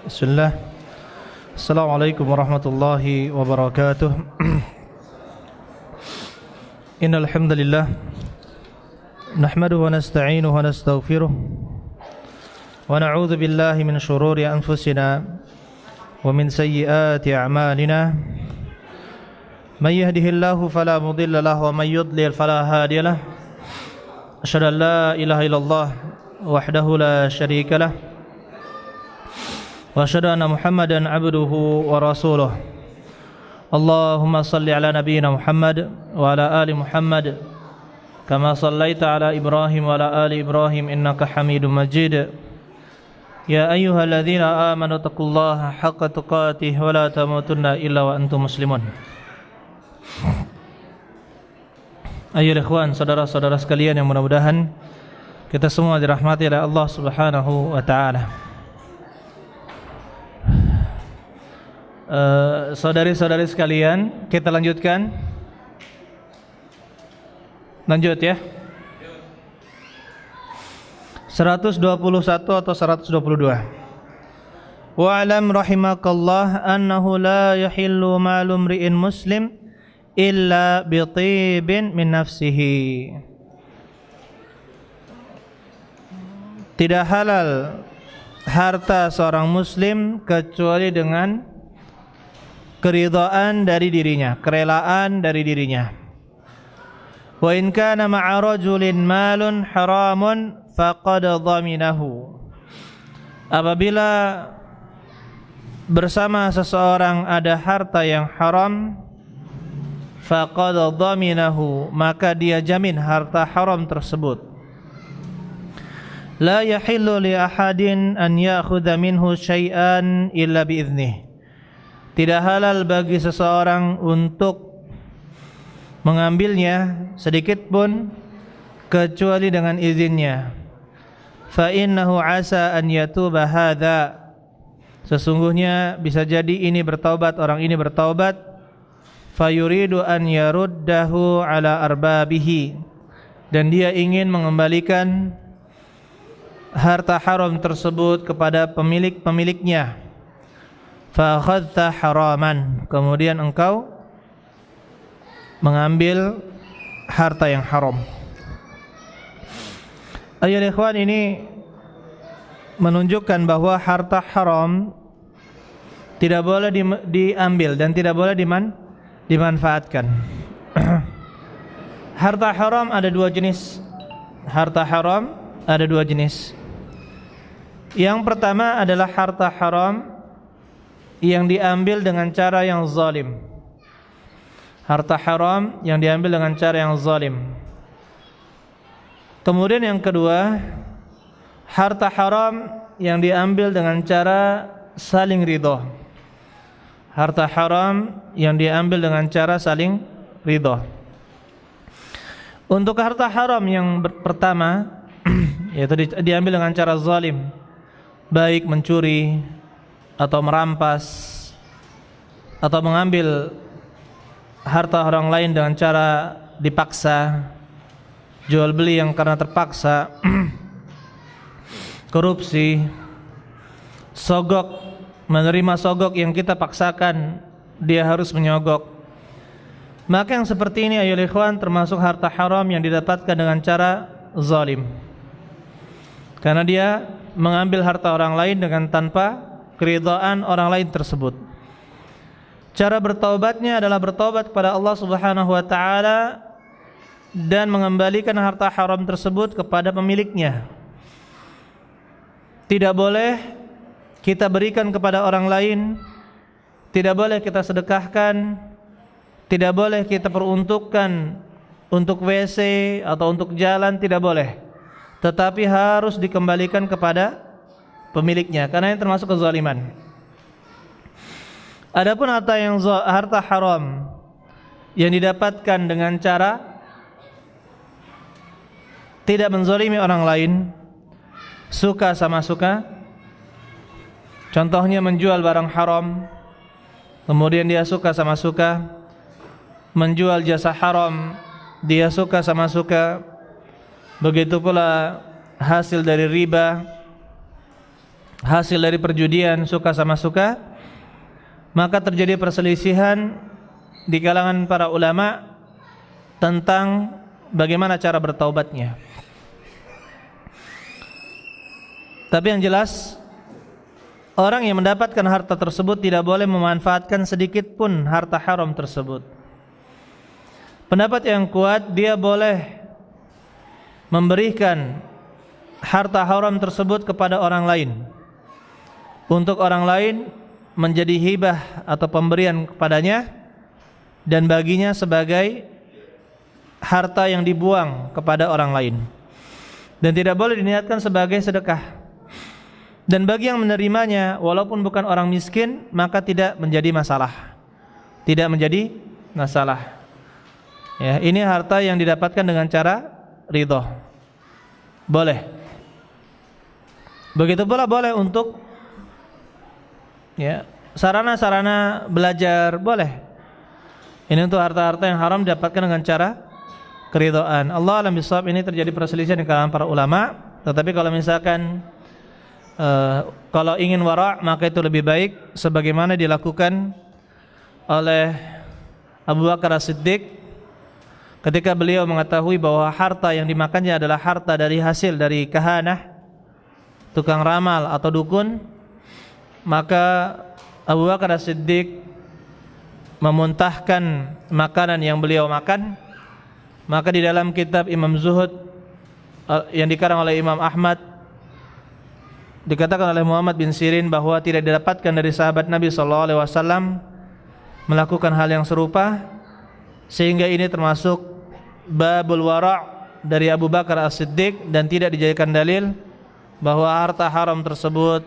Bismillah. Assalamualaikum warahmatullahi wabarakatuh. Innal hamdalillah nahmaduhu wa nasta'inuhu wa nastaghfiruh wa na'udzu billahi min shururi anfusina wa min sayyiati a'malina. May yahdihillahu fala mudilla lahu wa may yudlil fala hadiya lahu. Asyhadu an la ilaha illallah wahdahu la syarika lahu wa asyhadu anna Muhammadan abduhu wa rasuluh. Allahumma salli ala nabiyyina Muhammad wa ala ali Muhammad kama sallaita ala Ibrahim wa ala ali Ibrahim innaka Hamidum Majid. Ya ayyuhalladzina amanu taqullaha haqqa tuqatih wa la tamutunna illa wa antum muslimun. Ayyuhal ikhwan, saudara-saudara sekalian yang mudah-mudahan kita semua dirahmati oleh Allah Subhanahu wa taala. Saudari-saudari sekalian, kita lanjutkan. Lanjut ya. 121 atau 122. Wa'lam rahimakallah annahu la yahillu malu mri'in muslim illa bi tibin min nafsihi. Tidak halal harta seorang muslim kecuali dengan keridhaan dari dirinya, kerelaan dari dirinya. Wa in kana ma'a rajulin malun haramun faqad dhaminahu. Apabila bersama seseorang ada harta yang haram, faqad dhaminahu, maka dia jamin harta haram tersebut. La yahillu li ahadin an ya'khudha minhu syai'an illa bi'idhnihi. Tidak halal bagi seseorang untuk mengambilnya sedikit pun kecuali dengan izinnya. Fa innahu asa an yatuba hadza. Sesungguhnya bisa jadi ini bertaubat, orang ini bertaubat. Fa yuridu an yaruddahu ala arbabihi. Dan dia ingin mengembalikan harta haram tersebut kepada pemiliknya. Fa akhadta haraman, kemudian engkau mengambil harta yang haram. Ayolah ikhwan, ini menunjukkan bahwa harta haram tidak boleh diambil dan tidak boleh dimanfaatkan. Harta haram ada dua jenis. Harta haram ada dua jenis. Yang pertama adalah harta haram yang diambil dengan cara yang zalim. Harta haram yang diambil dengan cara yang zalim. Kemudian yang kedua, harta haram yang diambil dengan cara saling ridho. Harta haram yang diambil dengan cara saling ridho. Untuk harta haram yang pertama, yaitu diambil dengan cara zalim, baik mencuri atau merampas atau mengambil harta orang lain dengan cara dipaksa, jual beli yang karena terpaksa, korupsi, sogok, menerima sogok yang kita paksakan dia harus menyogok. Maka yang seperti ini ayolah ikhwan termasuk harta haram yang didapatkan dengan cara zalim, karena dia mengambil harta orang lain dengan tanpa keridhaan orang lain tersebut. Cara bertaubatnya adalah bertaubat kepada Allah Subhanahu wa taala dan mengembalikan harta haram tersebut kepada pemiliknya. Tidak boleh kita berikan kepada orang lain, tidak boleh kita sedekahkan, tidak boleh kita peruntukkan untuk WC atau untuk jalan, tidak boleh. Tetapi harus dikembalikan kepada pemiliknya, karena ini termasuk kezaliman. Adapun harta haram yang didapatkan dengan cara tidak menzalimi orang lain, suka sama suka. Contohnya menjual barang haram, kemudian dia suka sama suka. Menjual jasa haram, dia suka sama suka. Begitu pula hasil dari riba, hasil dari perjudian, suka sama suka, maka terjadi perselisihan di kalangan para ulama tentang bagaimana cara bertaubatnya. Tapi yang jelas, orang yang mendapatkan harta tersebut tidak boleh memanfaatkan sedikit pun harta haram tersebut. Pendapat yang kuat, dia boleh memberikan harta haram tersebut kepada orang lain, untuk orang lain menjadi hibah atau pemberian kepadanya, dan baginya sebagai harta yang dibuang kepada orang lain, dan tidak boleh diniatkan sebagai sedekah. Dan bagi yang menerimanya, walaupun bukan orang miskin, maka tidak menjadi masalah. Tidak menjadi masalah. Ya, ini harta yang didapatkan dengan cara ridho. Boleh. Begitu pula boleh untuk sarana-sarana belajar, boleh. Ini untuk harta-harta yang haram didapatkan dengan cara keridhaan. Allah alam bisawab, ini terjadi perselisihan di kalangan para ulama. Tetapi kalau misalkan kalau ingin wara', maka itu lebih baik sebagaimana dilakukan oleh Abu Bakar As-Siddiq ketika beliau mengetahui bahwa harta yang dimakannya adalah harta dari hasil dari kahanah, tukang ramal atau dukun, maka Abu Bakar As-Siddiq memuntahkan makanan yang beliau makan. Maka di dalam kitab Imam Zuhud yang dikarang oleh Imam Ahmad, dikatakan oleh Muhammad bin Sirin bahwa tidak didapatkan dari sahabat Nabi SAW melakukan hal yang serupa, sehingga ini termasuk babul wara' dari Abu Bakar As-Siddiq, dan tidak dijadikan dalil bahwa harta haram tersebut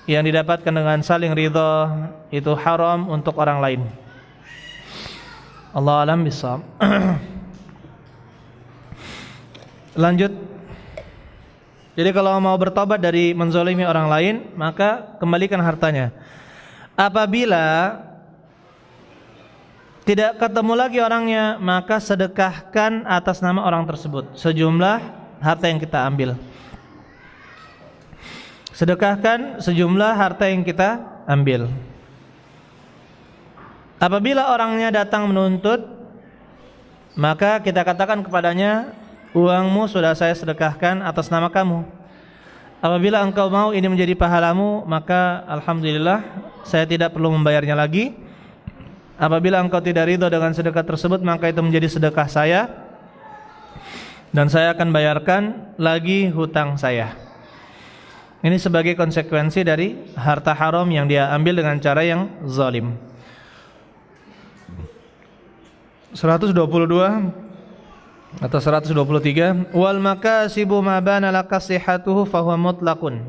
yang didapatkan dengan saling ridha itu haram untuk orang lain. Allah alam bisawab. Lanjut. Jadi kalau mau bertobat dari menzalimi orang lain, maka kembalikan hartanya. Apabila tidak ketemu lagi orangnya, maka sedekahkan atas nama orang tersebut sejumlah harta yang kita ambil. Sedekahkan sejumlah harta yang kita ambil. Apabila orangnya datang menuntut, maka kita katakan kepadanya, uangmu sudah saya sedekahkan atas nama kamu. Apabila engkau mau ini menjadi pahalamu, maka alhamdulillah, saya tidak perlu membayarnya lagi. Apabila engkau tidak ridho dengan sedekah tersebut, maka itu menjadi sedekah saya, dan saya akan bayarkan lagi hutang saya. Ini sebagai konsekuensi dari harta haram yang dia ambil dengan cara yang zalim. 122 atau 123, wal makasibu ma bana laka sihhatuhu fa huwa mutlaqun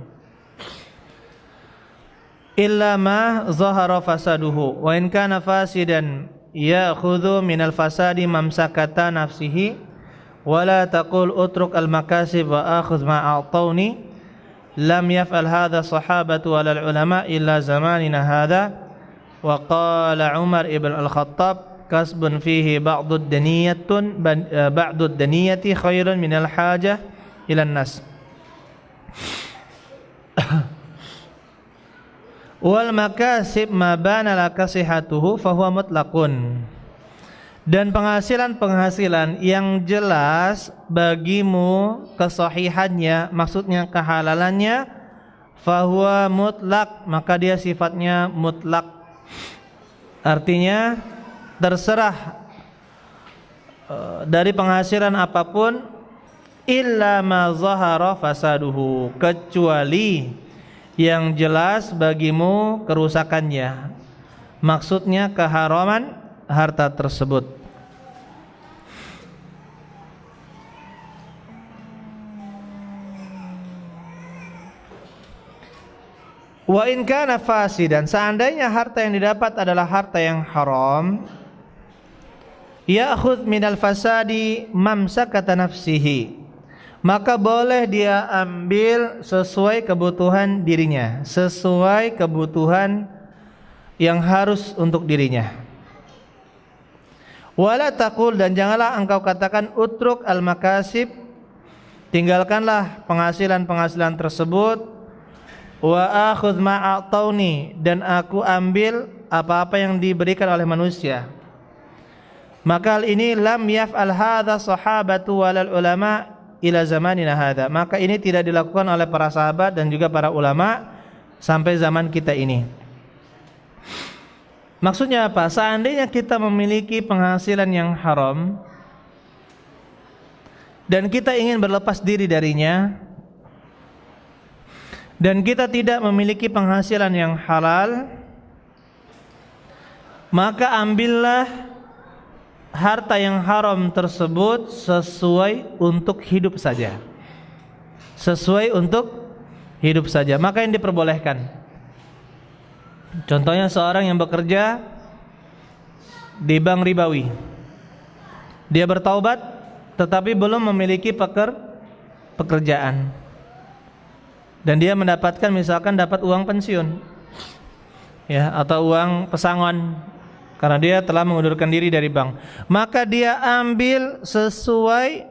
illa ma zahara fasaduhu wa in kana fasidan ya'khudhu minal fasadi mamsakata nafsihi wa la taqul utruk al makasib wa akhudh ma a'tawni lam yaf'al hadha sahabatu wal ulama illa zamanina hadha. Wa qala Umar ibn al-Khattab, kasbun fihi ba'dud daniyati khairun minal hajah ilan nas. Wal makasib ma bana laka sihhatuhu fa huwa mutlaqun. Dan penghasilan yang jelas bagimu kesahihannya, maksudnya kehalalannya, fa huwa mutlaq, maka dia sifatnya mutlak. Artinya terserah dari penghasilan apapun, illa ma zahara fasaduhu, kecuali yang jelas bagimu kerusakannya, maksudnya keharaman harta tersebut. Wa in kana fasidan, seandainya harta yang didapat adalah harta yang haram, ya'khudh minal fasadi mamsakata nafsihi, maka boleh dia ambil sesuai kebutuhan dirinya, sesuai kebutuhan yang harus untuk dirinya. Wala taqul, dan janganlah engkau katakan utruk al-makasib, tinggalkanlah penghasilan-penghasilan tersebut, wa akhudh ma a'tauni, dan aku ambil apa-apa yang diberikan oleh manusia. Maka hal ini lam yaf'al hadza sahabatu walal ulama ila zamanina hadza. Maka ini tidak dilakukan oleh para sahabat dan juga para ulama sampai zaman kita ini. Maksudnya apa? Seandainya kita memiliki penghasilan yang haram dan kita ingin berlepas diri darinya, dan kita tidak memiliki penghasilan yang halal, maka ambillah harta yang haram tersebut sesuai untuk hidup saja. Sesuai untuk hidup saja, maka yang diperbolehkan. Contohnya seorang yang bekerja di bank ribawi, dia bertaubat tetapi belum memiliki pekerjaan, dan dia mendapatkan misalkan dapat uang pensiun, ya, atau uang pesangon karena dia telah mengundurkan diri dari bank, maka dia ambil sesuai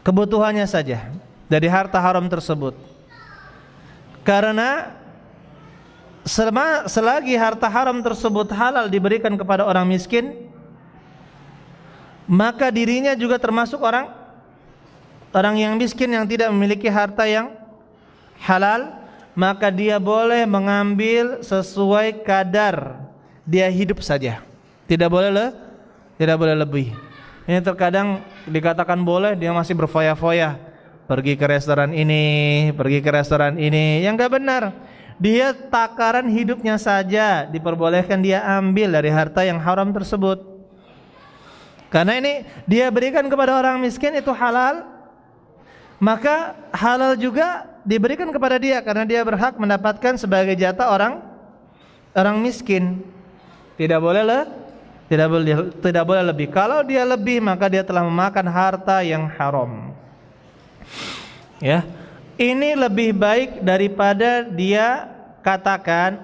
kebutuhannya saja dari harta haram tersebut. Karena selagi harta haram tersebut halal diberikan kepada orang miskin, maka dirinya juga termasuk orang yang miskin yang tidak memiliki harta yang halal, maka dia boleh mengambil sesuai kadar dia hidup saja. Tidak boleh lebih. Ini terkadang dikatakan boleh, dia masih berfoya-foya, pergi ke restoran ini, yang enggak benar. Dia takaran hidupnya saja diperbolehkan dia ambil dari harta yang haram tersebut. Karena ini dia berikan kepada orang miskin itu halal, maka halal juga diberikan kepada dia karena dia berhak mendapatkan sebagai jatah orang miskin. Tidak boleh lebih. Kalau dia lebih, maka dia telah memakan harta yang haram. Ya. Ini lebih baik daripada dia katakan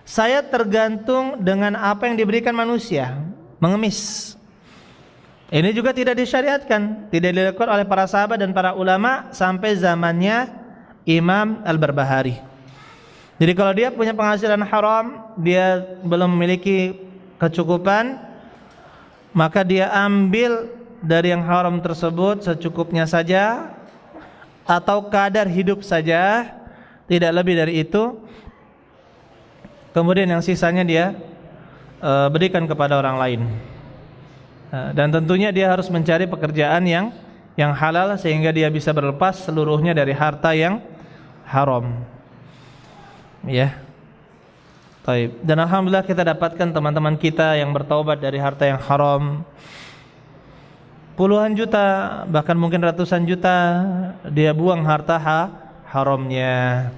saya tergantung dengan apa yang diberikan manusia, mengemis. Ini juga tidak disyariatkan, tidak dilakukan oleh para sahabat dan para ulama sampai zamannya Imam Al-Barbahari. Jadi kalau dia punya penghasilan haram, dia belum memiliki kecukupan, maka dia ambil dari yang haram tersebut secukupnya saja, atau kadar hidup saja, tidak lebih dari itu. Kemudian yang sisanya dia berikan kepada orang lain. Dan tentunya dia harus mencari pekerjaan yang halal sehingga dia bisa berlepas seluruhnya dari harta yang haram. Ya. Baik. Dan alhamdulillah kita dapatkan teman-teman kita yang bertaubat dari harta yang haram. Puluhan juta, bahkan mungkin ratusan juta dia buang harta haramnya.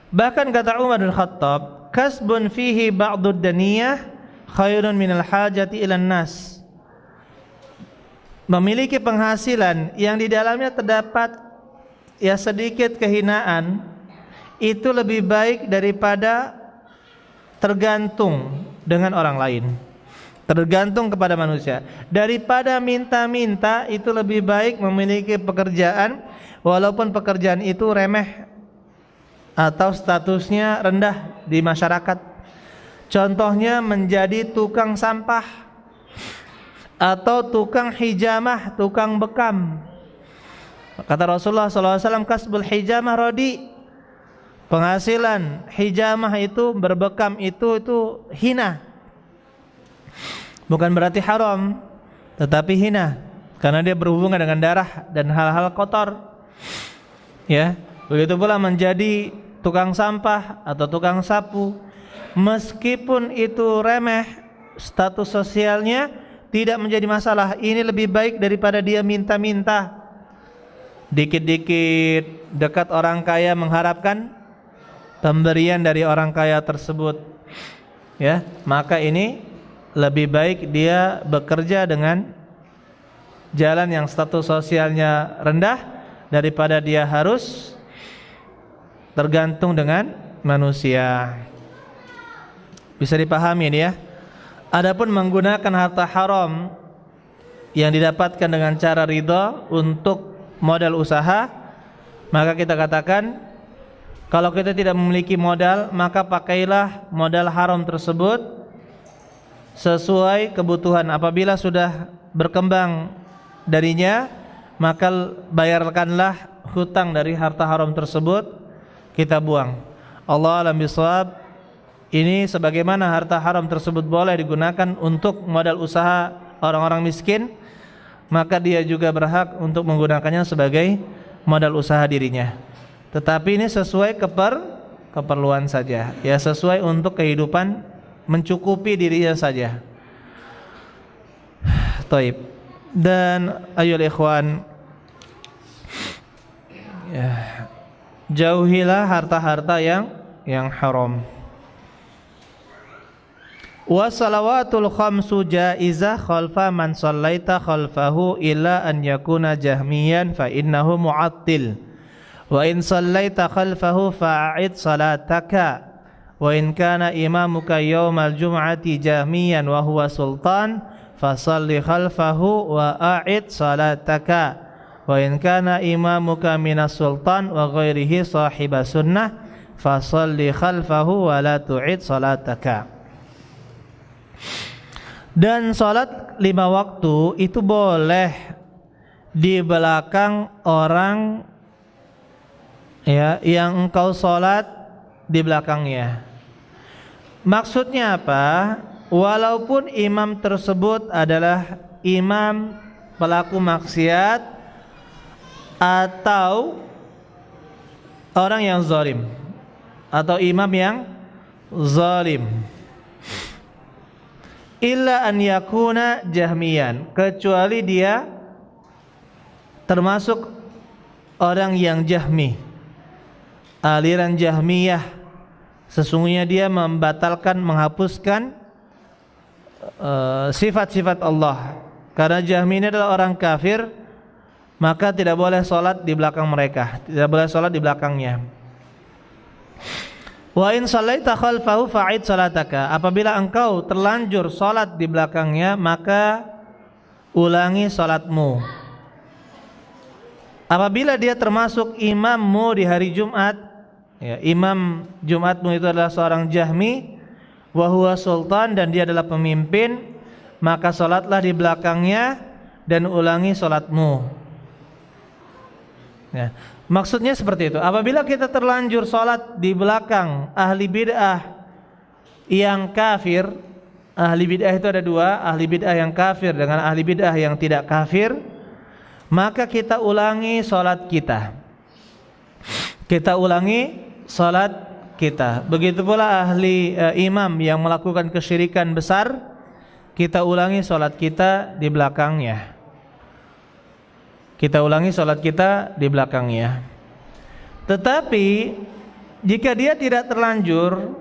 Bahkan kata Umar bin Khattab, kasbun fihi ba'dud daniyah khairun minal hajati ilan nas. Memiliki penghasilan yang di dalamnya terdapat ya sedikit kehinaan, itu lebih baik daripada tergantung dengan orang lain, tergantung kepada manusia. Daripada minta-minta, itu lebih baik memiliki pekerjaan walaupun pekerjaan itu remeh atau statusnya rendah di masyarakat. Contohnya menjadi tukang sampah atau tukang hijamah, tukang bekam. Kata Rasulullah SAW, kasbul hijamah rodi. Penghasilan hijamah itu, berbekam itu hina. Bukan berarti haram, tetapi hina, karena dia berhubungan dengan darah dan hal-hal kotor. Ya, begitu pula menjadi tukang sampah atau tukang sapu, meskipun itu remeh, status sosialnya tidak menjadi masalah. Ini lebih baik daripada dia minta-minta, dikit-dikit dekat orang kaya mengharapkan pemberian dari orang kaya tersebut. Ya, maka ini lebih baik dia bekerja dengan jalan yang status sosialnya rendah daripada dia harus tergantung dengan manusia. Bisa dipahami ini ya. Adapun menggunakan harta haram yang didapatkan dengan cara ridha untuk modal usaha, Maka kita katakan, kalau kita tidak memiliki modal, maka pakailah modal haram tersebut sesuai kebutuhan. Apabila sudah berkembang darinya, maka bayarkanlah hutang dari harta haram tersebut, kita buang. Allah alam bisawab. Ini sebagaimana harta haram tersebut boleh digunakan untuk modal usaha orang-orang miskin, maka dia juga berhak untuk menggunakannya sebagai modal usaha dirinya. Tetapi ini sesuai keperluan saja, ya, sesuai untuk kehidupan, mencukupi dirinya saja. Taib. Dan ayolah ikhwan, ya, jauhilah harta-harta yang haram. Wa salawatul khamsu jaizah khalfa man sallaita khalfahu illa an yakuna jahmiyan fa innahu mu'attil. Wa in sallaita khalfahu fa'id salataka. Wa in kana imamuka yawmal jum'ati jahmiyan wa huwa sultan fasalli khalfahu wa a'id salataka. Wa in kana imamuka minas sultan wa ghairihi sahiba sunnah fasalli khalfahu wa la tu'id salataka. Dan salat 5 waktu itu boleh di belakang orang, ya, yang engkau salat di belakangnya. Maksudnya apa? Walaupun imam tersebut adalah imam pelaku maksiat atau orang yang zalim, atau imam yang zalim, illa an yakuna jahmiyan, kecuali dia termasuk orang yang jahmi, aliran jahmiyah. Sesungguhnya dia membatalkan, menghapuskan sifat-sifat Allah. Karena jahmi ini adalah orang kafir, maka tidak boleh sholat di belakang mereka, tidak boleh sholat di belakangnya. Wa in shallaita khalfahu fa'id salataka. Apabila engkau terlanjur salat di belakangnya, maka ulangi salatmu. Apabila dia termasuk imammu di hari Jumat, ya, imam Jumatmu itu adalah seorang jahmi, wa huwa sultan, dan dia adalah pemimpin, maka salatlah di belakangnya dan ulangi salatmu. Ya. Maksudnya seperti itu. Apabila kita terlanjur sholat di belakang ahli bid'ah yang kafir, ahli bid'ah itu ada dua, ahli bid'ah yang kafir dengan ahli bid'ah yang tidak kafir, maka kita ulangi sholat kita. Kita ulangi sholat kita. Begitu pula ahli imam yang melakukan kesyirikan besar, kita ulangi sholat kita di belakangnya. Kita ulangi sholat kita di belakangnya. Tetapi jika dia tidak terlanjur,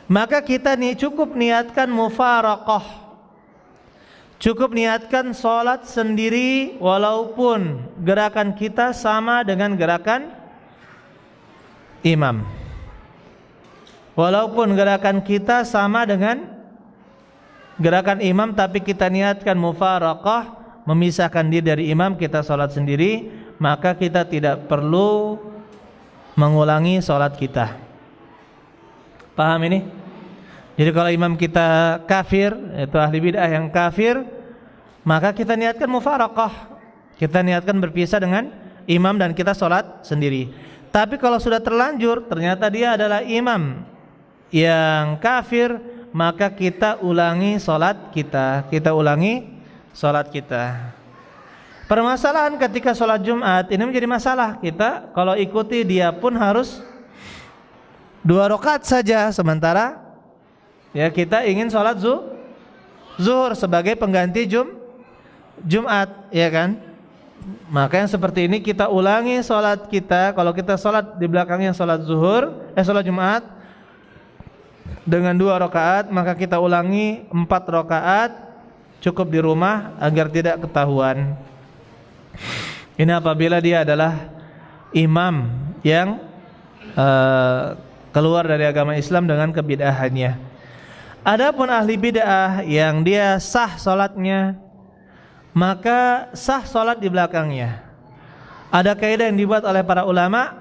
maka kita cukup niatkan mufaraqah, cukup niatkan sholat sendiri, walaupun gerakan kita sama dengan gerakan imam, walaupun gerakan kita sama dengan gerakan imam, tapi kita niatkan mufaraqah, memisahkan diri dari imam, kita sholat sendiri, maka kita tidak perlu mengulangi sholat kita. Paham ini? Jadi kalau imam kita kafir, itu ahli bid'ah yang kafir, maka kita niatkan mufaraqah, kita niatkan berpisah dengan imam dan kita sholat sendiri. Tapi kalau sudah terlanjur, ternyata dia adalah imam yang kafir, maka kita ulangi sholat kita. Kita ulangi sholat kita. Permasalahan ketika sholat Jumat ini menjadi masalah. Kita kalau ikuti dia pun harus 2 rakaat saja, sementara ya kita ingin sholat zuhur sebagai pengganti Jumat, ya kan? Maka yang seperti ini kita ulangi sholat kita. Kalau kita sholat di belakangnya sholat sholat Jumat dengan 2 rakaat, maka kita ulangi 4 rakaat, cukup di rumah agar tidak ketahuan. Ini apabila dia adalah imam yang keluar dari agama Islam dengan kebid'ahannya. Adapun ahli bid'ah yang dia sah salatnya, maka sah salat di belakangnya. Ada kaidah yang dibuat oleh para ulama,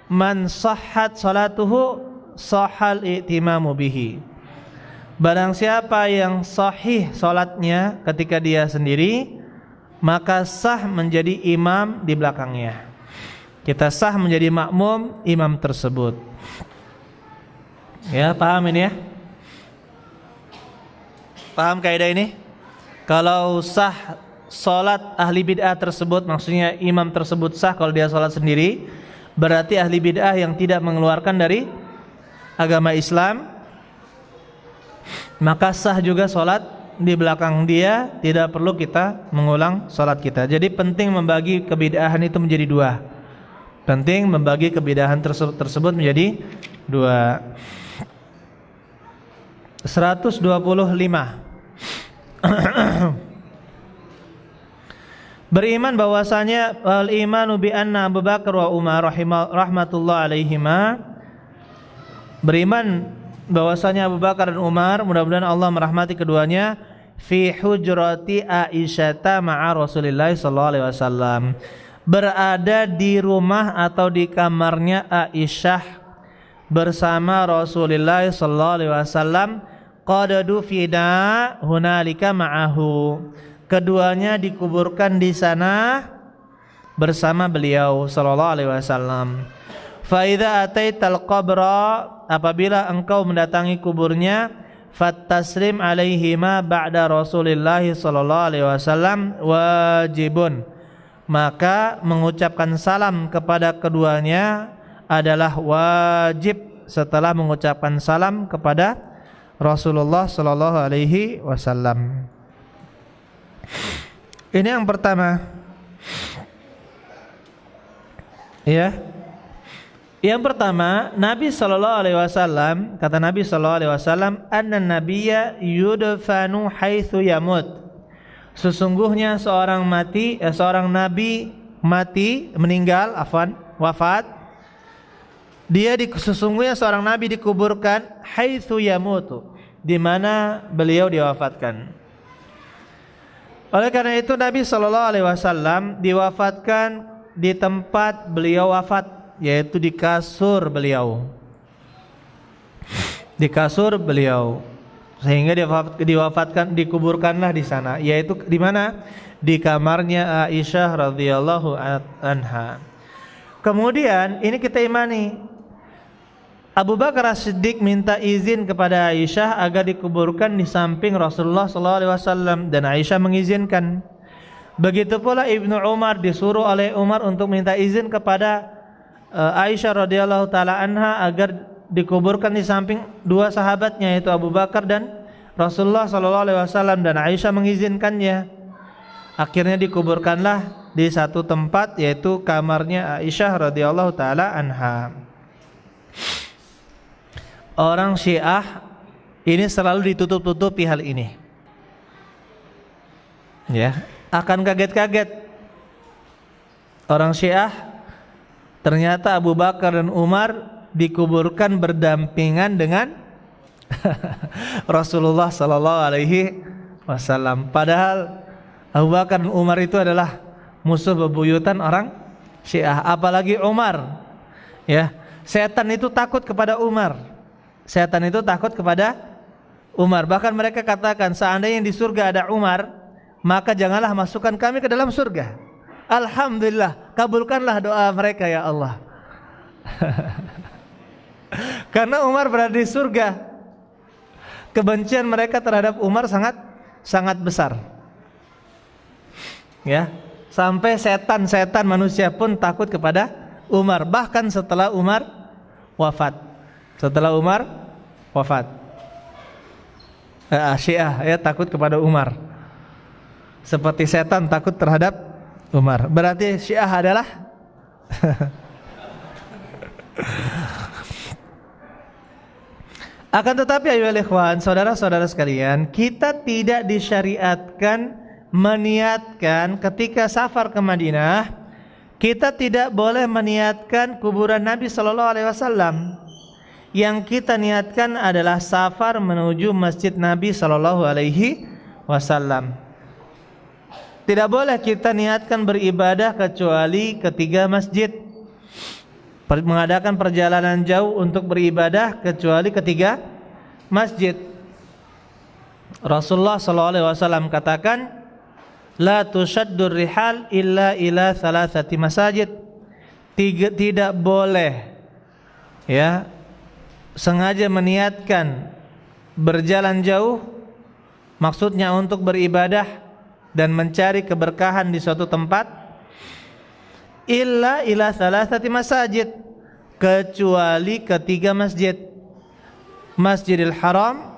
man sahhat salatuhu sahal i'timamu bihi. Barang siapa yang sahih salatnya ketika dia sendiri, maka sah menjadi imam di belakangnya. Kita sah menjadi makmum imam tersebut. Ya, paham ini ya? Paham kaidah ini? Kalau sah salat ahli bid'ah tersebut, maksudnya imam tersebut sah kalau dia salat sendiri, berarti ahli bid'ah yang tidak mengeluarkan dari agama Islam, maka sah juga salat di belakang dia, tidak perlu kita mengulang salat kita. Jadi penting membagi kebid'ahan itu menjadi dua. Penting membagi kebid'ahan tersebut menjadi dua. 125. Beriman bahwasanya al-imanu bi anna Abu Bakar wa Umar rahmatullah alaihima, beriman bahwasanya Abu Bakar dan Umar, mudah-mudahan Allah merahmati keduanya, fi hujrati Aisyah ma'a Rasulillah sallallahu alaihi wasallam, berada di rumah atau di kamarnya Aisyah bersama Rasulullah sallallahu alaihi wasallam, qad dufina hunalika ma'ahu, keduanya dikuburkan di sana bersama beliau sallallahu alaihi wasallam. Fa idza ataital qabra, apabila engkau mendatangi kuburnya, fattaslim alaihima ba'da Rasulillah sallallahu alaihi wasallam wajibun, maka mengucapkan salam kepada keduanya adalah wajib setelah mengucapkan salam kepada Rasulullah sallallahu alaihi wasallam. Ini yang pertama. Ya. Yang pertama, Nabi sallallahu alaihi wasallam, kata Nabi sallallahu alaihi wasallam, anna nabiyya yudfanu haitsu yamut. Sesungguhnya seorang nabi mati, meninggal, wafat. Sesungguhnya seorang nabi dikuburkan haitsu yamutu, di mana beliau diwafatkan. Oleh karena itu Nabi sallallahu alaihi wasallam diwafatkan di tempat beliau wafat, yaitu di kasur beliau. Di kasur beliau. Sehingga dikuburkanlah di sana, yaitu di mana? Di kamarnya Aisyah radhiyallahu anha. Kemudian ini kita imani, Abu Bakar As-Siddiq minta izin kepada Aisyah agar dikuburkan di samping Rasulullah SAW, dan Aisyah mengizinkan. Begitu pula Ibnu Umar disuruh oleh Umar untuk minta izin kepada Aisyah radhiyallahu taala anha agar dikuburkan di samping dua sahabatnya, yaitu Abu Bakar dan Rasulullah SAW, dan Aisyah mengizinkannya. Akhirnya dikuburkanlah di satu tempat, yaitu kamarnya Aisyah radhiyallahu taala anha. Orang Syiah ini selalu ditutup-tutupi hal ini. Ya, akan kaget-kaget. Orang Syiah ternyata Abu Bakar dan Umar dikuburkan berdampingan dengan Rasulullah sallallahu alaihi wasallam. Padahal Abu Bakar dan Umar itu adalah musuh bebuyutan orang Syiah, apalagi Umar. Ya, setan itu takut kepada Umar. Setan itu takut kepada Umar. Bahkan mereka katakan, seandainya di surga ada Umar, maka janganlah masukkan kami ke dalam surga. Alhamdulillah, kabulkanlah doa mereka ya Allah. Karena Umar berada di surga, kebencian mereka terhadap Umar sangat besar. Ya, sampai setan manusia pun takut kepada Umar, bahkan setelah Umar wafat. Syiah ya takut kepada Umar, seperti setan takut terhadap Umar. Berarti Syiah adalah akan tetapi ayolah ikhwan, saudara-saudara sekalian, kita tidak disyariatkan meniatkan ketika safar ke Madinah, kita tidak boleh meniatkan kuburan Nabi sallallahu alaihi wasallam. Yang kita niatkan adalah safar menuju Masjid Nabi sallallahu alaihi wasallam. tidak boleh kita niatkan beribadah kecuali ketiga masjid. Mengadakan perjalanan jauh untuk beribadah kecuali ketiga masjid. Rasulullah SAW katakan, la tushaddur rihal illa ila thalathati masajid. Tidak boleh ya sengaja meniatkan berjalan jauh, maksudnya untuk beribadah dan mencari keberkahan di suatu tempat, illa ila thalathati masajid, kecuali ketiga masjid. Masjidil Haram,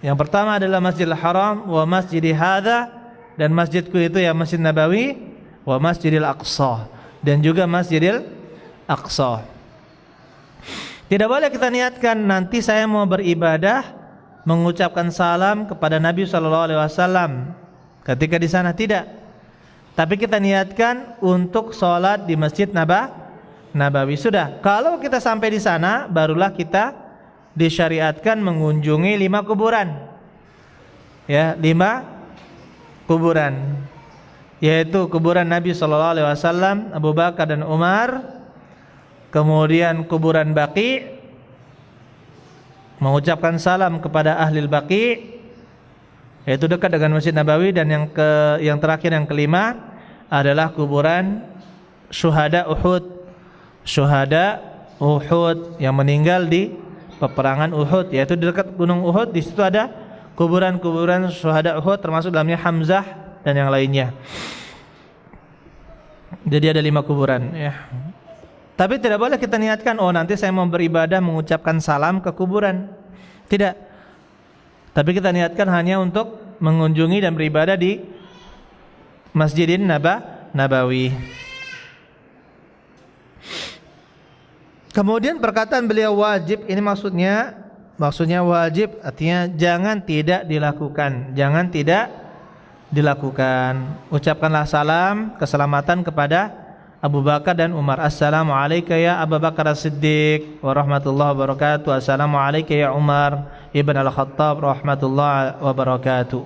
yang pertama adalah Masjidil Haram, wa masjidi hadza, dan masjidku itu ya Masjid Nabawi, wa Masjidil Aqsa, dan juga Masjidil Aqsa. Tidak boleh kita niatkan nanti saya mau beribadah mengucapkan salam kepada Nabi SAW ketika di sana, tidak. Tapi kita niatkan untuk sholat di Masjid Nabawi. Sudah. Kalau kita sampai di sana, barulah kita disyariatkan mengunjungi 5 kuburan. Ya, 5 kuburan. Yaitu kuburan Nabi SAW, Abu Bakar dan Umar. Kemudian kuburan Baqi, mengucapkan salam kepada ahli Baqi, yaitu dekat dengan Masjid Nabawi. Dan yang terakhir, yang kelima adalah kuburan syuhada Uhud. Syuhada Uhud yang meninggal di peperangan Uhud, yaitu di dekat Gunung Uhud. Di situ ada kuburan-kuburan syuhada Uhud, termasuk dalamnya Hamzah dan yang lainnya. Jadi ada 5 kuburan ya. Tapi tidak boleh kita niatkan, oh nanti saya mau beribadah mengucapkan salam ke kuburan. Tidak. Tapi kita niatkan hanya untuk mengunjungi dan beribadah di Masjidin Nabawi. Kemudian perkataan beliau wajib, ini maksudnya wajib artinya jangan tidak dilakukan. Jangan tidak dilakukan. Ucapkanlah salam keselamatan kepada Abu Bakar dan Umar. Assalamualaikum ya Abu Bakar As-Siddiq wa rahmatullahi wa barakatuh. Assalamualaikum ya Umar ibn Al-Khattab rahmatullahi wa barakatuh.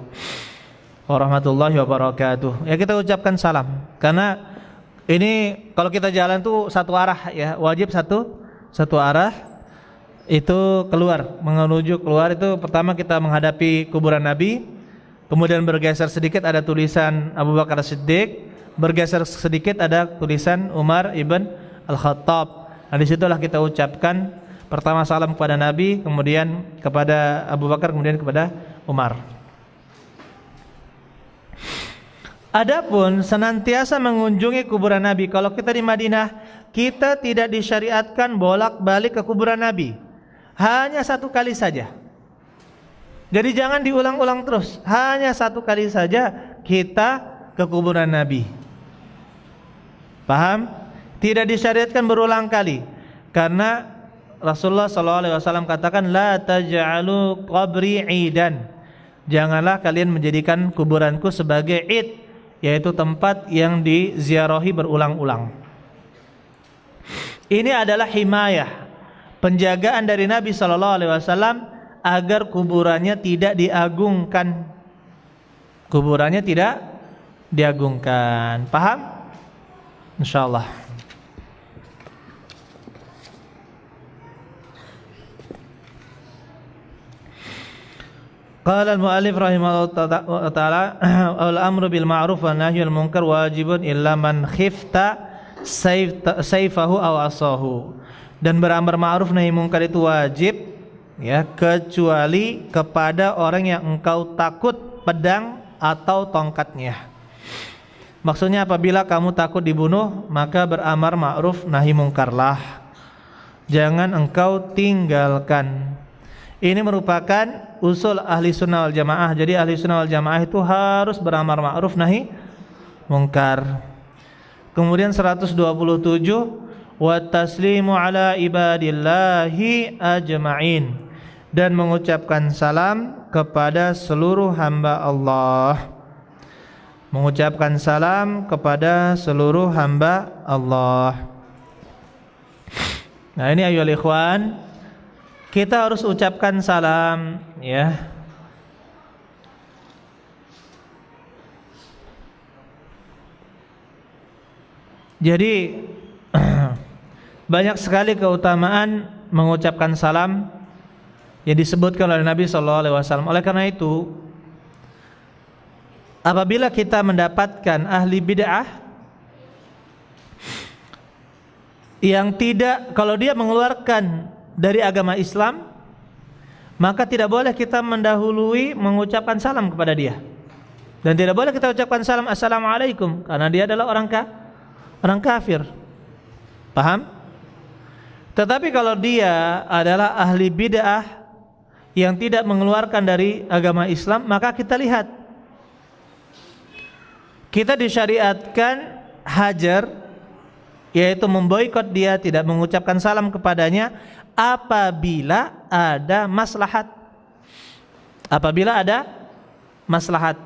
Wa rahmatullahi wa barakatuh. Ya, kita ucapkan salam. Karena ini kalau kita jalan tuh satu arah ya, wajib satu arah. Itu menuju keluar itu pertama kita menghadapi kuburan Nabi. Kemudian bergeser sedikit ada tulisan Abu Bakar As-Siddiq. Bergeser sedikit ada tulisan Umar ibn Al-Khattab. Nah, disitulah kita ucapkan pertama salam kepada Nabi, kemudian kepada Abu Bakar, kemudian kepada Umar. Adapun senantiasa mengunjungi kuburan Nabi, kalau kita di Madinah, kita tidak disyariatkan bolak-balik ke kuburan Nabi. Hanya 1 kali saja. Jadi jangan diulang-ulang terus. Hanya 1 kali saja kita ke kuburan Nabi. Paham? Tidak disyariatkan berulang kali. Karena Rasulullah SAW katakan, la taj'alu qabri idan. Janganlah kalian menjadikan kuburanku sebagai id, yaitu tempat yang diziarahi berulang-ulang. Ini adalah himayah, penjagaan dari Nabi SAW agar kuburannya tidak diagungkan. Kuburannya tidak diagungkan. Paham? Insyaallah. Qala al-mu'allif rahimahullah ta'ala, al-amru bil ma'ruf wa nahyu anil munkar wajibun illa man khifta sayfahu aw asahu. Dan beramar ma'ruf nahi munkar itu wajib ya, kecuali kepada orang yang engkau takut pedang atau tongkatnya. Maksudnya apabila kamu takut dibunuh, maka beramar ma'ruf nahi mungkarlah. Jangan engkau tinggalkan. Ini merupakan usul ahli sunnah wal jamaah. Jadi ahli sunnah wal jamaah itu harus beramar ma'ruf nahi mungkar. Kemudian 127, wa taslimu ala ibadillahi ajma'in, dan mengucapkan salam kepada seluruh hamba Allah. Mengucapkan salam kepada seluruh hamba Allah. Nah, ini ayolah ikhwan, kita harus ucapkan salam ya. Jadi banyak sekali keutamaan mengucapkan salam yang disebutkan oleh Nabi SAW. Oleh karena itu, apabila kita mendapatkan ahli bid'ah yang tidak, kalau dia mengeluarkan dari agama Islam, maka tidak boleh kita mendahului mengucapkan salam kepada dia. Dan tidak boleh kita ucapkan salam assalamualaikum, karena dia adalah orang kafir. Paham? Tetapi kalau dia adalah ahli bid'ah yang tidak mengeluarkan dari agama Islam, maka kita lihat, kita disyariatkan hajar, yaitu memboikot dia, tidak mengucapkan salam kepadanya apabila ada maslahat. Apabila ada maslahat.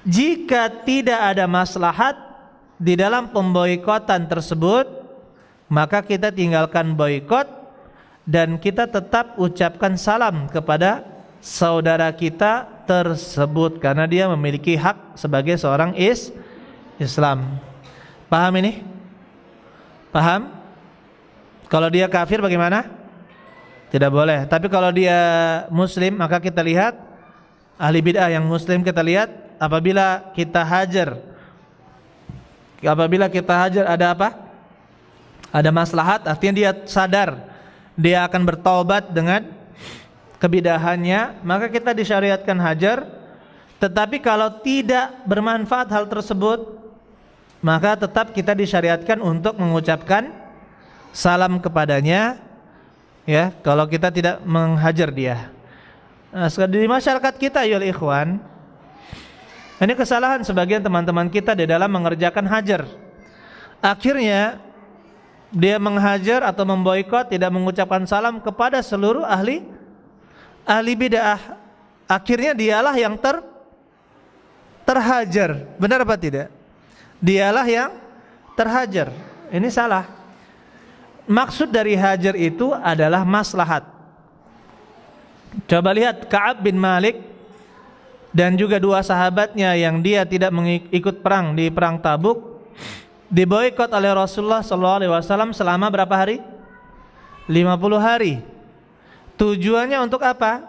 Jika tidak ada maslahat di dalam pemboikotan tersebut, maka kita tinggalkan boikot dan kita tetap ucapkan salam kepada saudara kita tersebut, karena dia memiliki hak sebagai seorang Islam. Paham ini? Paham? Kalau dia kafir bagaimana? Tidak boleh. Tapi kalau dia muslim, maka kita lihat, ahli bid'ah yang muslim kita lihat, apabila kita hajar ada apa? Ada maslahat, artinya dia sadar dia akan bertaubat dengan kebidahannya, maka kita disyariatkan hajar. Tetapi kalau tidak bermanfaat hal tersebut, maka tetap kita disyariatkan untuk mengucapkan salam kepadanya, ya, kalau kita tidak menghajar dia. Nah, di masyarakat kita ya ikhwan, ini kesalahan sebagian teman-teman kita di dalam mengerjakan hajar. Akhirnya dia menghajar atau memboikot, tidak mengucapkan salam kepada seluruh ahli bid'ah. Akhirnya dialah yang terhajar. Benar apa tidak? Dialah yang terhajar. Ini salah. Maksud dari hajar itu adalah maslahat. Coba lihat Ka'ab bin Malik dan juga dua sahabatnya yang dia tidak mengikut perang di perang Tabuk, diboikot oleh Rasulullah SAW selama berapa hari? 50 hari. Tujuannya untuk apa?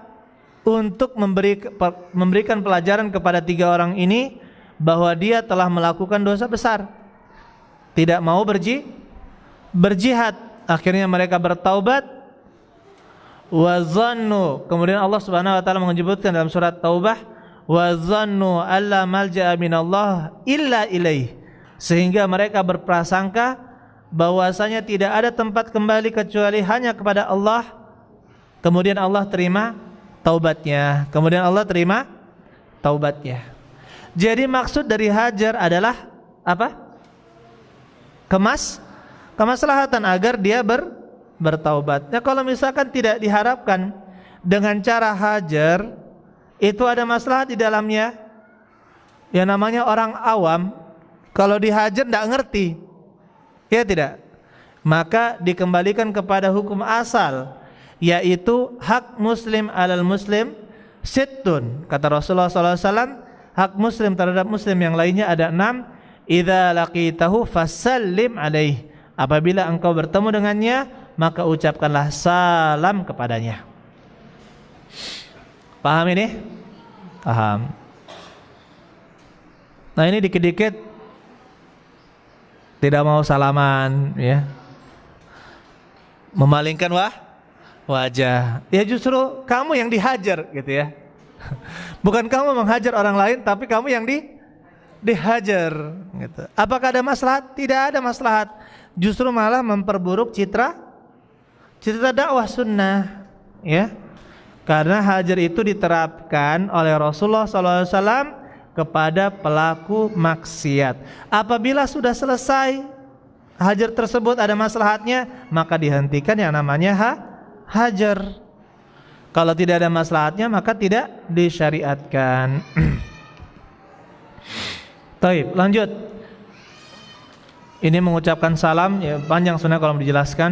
Untuk memberikan pelajaran kepada tiga orang ini bahwa dia telah melakukan dosa besar, tidak mau berjihad. Akhirnya mereka bertaubat, wa zannu, kemudian Allah Subhanahu wa taala menyebutkan dalam surat Taubah, wa zannu alla malja'a minallah illa ilaih, sehingga mereka berprasangka bahwasanya tidak ada tempat kembali kecuali hanya kepada Allah. Kemudian Allah terima taubatnya. Jadi maksud dari hajar adalah apa? Kemaslahatan agar dia bertaubat. Nah, kalau misalkan tidak diharapkan dengan cara hajar itu ada maslahat di dalamnya, yang namanya orang awam kalau dihajar tidak ngerti, ya tidak, maka dikembalikan kepada hukum asal, yaitu hak muslim alal muslim sittun. Kata Rasulullah SAW, hak muslim terhadap muslim yang lainnya ada 6. Idza laqitahu fasallim alaih, apabila engkau bertemu dengannya maka ucapkanlah salam kepadanya. Paham ini? Paham. Nah, ini dikit-dikit tidak mau salaman, ya, memalingkan wajah. Ya justru kamu yang dihajar gitu ya. Bukan kamu menghajar orang lain, tapi kamu yang dihajar gitu. Apakah ada maslahat? Tidak ada maslahat. Justru malah memperburuk citra dakwah sunnah, ya. Karena hajar itu diterapkan oleh Rasulullah SAW kepada pelaku maksiat. Apabila sudah selesai hajar tersebut ada maslahatnya, maka dihentikan yang namanya hajar. Kalau tidak ada maslahatnya maka tidak disyariatkan. Taib, lanjut. Ini mengucapkan salam, ya, panjang sebenarnya kalau dijelaskan.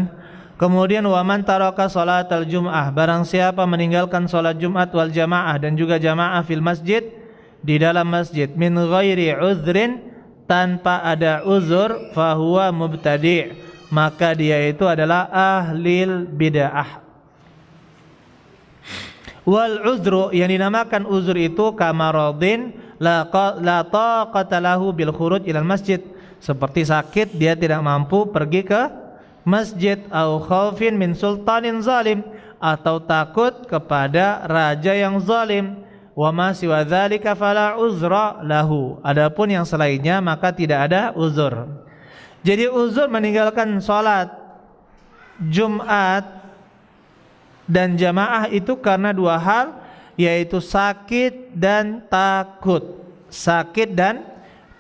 Kemudian wa man taraka salatal jum'ah, barang siapa meninggalkan salat Jumat wal jamaah dan juga jamaah fil masjid, di dalam masjid, min ghairi uzrin, tanpa ada uzur, fahuwa mubtadi', maka dia itu adalah ahlil bid'ah. Wal uzru, yang dinamakan uzur itu kamaradin la taqata lahu bil khuruj ilal masjid, seperti sakit dia tidak mampu pergi ke masjid, au khaufin min sultanin zalim, atau takut kepada raja yang zalim. Wa ma siwa dzalika fala uzra lahu, adapun yang selainnya maka tidak ada uzur. Jadi uzur meninggalkan salat Jumat dan jamaah itu karena dua hal, yaitu sakit dan takut. Sakit dan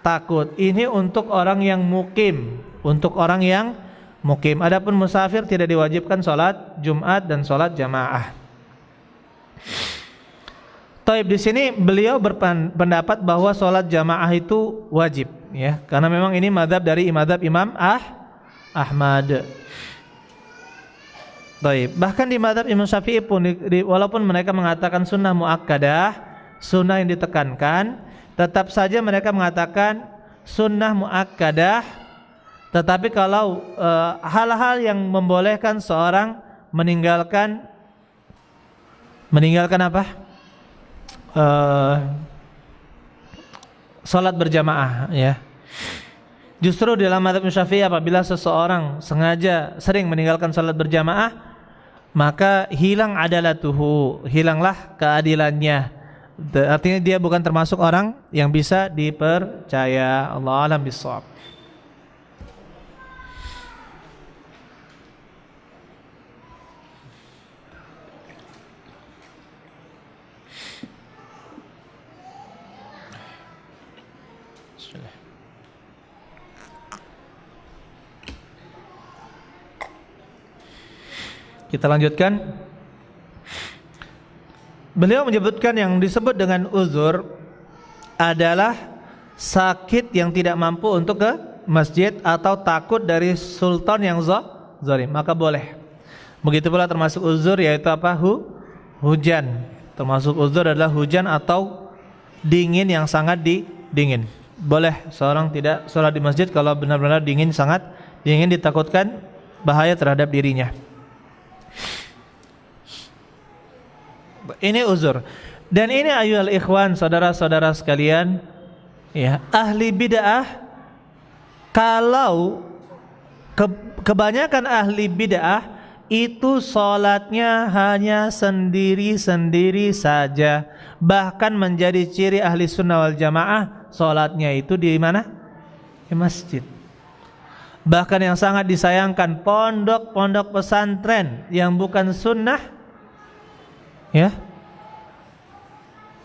takut ini untuk orang yang mukim, untuk orang yang mukim. Adapun musafir tidak diwajibkan salat Jumat dan salat jamaah. Taib, di sini beliau berpendapat bahwa salat jamaah itu wajib, ya, karena memang ini mazhab dari Imam Ahmad. Taib. Bahkan di mazhab Imam Syafi'i pun walaupun mereka mengatakan sunnah muakkadah, sunnah yang ditekankan, tetap saja mereka mengatakan sunnah muakkadah. Tetapi kalau hal-hal yang membolehkan seorang meninggalkan apa? Salat berjamaah, ya. Justru dalam mazhab Syafi'i apabila seseorang sengaja sering meninggalkan salat berjamaah, maka hilang adalatuhu, hilanglah keadilannya. Artinya dia bukan termasuk orang yang bisa dipercaya. Allah a'lam bishawab. Kita lanjutkan. Beliau menyebutkan yang disebut dengan uzur adalah sakit yang tidak mampu untuk ke masjid atau takut dari sultan yang zalim, maka boleh. Begitu pula termasuk uzur yaitu apa? Hujan. Termasuk uzur adalah hujan atau dingin yang sangat dingin. Boleh seorang tidak sholat di masjid kalau benar-benar dingin, sangat dingin, ditakutkan bahaya terhadap dirinya. Ini uzur. Dan ini ayyuhal ikhwan, saudara-saudara sekalian, ya, ahli bid'ah, kalau kebanyakan ahli bid'ah itu salatnya hanya sendiri-sendiri saja. Bahkan menjadi ciri ahli sunnah wal jamaah, salatnya itu di mana? Di masjid. Bahkan yang sangat disayangkan, pondok-pondok pesantren yang bukan sunnah, ya,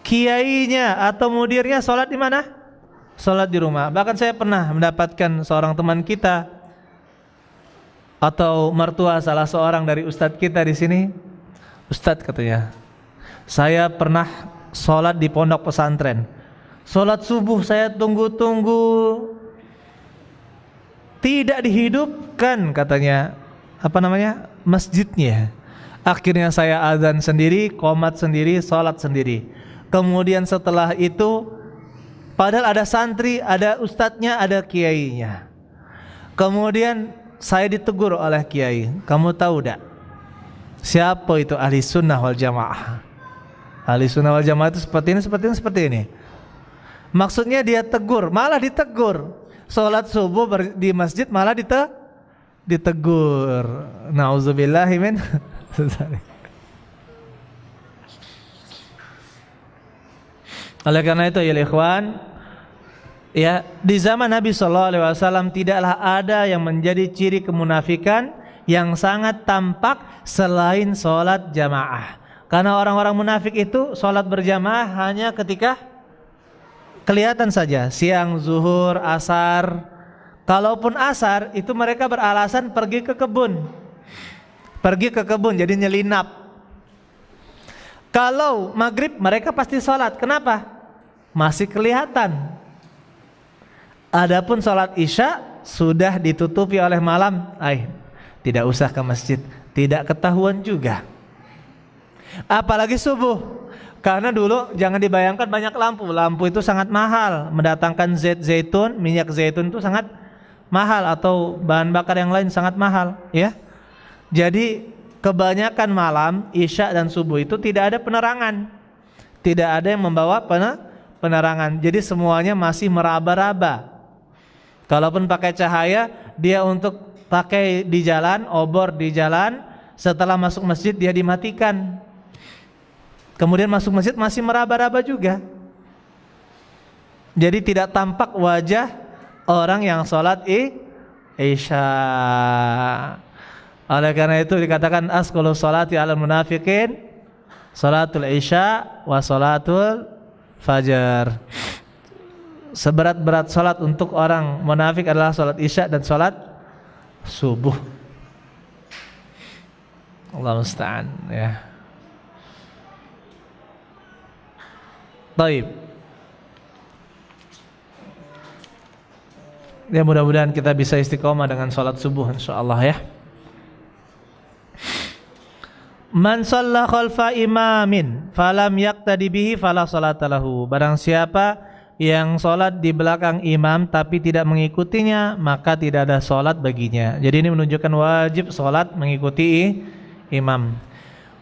kiainya atau mudirnya sholat di mana? Sholat di rumah. Bahkan saya pernah mendapatkan seorang teman kita atau mertua salah seorang dari ustadz kita di sini. Ustadz, katanya, saya pernah sholat di pondok pesantren. Sholat subuh saya tunggu-tunggu, tidak dihidupkan, katanya, masjidnya. Akhirnya saya azan sendiri, qomat sendiri, sholat sendiri. Kemudian setelah itu, padahal ada santri, ada ustadznya, ada kiainya. Kemudian saya ditegur oleh kiai, kamu tahu tak siapa itu ahli sunnah wal jamaah? Ahli sunnah wal jamaah itu seperti ini. Maksudnya dia tegur, malah ditegur. Sholat subuh di masjid malah ditegur. Nauzubillahi min. Oleh karena itu ya ikhwan, ya, di zaman Nabi SAW tidaklah ada yang menjadi ciri kemunafikan yang sangat tampak selain sholat jamaah. Karena orang-orang munafik itu sholat berjamaah hanya ketika kelihatan saja, siang, zuhur, asar. Kalaupun asar itu mereka beralasan pergi ke kebun. Jadi nyelinap. Kalau maghrib mereka pasti sholat. Kenapa? Masih kelihatan. Adapun sholat isya sudah ditutupi oleh malam, tidak usah ke masjid, tidak ketahuan juga. Apalagi subuh. Karena dulu jangan dibayangkan banyak lampu. Lampu itu sangat mahal. Mendatangkan zaitun, minyak zaitun itu sangat mahal, atau bahan bakar yang lain sangat mahal, ya. Jadi kebanyakan malam, isya dan subuh itu tidak ada penerangan. Tidak ada yang membawa penerangan. Jadi semuanya masih meraba-raba. Kalaupun pakai cahaya, dia untuk pakai di jalan, obor di jalan, setelah masuk masjid dia dimatikan. Kemudian masuk masjid masih meraba-raba juga. Jadi tidak tampak wajah orang yang sholat isya. Oleh karena itu dikatakan asqalu sholati alal munafiqin sholatul isya wa sholatul fajar. Seberat-berat sholat untuk orang munafik adalah sholat isya dan sholat subuh. Allah musta'an, ya. Baik. Ya, mudah-mudahan kita bisa istiqomah dengan sholat subuh insyaallah, ya. Man shalla khalfa imamin falam yaqtadi bihi fala sholata lahu. Barang siapa yang sholat di belakang imam tapi tidak mengikutinya, maka tidak ada sholat baginya. Jadi ini menunjukkan wajib sholat mengikuti imam.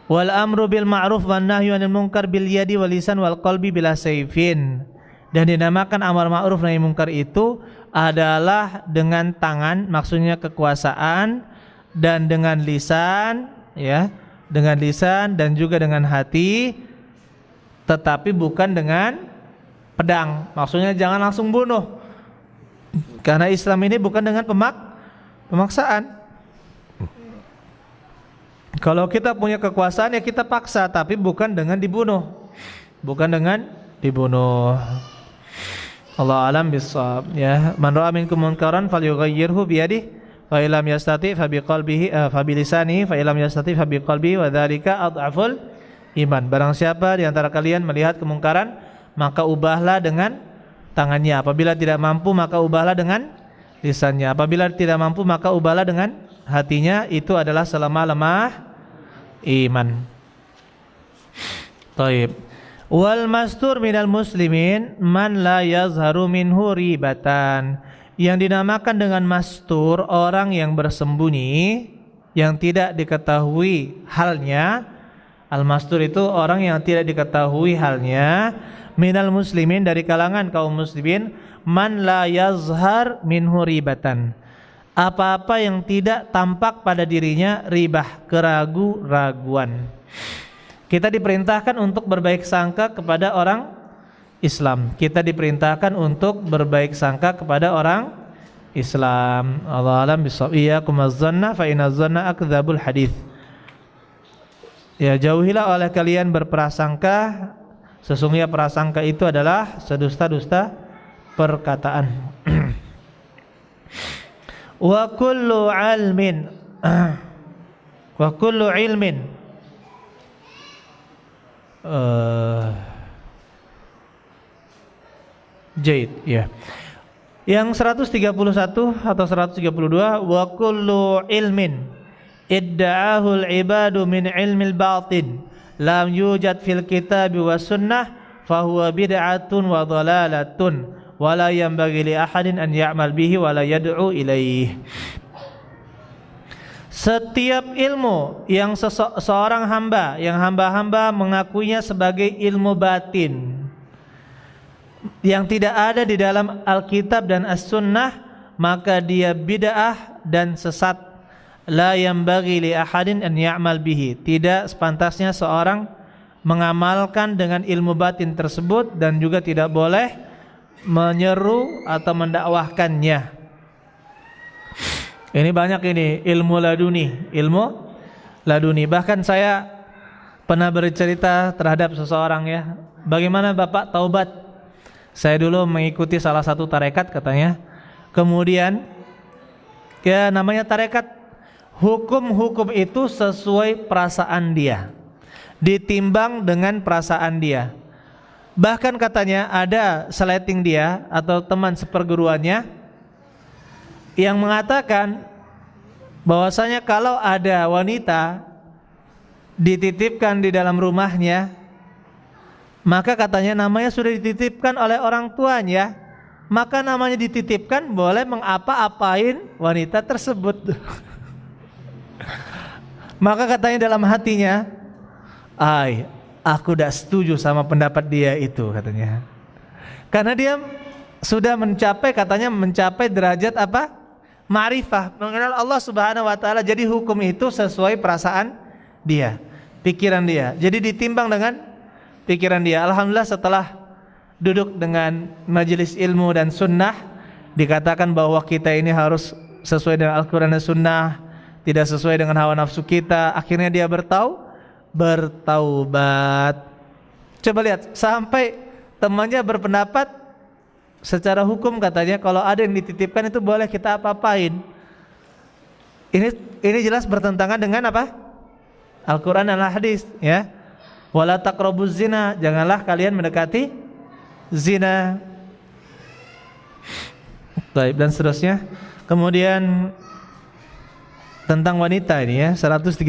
Wal amru bil ma'ruf wan nahyu 'anil munkar bil yadi wal lisan wal qalbi bila sayfin. Dan dinamakan amar ma'ruf nahi munkar itu adalah dengan tangan, maksudnya kekuasaan, dan dengan lisan, ya, dengan lisan dan juga dengan hati, tetapi bukan dengan pedang. Maksudnya jangan langsung bunuh. Karena Islam ini bukan dengan pemaksaan. Kalau kita punya kekuasaan ya kita paksa, tapi bukan dengan dibunuh. Bukan dengan dibunuh. Allah alam bissawab, ya. Man ra'a minkum munkaran falyughayyirhu bi yadihi fa illam yastati fa biqalbihi fa bilisanihi fa illam yastati fa biqalbihi wa dzalika adhaful iman. Barang siapa di antara kalian melihat kemungkaran, maka ubahlah dengan tangannya. Apabila tidak mampu, maka ubahlah dengan lisannya. Apabila tidak mampu, maka ubahlah dengan hatinya. Itu adalah selemah-lemah iman. Taib. Wal mastur minal muslimin man la yazharu minhu ribatan. Yang dinamakan dengan mastur, orang yang bersembunyi, yang tidak diketahui halnya. Al mastur itu orang yang tidak diketahui halnya. Minal muslimin, dari kalangan kaum muslimin, man la yazhar minhu ribatan. Apa-apa yang tidak tampak pada dirinya ribah, keraguan-raguan. Kita diperintahkan untuk berbaik sangka kepada orang Islam. Kita diperintahkan untuk berbaik sangka kepada orang Islam. Allah alam bisawab. Iyyakum az-zanna fa inaz zanna akdzabul hadits. Ya, jauhilah oleh kalian berprasangka, sesungguhnya prasangka itu adalah sedusta-dusta perkataan. Wa kullu ilmin Jaid, ya. Yang 131 atau 132, wa kullu ilmin idda'ahu al-ibadu min ilmil batin lam yujad fil kitab wa sunnah fahuwa bid'atun wa dhalalatun wa la yanbaghi li ahadin an ya'mal bihi wa la yad'u ilaih. Setiap ilmu yang seorang hamba, yang hamba-hamba mengakuinya sebagai ilmu batin, yang tidak ada di dalam Alkitab dan As-Sunnah, maka dia bid'ah dan sesat. La yanbaghi li ahadin an ya'mal bihi. Tidak sepantasnya seorang mengamalkan dengan ilmu batin tersebut, dan juga tidak boleh menyeru atau mendakwahkannya. Ini banyak ini ilmu laduni. Bahkan saya pernah bercerita terhadap seseorang, ya. Bagaimana Bapak taubat? Saya dulu mengikuti salah satu tarekat katanya. Kemudian ya namanya tarekat, hukum-hukum itu sesuai perasaan dia, ditimbang dengan perasaan dia. Bahkan katanya ada seleting dia atau teman seperguruannya yang mengatakan bahwasanya kalau ada wanita dititipkan di dalam rumahnya, maka katanya namanya sudah dititipkan oleh orang tuanya, maka namanya dititipkan boleh mengapa-apain wanita tersebut. Maka katanya dalam hatinya, aku tidak setuju sama pendapat dia itu, katanya. Karena dia sudah mencapai derajat apa? Ma'rifah, mengenal Allah Subhanahu wa taala. Jadi hukum itu sesuai perasaan dia, pikiran dia. Jadi ditimbang dengan pikiran dia. Alhamdulillah setelah duduk dengan majelis ilmu dan sunnah, dikatakan bahwa kita ini harus sesuai dengan Al-Quran dan sunnah, tidak sesuai dengan hawa nafsu kita. Akhirnya dia bertaubat. Coba lihat, sampai temannya berpendapat secara hukum katanya kalau ada yang dititipkan itu boleh kita apa-apain. Ini jelas bertentangan dengan apa? Al-Quran dan Al-Hadis, ya. Wala taqrabuz zina, janganlah kalian mendekati zina. Baik, dan seterusnya. Kemudian tentang wanita ini ya, 132.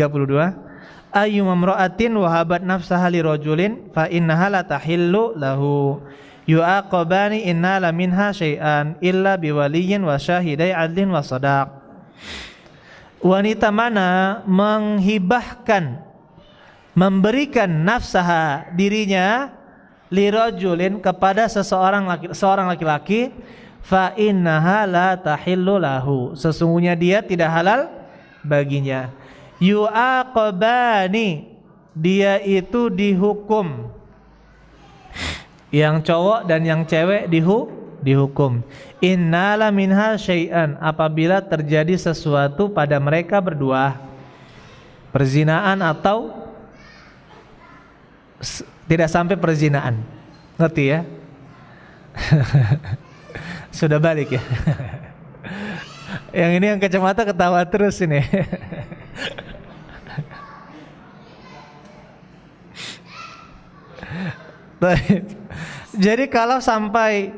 Ayyum imra'atin wahabat nafsaha li rajulin fa innaha la tahillu lahu yu'aqabani inna la minha syai'an illa biwaliyin wa syahidai adlin wa sadaq. Wanita mana memberikan nafsaha, dirinya, lirajulin, kepada seorang laki-laki, fa innaha la tahillu lahu, sesungguhnya dia tidak halal baginya. Yu'aqabani, dia itu dihukum, yang cowok dan yang cewek dihukum. Innala minha syai'an, apabila terjadi sesuatu pada mereka berdua, perzinaan atau tidak sampai perzinaan. Ngerti ya? Sudah balik ya. Yang ini yang kacamata ketawa terus ini. Jadi kalau sampai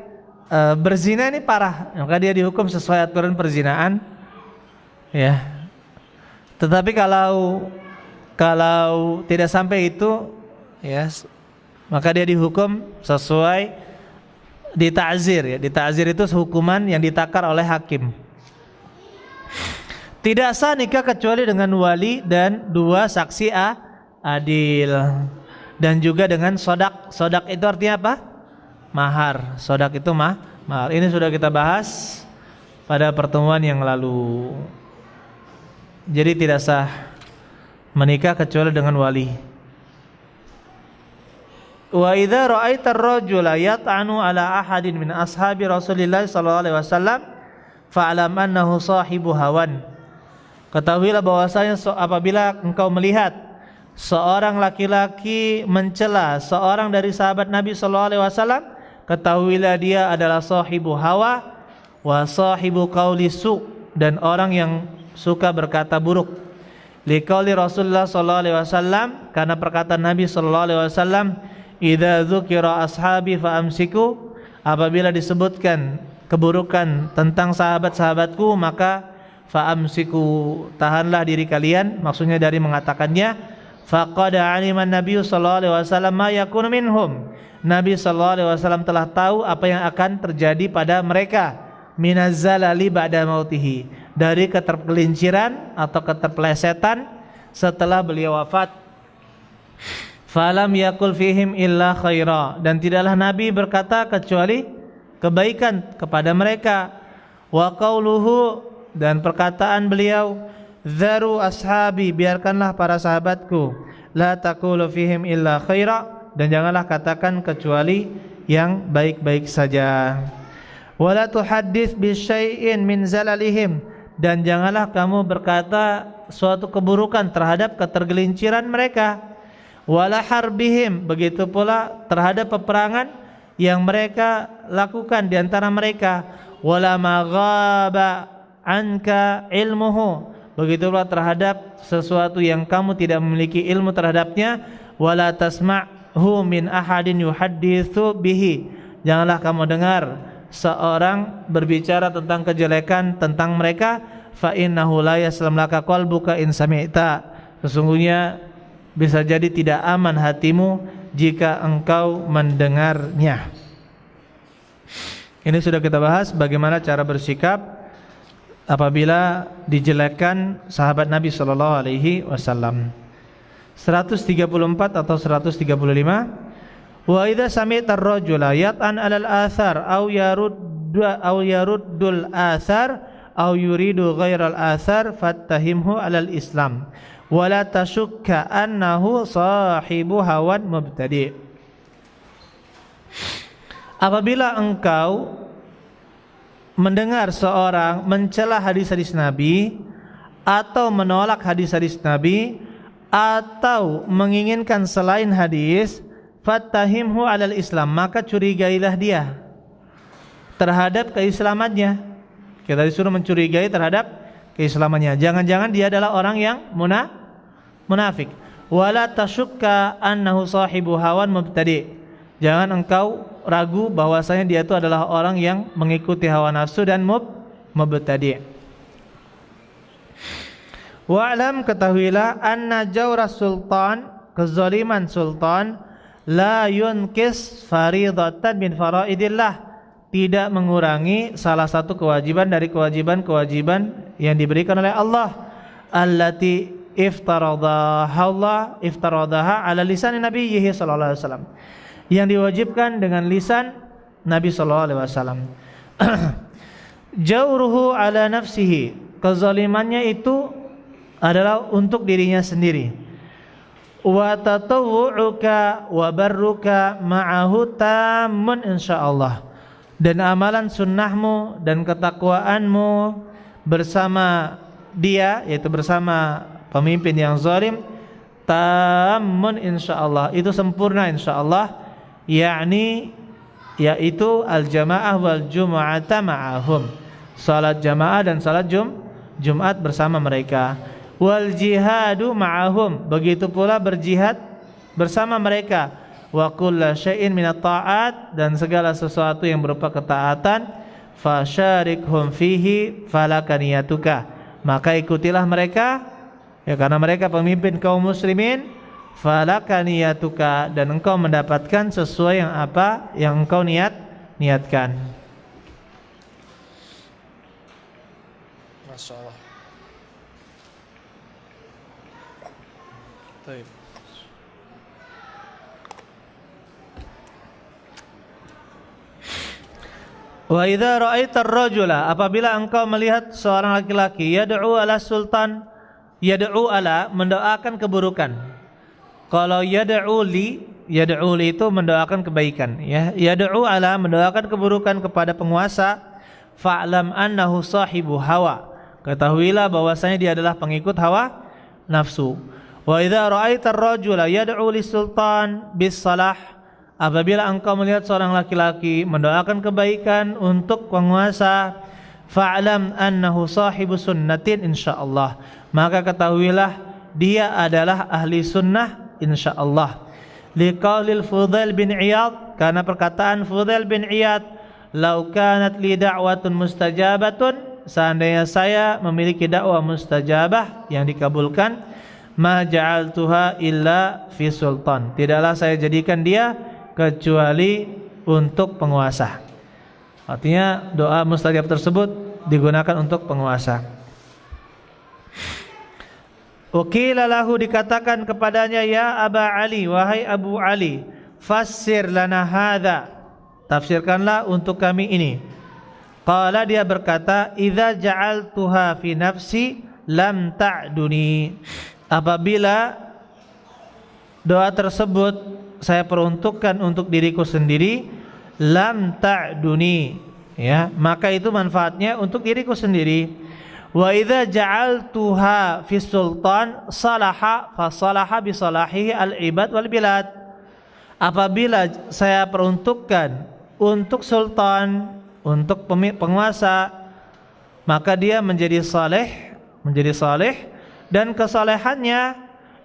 berzina ini parah, maka dia dihukum sesuai aturan perzinaan, ya. Tetapi kalau tidak sampai itu, ya, maka dia dihukum sesuai dita'zir, ya. Dita'zir itu hukuman yang ditakar oleh hakim. Tidak sah nikah kecuali dengan wali dan dua saksi adil, dan juga dengan sodak. Sodak itu artinya apa? Mahar. Sodak itu mahar. Ini sudah kita bahas pada pertemuan yang lalu. Jadi tidak sah menikah kecuali dengan wali. Wa idza ra'aita ar-rajula yat'anu ala ahadin min ashabi Rasulillah sallallahu alaihi wasallam fa'lam annahu sahibu hawan. Ketahuilah bahwasanya apabila engkau melihat seorang laki-laki mencela seorang dari sahabat Nabi sallallahu alaihi wasallam, ketahuilah dia adalah sahibu hawa wa sahibu qauli su, dan orang yang suka berkata buruk. Liqauli Rasulullah sallallahu alaihi wasallam, karena perkataan Nabi sallallahu alaihi wasallam, idza dzukira ashabi fa amsiku, apabila disebutkan keburukan tentang sahabat-sahabatku maka fa amsiku, tahanlah diri kalian, maksudnya dari mengatakannya. Faqad alima an-nabiy sallallahu alaihi wasallam ma yakunu minhum, Nabi sallallahu alaihi wasallam telah tahu apa yang akan terjadi pada mereka, minaz zalali ba'da mautihi, dari ketergelinciran atau keterpelesetan setelah beliau wafat. Falam yakul fihim illa khaira, dan tidaklah Nabi berkata kecuali kebaikan kepada mereka. Wa qauluhu, dan perkataan beliau, Dharu ashabi, biarkanlah para sahabatku, la taqulu fihim illa khaira, dan janganlah katakan kecuali yang baik-baik saja. Wala tuhaddits bisyai'in min zalalihim, dan janganlah kamu berkata suatu keburukan terhadap ketergelinciran mereka. Wala harbihim, begitu pula terhadap peperangan yang mereka lakukan di antara mereka. Wala maghaba anka ilmuhu, begitu pula terhadap sesuatu yang kamu tidak memiliki ilmu terhadapnya. Wala tasma'hu min ahadin yuhadditsu bihi, janganlah kamu dengar seorang berbicara tentang kejelekan tentang mereka. Fa innahu la yaslam laka qalbuka in sami'ta, sesungguhnya bisa jadi tidak aman hatimu jika engkau mendengarnya. Ini sudah kita bahas bagaimana cara bersikap apabila dijelekkan sahabat Nabi sallallahu alaihi wasallam. 134 atau 135. Wa idza sami'ta ar-rajula yat'an 'alal athar aw yaruddul athar aw yuridu ghairal athar fattahimhu 'alal islam wa la tashukka annahu sahibu hawan mubtadi'. Apabila engkau mendengar seorang mencela hadis-hadis Nabi atau menolak hadis-hadis Nabi atau menginginkan selain hadis, fattahimhu 'alal islam, maka curigailah dia terhadap keislamannya. Kita disuruh mencurigai terhadap keislamannya. Jangan-jangan dia adalah orang yang munafik. Wala tashukka annahu sahibu hawan mubtadi'. Jangan engkau ragu bahwasanya dia itu adalah orang yang mengikuti hawa nafsu dan mubtadi'. Wa'lam, ketahuilah, anna jawra sultan, kezaliman sultan, la yunkis faridatan min faraidillah, tidak mengurangi salah satu kewajiban dari kewajiban-kewajiban yang diberikan oleh Allah, allati iftaradaha ala lisan nabiyhi sallallahu alaihi wasallam, yang diwajibkan dengan lisan Nabi sallallahu alaihi wasallam. Jawruhu ala nafsihi, kezalimannya itu adalah untuk dirinya sendiri. Wa tatawwu'uka wa barruka ma'ahu tammun insyaallah, dan amalan sunnahmu dan ketakwaanmu bersama dia, yaitu bersama pemimpin yang zalim, tammun insyaallah, itu sempurna insyaallah, yaitu al-jamaah wal jumu'ata ma'ahum, salat jamaah dan salat Jumat bersama mereka. Wal jihadu ma'ahum, begitu pula berjihad bersama mereka. Wa kullu syai'in minat ta'at, dan segala sesuatu yang berupa ketaatan, fasyarikhum fihi falakaniyatuka, maka ikutilah mereka, ya, karena mereka pemimpin kaum muslimin, falakaniyatuka, dan engkau mendapatkan sesuai yang apa yang engkau niatkan. Masya Allah. Baik. Wa idza ra'aita ar-rajula, apabila engkau melihat seorang laki-laki, yad'u ala sultan, yad'u ala, mendoakan keburukan. Kalau yad'u li itu mendoakan kebaikan, ya. Yad'u ala, mendoakan keburukan kepada penguasa, fa'lam annahu sahibu hawa, ketahuilah bahwasanya dia adalah pengikut hawa nafsu. Wa idza ra'aita ar-rajula yad'u lis-sultan bis-salah, apabila engkau melihat seorang laki-laki mendoakan kebaikan untuk penguasa, fa'lam annahu sahibu sunnatin insyaallah, maka ketahuilah dia adalah ahli sunnah insyaallah. Liqaulil Fudail bin Iyad, karena perkataan Fudail bin Iyad, lau kanat li da'watun mustajabatun, seandainya saya memiliki dakwah mustajabah yang dikabulkan, ma ja'altuha illa fi sultan, tidaklah saya jadikan dia kecuali untuk penguasa. Artinya doa mustajab tersebut digunakan untuk penguasa. Uqila lahu, dikatakan kepadanya, ya Aba Ali, wahai Abu Ali, fassir lana hadza, tafsirkanlah untuk kami ini. Qala, dia berkata, idza ja'altuha fi nafsi lam ta'duni, apabila doa tersebut saya peruntukkan untuk diriku sendiri, lam ta'duni, ya, maka itu manfaatnya untuk diriku sendiri. Wa idza ja'altuha fi sultan salaha fa salaha bi salahihi al-ibad wal bilad, apabila saya peruntukkan untuk sultan, untuk penguasa, maka dia menjadi saleh, dan kesalehannya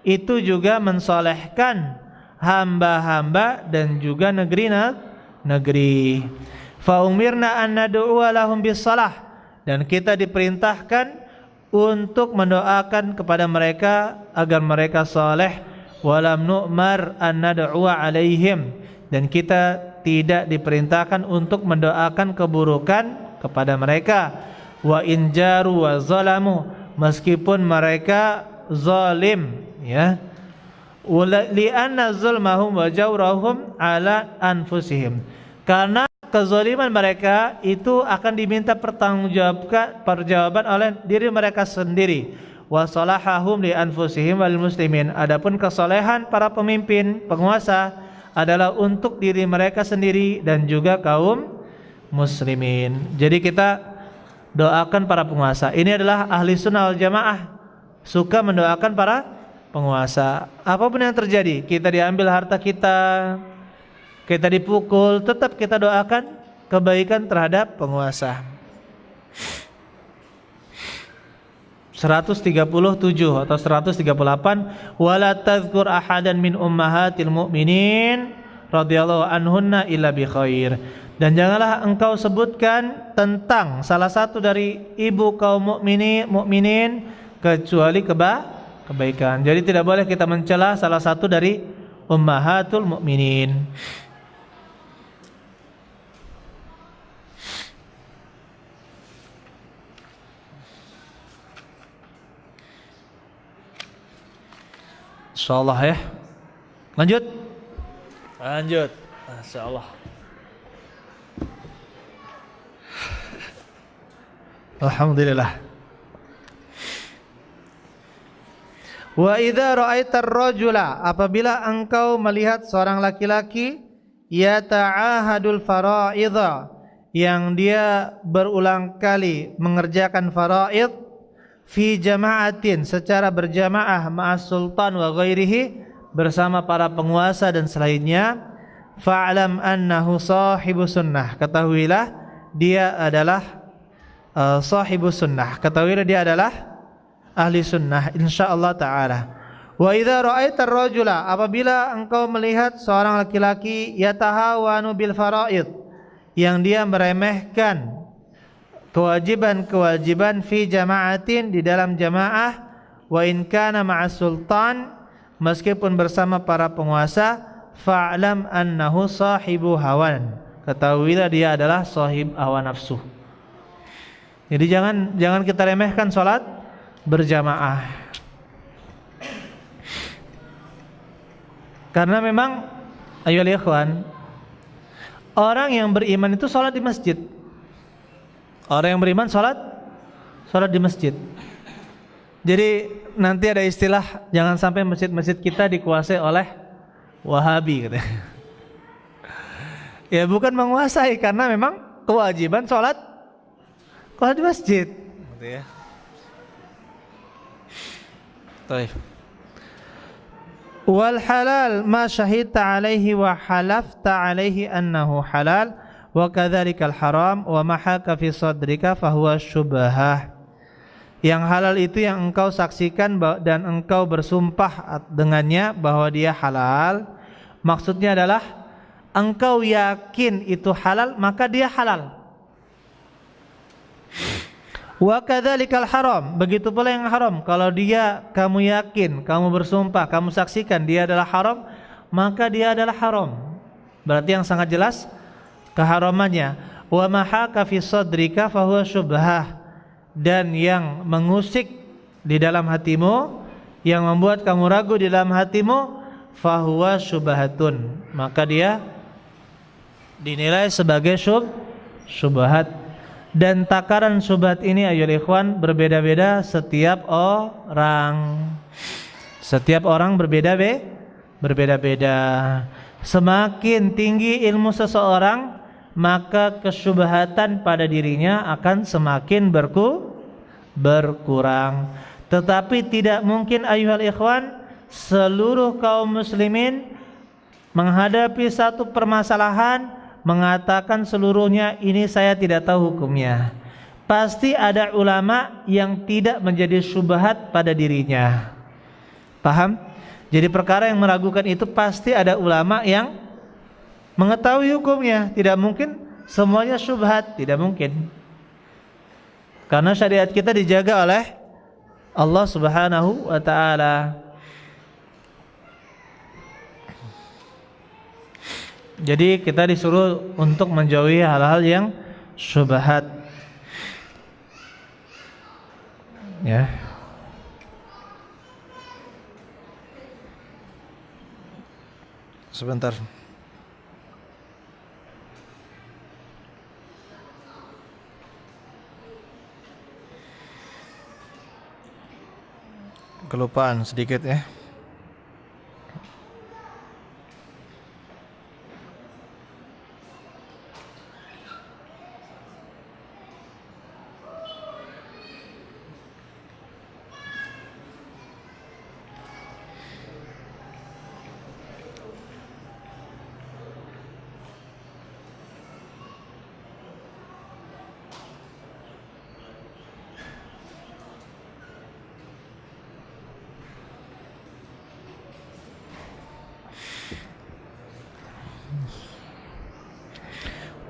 itu juga mensolehkan hamba-hamba dan juga negeri. Fa umirna an nad'u lahum bis-salah, dan kita diperintahkan untuk mendoakan kepada mereka agar mereka saleh. walam nu'mar an nad'u'a 'alaihim, dan kita tidak diperintahkan untuk mendoakan keburukan kepada mereka. Wa in jaru wa zalamu, meskipun mereka zalim, ya. Li'anna zulmahum wa jawrahum ala anfusihim, karena kezaliman mereka itu akan diminta perjawaban oleh diri mereka sendiri. Wa salahahum li anfusihim wal muslimin, adapun kesolehan para pemimpin penguasa adalah untuk diri mereka sendiri dan juga kaum muslimin. Jadi kita doakan para penguasa. Ini adalah ahli sunnah wal jamaah, suka mendoakan para penguasa. Apapun yang terjadi, kita diambil harta kita, kita dipukul, tetap kita doakan kebaikan terhadap penguasa. 137 atau 138, wala tadhkur ahadan min ummahatil mu'minin radhiyallahu anhunna illa bi khair, dan janganlah engkau sebutkan tentang salah satu dari ibu kaum mukminin kecuali kebaikan. Jadi tidak boleh kita mencela salah satu dari ummahatul mu'minin. Insyaallah ya. Lanjut. Insyaallah. Alhamdulillah. Wa idza ra'aitar rajula, apabila engkau melihat seorang laki-laki yata'ahadul fara'idha, yang dia berulang kali mengerjakan faraid, fi jama'atin, secara berjamaah, ma'as sultan wa ghairihi, bersama para penguasa dan selainnya, fa'lam annahu sahibu sunnah, ketahuilah dia adalah sahibu sunnah, ketahuilah dia adalah ahli sunnah insyaallah ta'ala. Wa idza ra'aitar rajula, apabila engkau melihat seorang laki-laki yatahawanu bil faraid, yang dia meremehkan kewajiban-kewajiban fi jama'atin, di dalam jamaah, wa in kana ma'as sultan, meskipun bersama para penguasa, fa'lam annahu sahibu hawan, ketahuilah dia adalah sahib hawa nafsu. Jadi jangan kita remehkan salat berjamaah, karena memang ayolah ikhwan, orang yang beriman itu salat di masjid. Orang yang beriman salat di masjid. Jadi nanti ada istilah, jangan sampai masjid-masjid kita dikuasai oleh Wahabi katanya. Ya bukan menguasai, karena memang kewajiban salat di masjid. Gitu ya. Baik. Wal halal ma syahidta alaihi wa halafta alaihi annahu halal, wa kadzalikal haram wa mahaka fi sadrika fahuwa syubhah. Yang halal itu yang engkau saksikan dan engkau bersumpah dengannya bahwa dia halal. Maksudnya adalah engkau yakin itu halal, maka dia halal. Wa kadzalikal haram, begitu pula yang haram, kalau dia kamu yakin, kamu bersumpah, kamu saksikan dia adalah haram, maka dia adalah haram. Berarti yang sangat jelas keharamannya. Wa mahaka fi sadrika fahuwa syubhah, dan yang mengusik di dalam hatimu, yang membuat kamu ragu di dalam hatimu, fahuwa syubhatun, maka dia dinilai sebagai syubhat. Dan takaran syubhat ini ayolah ikhwan berbeda-beda setiap orang. Setiap orang berbeda-beda. Semakin tinggi ilmu seseorang, maka kesyubhatan pada dirinya akan semakin berkurang. Tetapi tidak mungkin ayyuhal ikhwan seluruh kaum muslimin menghadapi satu permasalahan mengatakan seluruhnya ini saya tidak tahu hukumnya. Pasti ada ulama yang tidak menjadi syubhat pada dirinya. Paham? Jadi perkara yang meragukan itu pasti ada ulama yang mengetahui hukumnya. Tidak mungkin semuanya syubhat, tidak mungkin. Karena syariat kita dijaga oleh Allah Subhanahu wa taala. Jadi kita disuruh untuk menjauhi hal-hal yang syubhat. Ya. Sebentar. Kelupaan sedikit ya.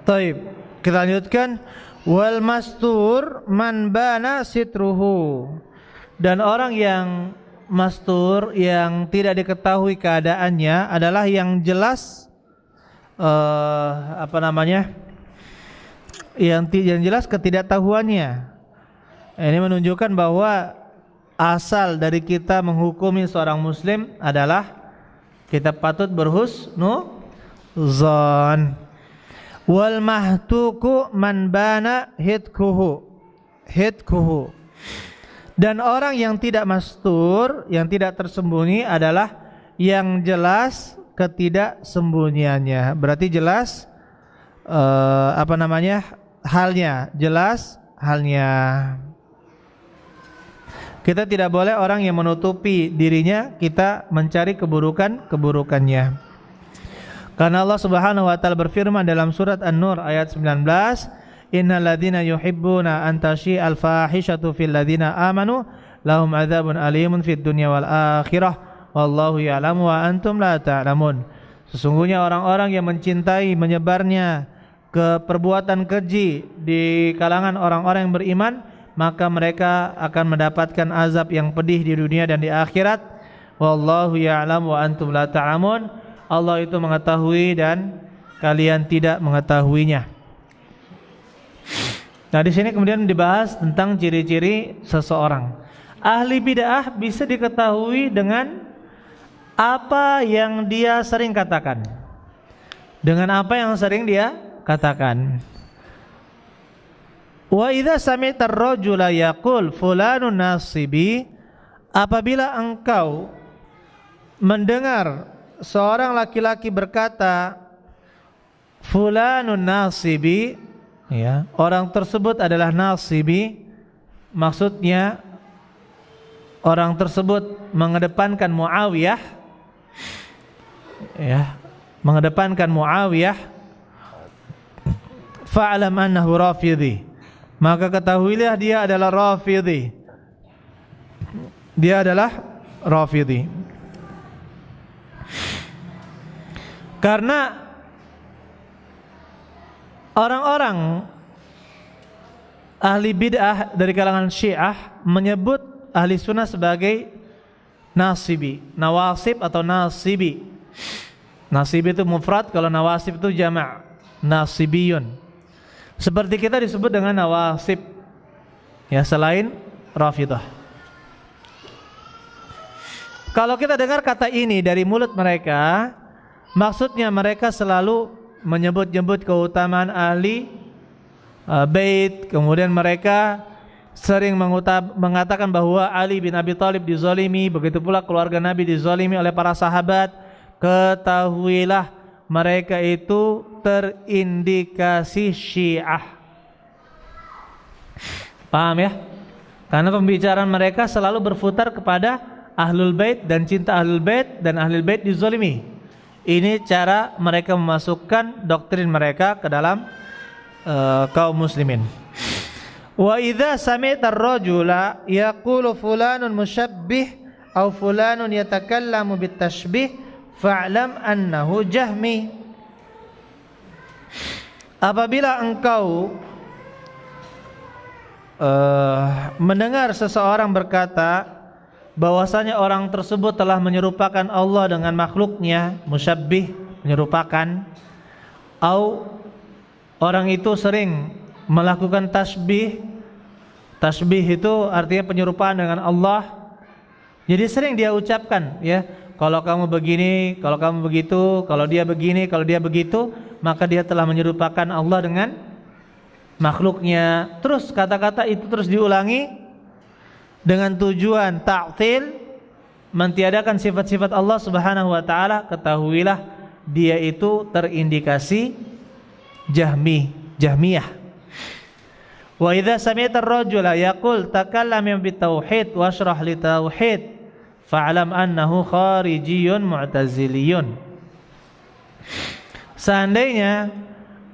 Taib, kita lanjutkan. Wal mastur man bana sitruhu. Dan orang yang mastur, yang tidak diketahui keadaannya, adalah yang jelas yang jelas ketidaktahuannya. Ini menunjukkan bahwa asal dari kita menghukumi seorang muslim adalah kita patut berhusnuzan. Wal mahtuku man bana hitkuhu. Dan orang yang tidak mastur, yang tidak tersembunyi, adalah yang jelas ketidaksembunyiannya. Berarti jelas jelas halnya. Kita tidak boleh orang yang menutupi dirinya, kita mencari keburukannya. Karena Allah Subhanahu wa taala berfirman dalam surat An-Nur ayat 19, "Innal ladzina yuhibbuna an tashi'al fahishatu fil ladzina amanu lahum adzabun alimun fid dunya wal akhirah wallahu ya'lamu wa antum la ta'lamun." Sesungguhnya orang-orang yang mencintai menyebarnya perbuatan keji di kalangan orang-orang yang beriman, maka mereka akan mendapatkan azab yang pedih di dunia dan di akhirat. Wallahu ya'lamu wa antum la ta'lamun. Allah itu mengetahui dan kalian tidak mengetahuinya. Nah, di sini kemudian dibahas tentang ciri-ciri seseorang. Ahli bid'ah bisa diketahui dengan apa yang dia sering katakan. Dengan apa yang sering dia katakan. Wa idza sami'ta ar-rajula yaqul fulanun nasibi, apabila engkau mendengar seorang laki-laki berkata fulanun nasibi, ya, orang tersebut adalah nasibi, maksudnya orang tersebut mengedepankan Muawiyah, ya, mengedepankan Muawiyah, fa'lam annahu rafidhi, maka ketahuilah dia adalah rafidhi. Dia adalah rafidhi. Karena orang-orang ahli bid'ah dari kalangan Syiah menyebut ahli sunnah sebagai nasibi, nawasib atau nasibi. Nasib itu mufrad, kalau nawasib itu jama', nasibiyun. Seperti kita disebut dengan nawasib, ya, selain Rafidah. Kalau kita dengar kata ini dari mulut mereka, maksudnya mereka selalu menyebut-nyebut keutamaan ahli bait. Kemudian mereka sering mengatakan bahwa Ali bin Abi Thalib dizalimi, begitu pula keluarga Nabi dizalimi oleh para sahabat. Ketahuilah mereka itu terindikasi Syiah. Paham ya? Karena pembicaraan mereka selalu berputar kepada Ahlul Bait dan cinta Ahlul Bait, dan Ahlul Bait dizalimi. Ini cara mereka memasukkan doktrin mereka ke dalam kaum muslimin. Wa idza sami'ta ar-rajula yaqulu fulanun musyabbih aw fulanun yatakallamu bitashbih fa'lam annahu jahmi. Apabila engkau mendengar seseorang berkata bahwasanya orang tersebut telah menyerupakan Allah dengan makhluknya, musyabbih, menyerupakan, Atau orang itu sering melakukan tasbih. Tasbih itu artinya penyerupaan dengan Allah. Jadi sering dia ucapkan, ya, kalau kamu begini, kalau kamu begitu, kalau dia begini, kalau dia begitu, maka dia telah menyerupakan Allah dengan makhluknya. Terus kata-kata itu terus diulangi dengan tujuan ta'til, mentiadakan sifat-sifat Allah Subhanahu wa taala. Ketahuilah dia itu terindikasi Jahmiyah. Wa idza sami'ta ar-rajula yaqul takallam bitauhid washrah li tauhid fa'lam annahu kharijiyyun mu'taziliyun. Seandainya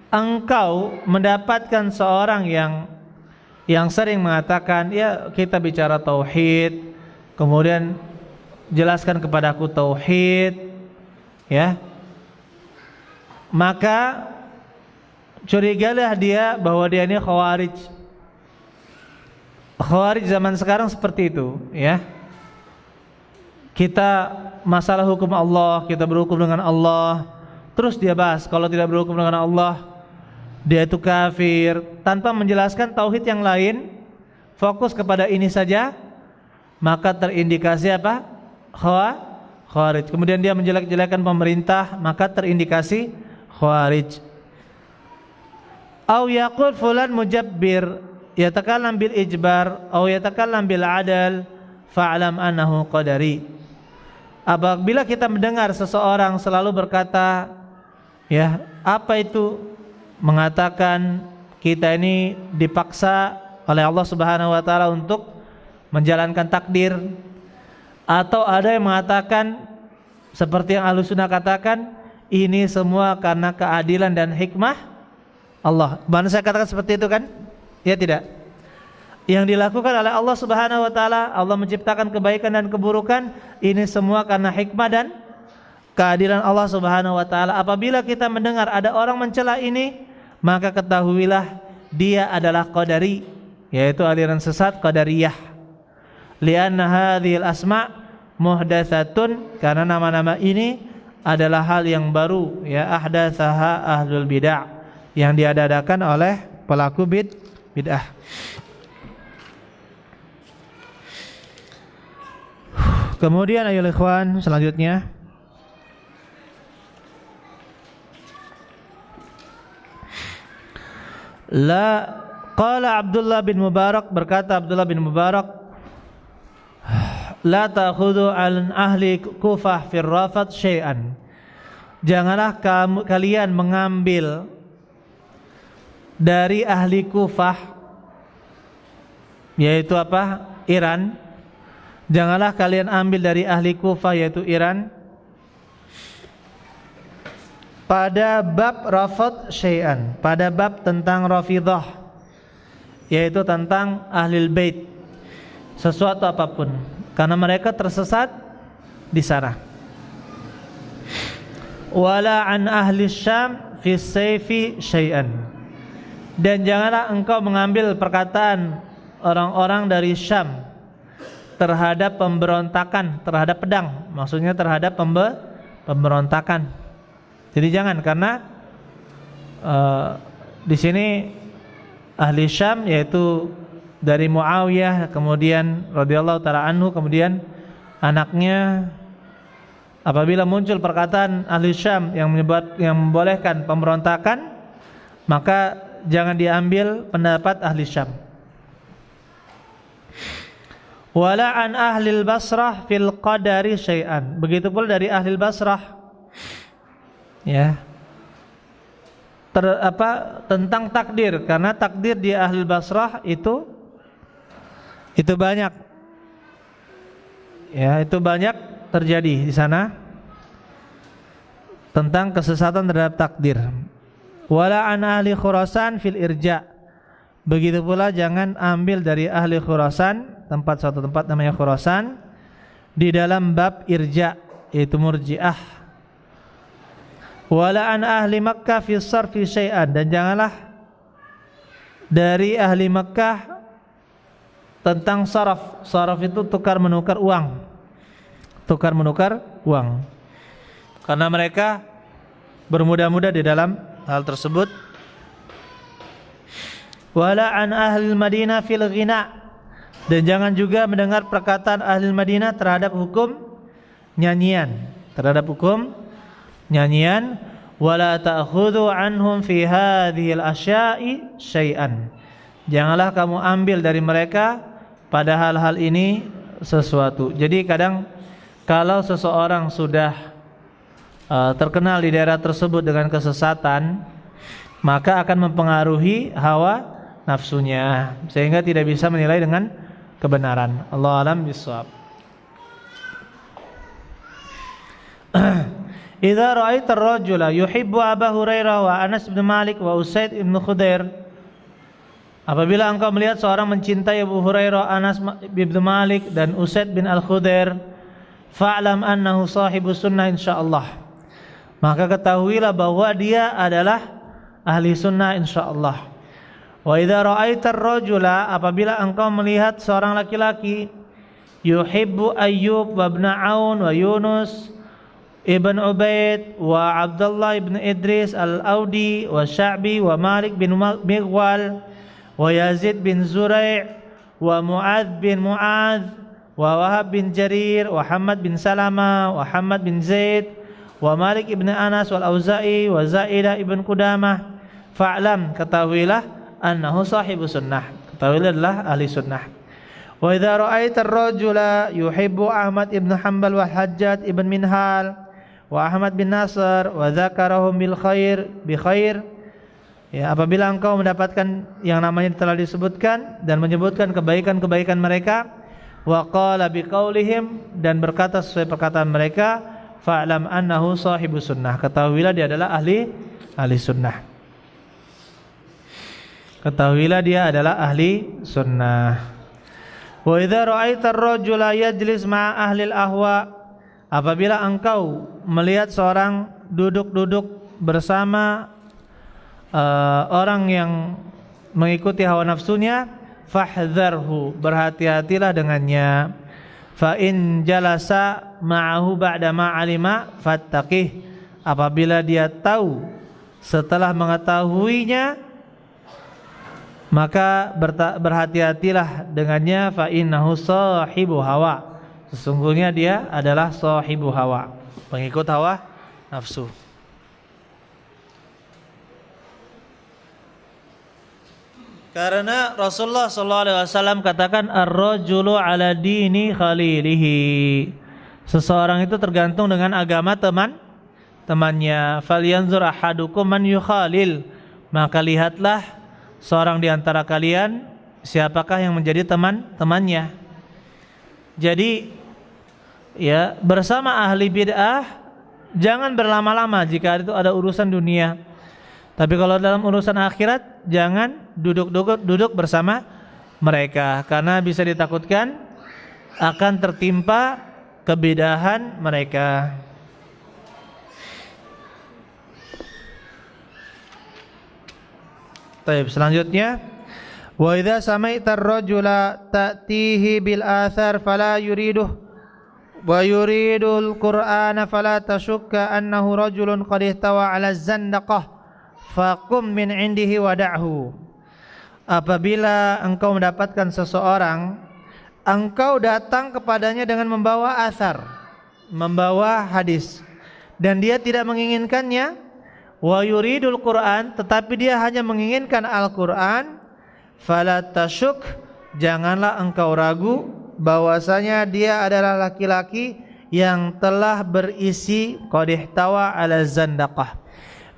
engkau mendapatkan seorang yang sering mengatakan, ya kita bicara tauhid, kemudian jelaskan kepadaku tauhid, ya, maka curigalah dia bahwa dia ini khawarij. Khawarij zaman sekarang seperti itu, ya. Kita masalah hukum Allah, kita berhukum dengan Allah, terus dia bahas kalau tidak berhukum dengan Allah dia itu kafir, tanpa menjelaskan tauhid yang lain, fokus kepada ini saja, maka terindikasi apa? Khawarij. Kemudian dia menjelek-jelekan pemerintah, maka terindikasi khawarij. Au yaqul fulan mujabbir yatakallam bil ijbar au yatakallam bil adal fa'lam annahu qadari. Apabila kita mendengar seseorang selalu berkata, ya, apa itu mengatakan kita ini dipaksa oleh Allah Subhanahu wa taala untuk menjalankan takdir, atau ada yang mengatakan seperti yang Ahlussunnah katakan, ini semua karena keadilan dan hikmah Allah. Mana saya katakan seperti itu kan? Ya tidak. Yang dilakukan oleh Allah Subhanahu wa taala, Allah menciptakan kebaikan dan keburukan, ini semua karena hikmah dan keadilan Allah Subhanahu wa taala. Apabila kita mendengar ada orang mencela ini, maka ketahuilah dia adalah qadari, yaitu aliran sesat qadariyah. Lianna hadhil asma' muhdatsatun, karena nama-nama ini adalah hal yang baru, ya, ahdatsaha ahlul bid'ah, yang diadakan oleh pelaku bid'ah. Kemudian ayolah ikhwan, selanjutnya qala Abdullah bin Mubarak, berkata Abdullah bin Mubarak, la ta'khudhu an ahli Kufah fir rafat syai'an. Janganlah kalian mengambil dari ahli Kufah, yaitu apa? Iran. Janganlah kalian ambil dari ahli Kufah, yaitu Iran, pada bab rafat syai'an, pada bab tentang Rafidhah, yaitu tentang ahlul bait, sesuatu apapun, karena mereka tersesat di sana. Wala an ahli Syam fi sayfi syai'an. Dan janganlah engkau mengambil perkataan orang-orang dari Syam terhadap pemberontakan, terhadap pedang, maksudnya terhadap pemberontakan. Jadi jangan, karena di sini ahli Syam yaitu dari Muawiyah, kemudian radhiyallahu taala anhu, kemudian anaknya. Apabila muncul perkataan ahli Syam yang membolehkan pemberontakan, maka jangan diambil pendapat ahli Syam. Wala an ahlil Basrah fil qadari syai'an. Begitu pula dari ahli Basrah, ya, tentang takdir, karena takdir di ahli Basrah itu banyak, ya, itu banyak terjadi di sana tentang kesesatan terhadap takdir. Wala an ahli Khurasan fil irja. Begitu pula jangan ambil dari ahli Khurasan, suatu tempat namanya Khurasan, di dalam bab irja, yaitu murji'ah. Wala an ahli Makkah fi sarfi syai'an. Dan janganlah dari ahli Makkah tentang saraf. Saraf itu tukar menukar uang, karena mereka bermudah-mudah di dalam hal tersebut. Wala an ahli Madinah fil ghina, dan jangan juga mendengar perkataan ahli Madinah terhadap hukum nyanyian, wala ta'khudhu anhum fi hadhil asya'i syai'an, janganlah kamu ambil dari mereka pada hal-hal ini sesuatu. Jadi kadang kalau seseorang sudah terkenal di daerah tersebut dengan kesesatan, maka akan mempengaruhi hawa nafsunya sehingga tidak bisa menilai dengan kebenaran. Allahu a'lam bishawab. Idza ra'aita ar-rajula yuhibbu Abu Hurairah wa Anas bin Malik wa Usaid bin Khudair, apabila engkau melihat seorang mencintai Abu Hurairah, Anas bin Malik dan Usaid bin Al-Khudair, fa'lam annahu sahibu sunnah insyaallah, maka ketahuilah bahwa dia adalah ahli sunnah insyaallah. Wa idza ra'aita ar-rajula, apabila engkau melihat seorang laki-laki, yuhibbu Ayyub wa Ibn Aun wa Yunus ibn Ubaid wa Abdullah ibn Idris al-Audi wa Sya'bi wa Malik bin Mighwal wa Yazid bin Zurai' wa Mu'adz bin Mu'adz wa Wahab bin Jarir wa Hamad bin Salama wa Hamad bin Zaid wa Malik ibn Anas wal Auza'i wa Zaidah ibn Qudamah, fa'lam, ketahuilah, annahu sahibu sunnah, ketahuilah adalah ahli sunnah. Wa idza ra'aita ar-rajula yuhibbu Ahmad ibn Hanbal wa Hajjaj ibn Minhal wa Ahmad bin Nasr wa dzakarahum bil khair bi khair, ya, apabila engkau mendapatkan yang namanya telah disebutkan dan menyebutkan kebaikan-kebaikan mereka, wa qala bi qaulihim, dan berkata sesuai perkataan mereka, fa'lam annahu sahibu sunnah, ketahuilah dia adalah ahli sunnah. Ketahuilah dia adalah ahli sunnah. Wa idza ra'aita ar-rajula yajlis ma'a ahli al-ahwa, apabila engkau melihat seorang duduk-duduk bersama orang yang mengikuti hawa nafsunya, fahdharhu, berhati-hatilah dengannya. Fa in jalasa ma'ahu ba'da ma 'alima fattaqih, apabila dia tahu setelah mengetahuinya, maka berhati-hatilah dengannya. Fa innahu sahibu hawa, sesungguhnya dia adalah sahibu hawa, pengikut hawa nafsu. Karena Rasulullah SAW katakan, ar-rajulu ala dini khalilihi, seseorang itu tergantung dengan agama temannya. Falyanzur ahadukum man yukhalil, maka lihatlah seorang di antara kalian siapakah yang menjadi temannya. Jadi ya, bersama ahli bid'ah jangan berlama-lama jika itu ada urusan dunia. Tapi kalau dalam urusan akhirat, jangan duduk bersama mereka, karena bisa ditakutkan akan tertimpa kebidahan mereka. Baik, selanjutnya, wa idza sami'ta ar-rajula ta'tihi bil athar fala yuriduh wa yuridul Qur'ana fala tashukka annahu rajulun qad ihtawa 'ala az-zandaqah faqum min 'indihi wa da'hu. Apabila engkau mendapatkan seseorang, engkau datang kepadanya dengan membawa athar, membawa hadis, dan dia tidak menginginkannya, wa yuridul Quran, tetapi dia hanya menginginkan Al-Quran, fala tasyuk, janganlah engkau ragu bahwasanya dia adalah laki-laki yang telah berisi qad ihtawa 'ala zandaqah,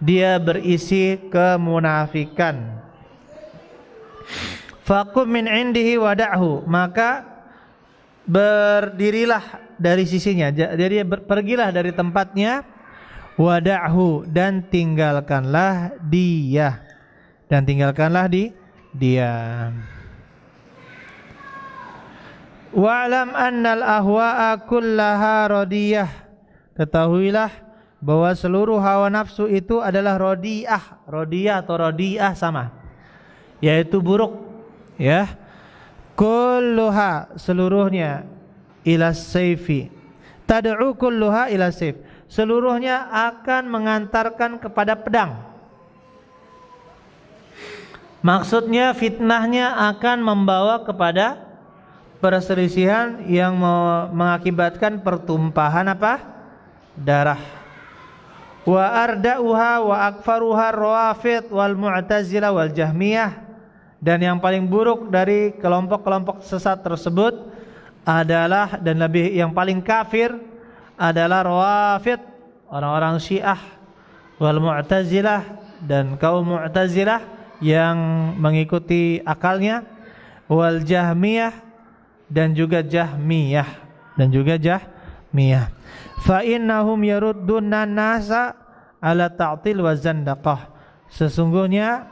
dia berisi kemunafikan. Faqum min 'indihi wa da'hu, maka berdirilah dari sisinya, jadi pergilah dari tempatnya, wada'hu, dan tinggalkanlah dia, dia. Wa'lam annal ahwa'a kullaha radiyah, ketahuilah bahwa seluruh hawa nafsu itu adalah radiyah. Radiyah atau radiyah sama, yaitu buruk, ya. Kulluha, seluruhnya, ila sayfi, tad'u kulluha ila sayf, seluruhnya akan mengantarkan kepada pedang. Maksudnya fitnahnya akan membawa kepada perselisihan yang mengakibatkan pertumpahan apa? Darah. Wa arda'uha wa akfaruha rawafid wal mu'tazilah wal jahmiyah. Dan yang paling buruk dari kelompok-kelompok sesat tersebut adalah, dan lebih yang paling kafir adalah rawafid, orang-orang Syiah, wal mu'tazilah, dan kaum mu'tazilah yang mengikuti akalnya, wal jahmiyah, dan juga jahmiyah, fa innahum yarudduna nasa ala ta'til wa zandaqah. Sesungguhnya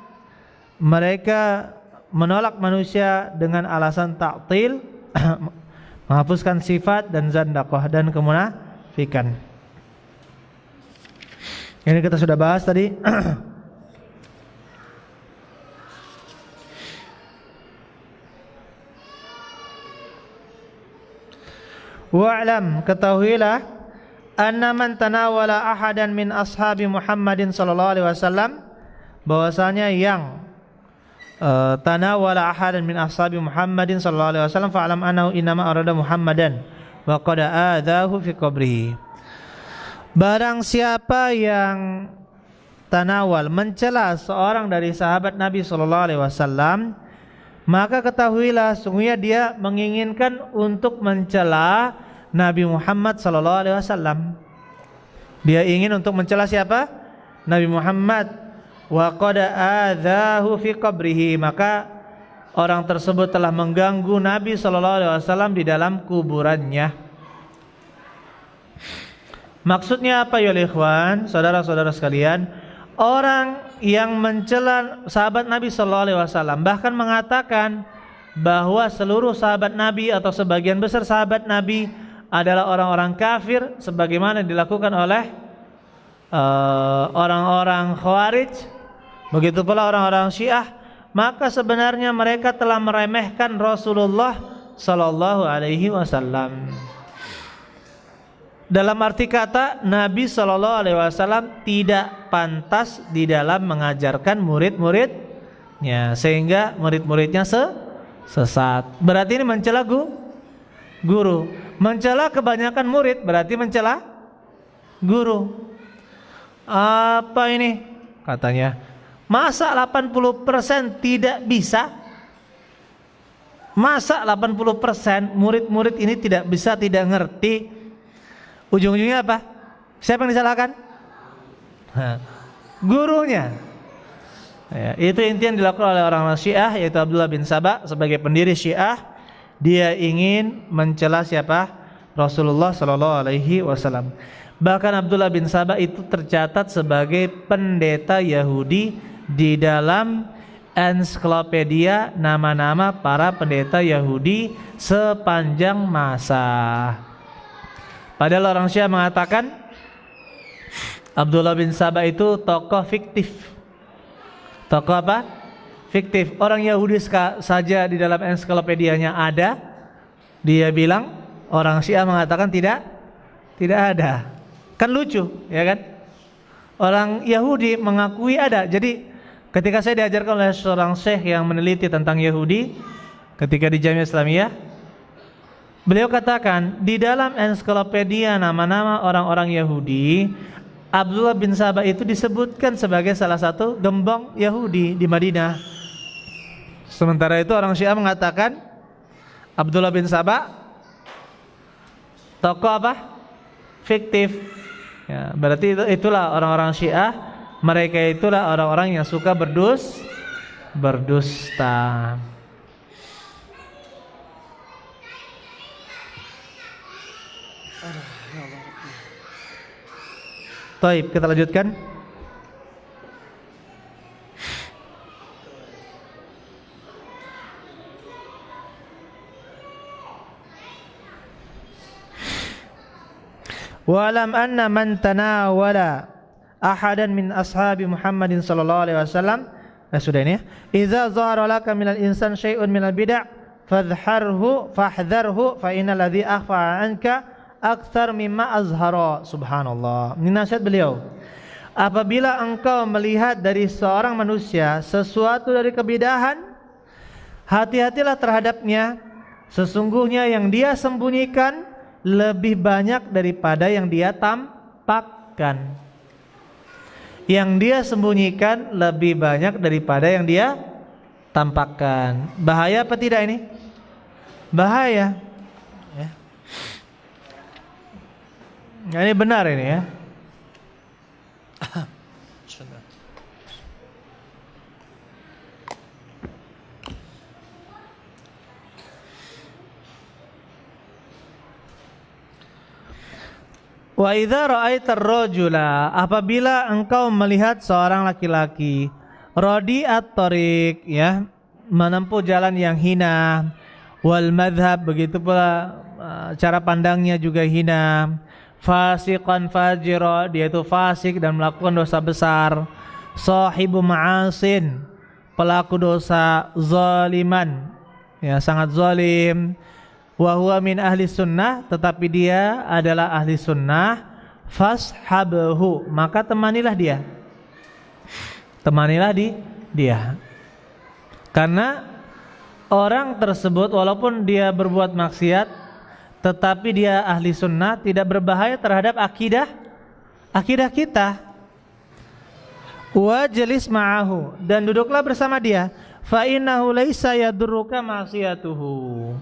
mereka menolak manusia dengan alasan ta'til, menghapuskan sifat, dan zandaqah, dan kemunafikan. Ini kita sudah bahas tadi. Wa'lam, ketahuilah, anna man tanawala ahadan min ashabi Muhammadin sallallahu alaihi wasallam, bahwasanya yang tanawala ahadan min ashabi Muhammadin sallallahu alaihi wasallam fa'lam annahu innama arada Muhammadan wa qad adahu fi qabrihi. Barang siapa yang tanawal, mencela seorang dari sahabat Nabi sallallahu alaihi wasallam, maka ketahuilah sungguhnya dia menginginkan untuk mencela Nabi Muhammad sallallahu alaihi wasallam. Dia ingin untuk mencela siapa? Nabi Muhammad. Wa qad adzahu fi qabrihi, maka orang tersebut telah mengganggu Nabi sallallahu alaihi wasallam di dalam kuburannya. Maksudnya apa ya ikhwan, saudara-saudara sekalian? Orang yang mencela sahabat Nabi sallallahu alaihi wasallam bahkan mengatakan bahwa seluruh sahabat Nabi atau sebagian besar sahabat Nabi adalah orang-orang kafir, sebagaimana dilakukan oleh orang-orang Khawarij, begitu pula orang-orang Syiah, maka sebenarnya mereka telah meremehkan Rasulullah sallallahu alaihi wasallam. Dalam arti kata, Nabi sallallahu alaihi wasallam tidak pantas di dalam mengajarkan murid-muridnya, sehingga murid-muridnya sesat. Berarti ini mencela guru. Mencela kebanyakan murid berarti mencela guru. Apa ini? Katanya, masa 80% tidak bisa? Masa 80% murid-murid ini tidak bisa, tidak ngerti? Ujung-ujungnya apa? Siapa yang disalahkan? Gurunya. Ya, itu inti yang dilakukan oleh orang Syiah, yaitu Abdullah bin Saba sebagai pendiri Syiah. Dia ingin mencela siapa? Rasulullah sallallahu alaihi wasallam. Bahkan Abdullah bin Saba itu tercatat sebagai pendeta Yahudi di dalam ensiklopedia nama-nama para pendeta Yahudi sepanjang masa. Padahal orang Syiah mengatakan Abdullah bin Saba itu tokoh fiktif. Tokoh apa? Fiktif. Orang Yahudi saja di dalam ensiklopedianya ada. Dia bilang, orang Syiah mengatakan tidak ada. Kan lucu, ya kan? Orang Yahudi mengakui ada. Jadi ketika saya diajarkan oleh seorang syekh yang meneliti tentang Yahudi ketika di Jamiah Islamiyah, beliau katakan di dalam ensiklopedia nama-nama orang-orang Yahudi, Abdullah bin Saba itu disebutkan sebagai salah satu gembong Yahudi di Madinah. Sementara itu orang Syiah mengatakan Abdullah bin Saba tokoh apa? Fiktif. Ya, berarti itulah orang-orang Syiah. Mereka itulah orang-orang yang suka berdusta. Baik, kita lanjutkan. Wa alam anna man tanawala ahadan min ashabi Muhammadin sallallahu alaihi wasallam, sudah ini ya. Idza zahara laka minal insan syai'un minal bid'ah fahdharhu fa innal ladzi akhfa anka aktsar mimma azhara. Subhanallah. Ini nasihat beliau. apabila engkau melihat dari seorang manusia sesuatu dari kebidahan, hati-hatilah terhadapnya. Sesungguhnya yang dia sembunyikan lebih banyak daripada yang dia tampakkan. Yang dia sembunyikan lebih banyak daripada yang dia tampakkan. Bahaya apa tidak ini? Bahaya. Ya. Nah, ini benar ini ya. Wa idza ra'aitar rajula, apabila engkau melihat seorang laki-laki radi'at tariq, ya, menempuh jalan yang hina, wal madhab, begitu pula cara pandangnya juga hina, fasiqan fajira, dia itu fasik dan melakukan dosa besar, sahibu ma'asin, pelaku dosa, zaliman, ya, sangat zalim, wa huwa min ahli sunnah, tetapi dia adalah ahli sunnah, fashabhu, maka temanilah dia. Temanilah dia. Karena orang tersebut walaupun dia berbuat maksiat, tetapi dia ahli sunnah, tidak berbahaya terhadap akidah kita. Wa jalis ma'ahu, dan duduklah bersama dia. Fa innahu laisa yadurruka ma'siyatuhu.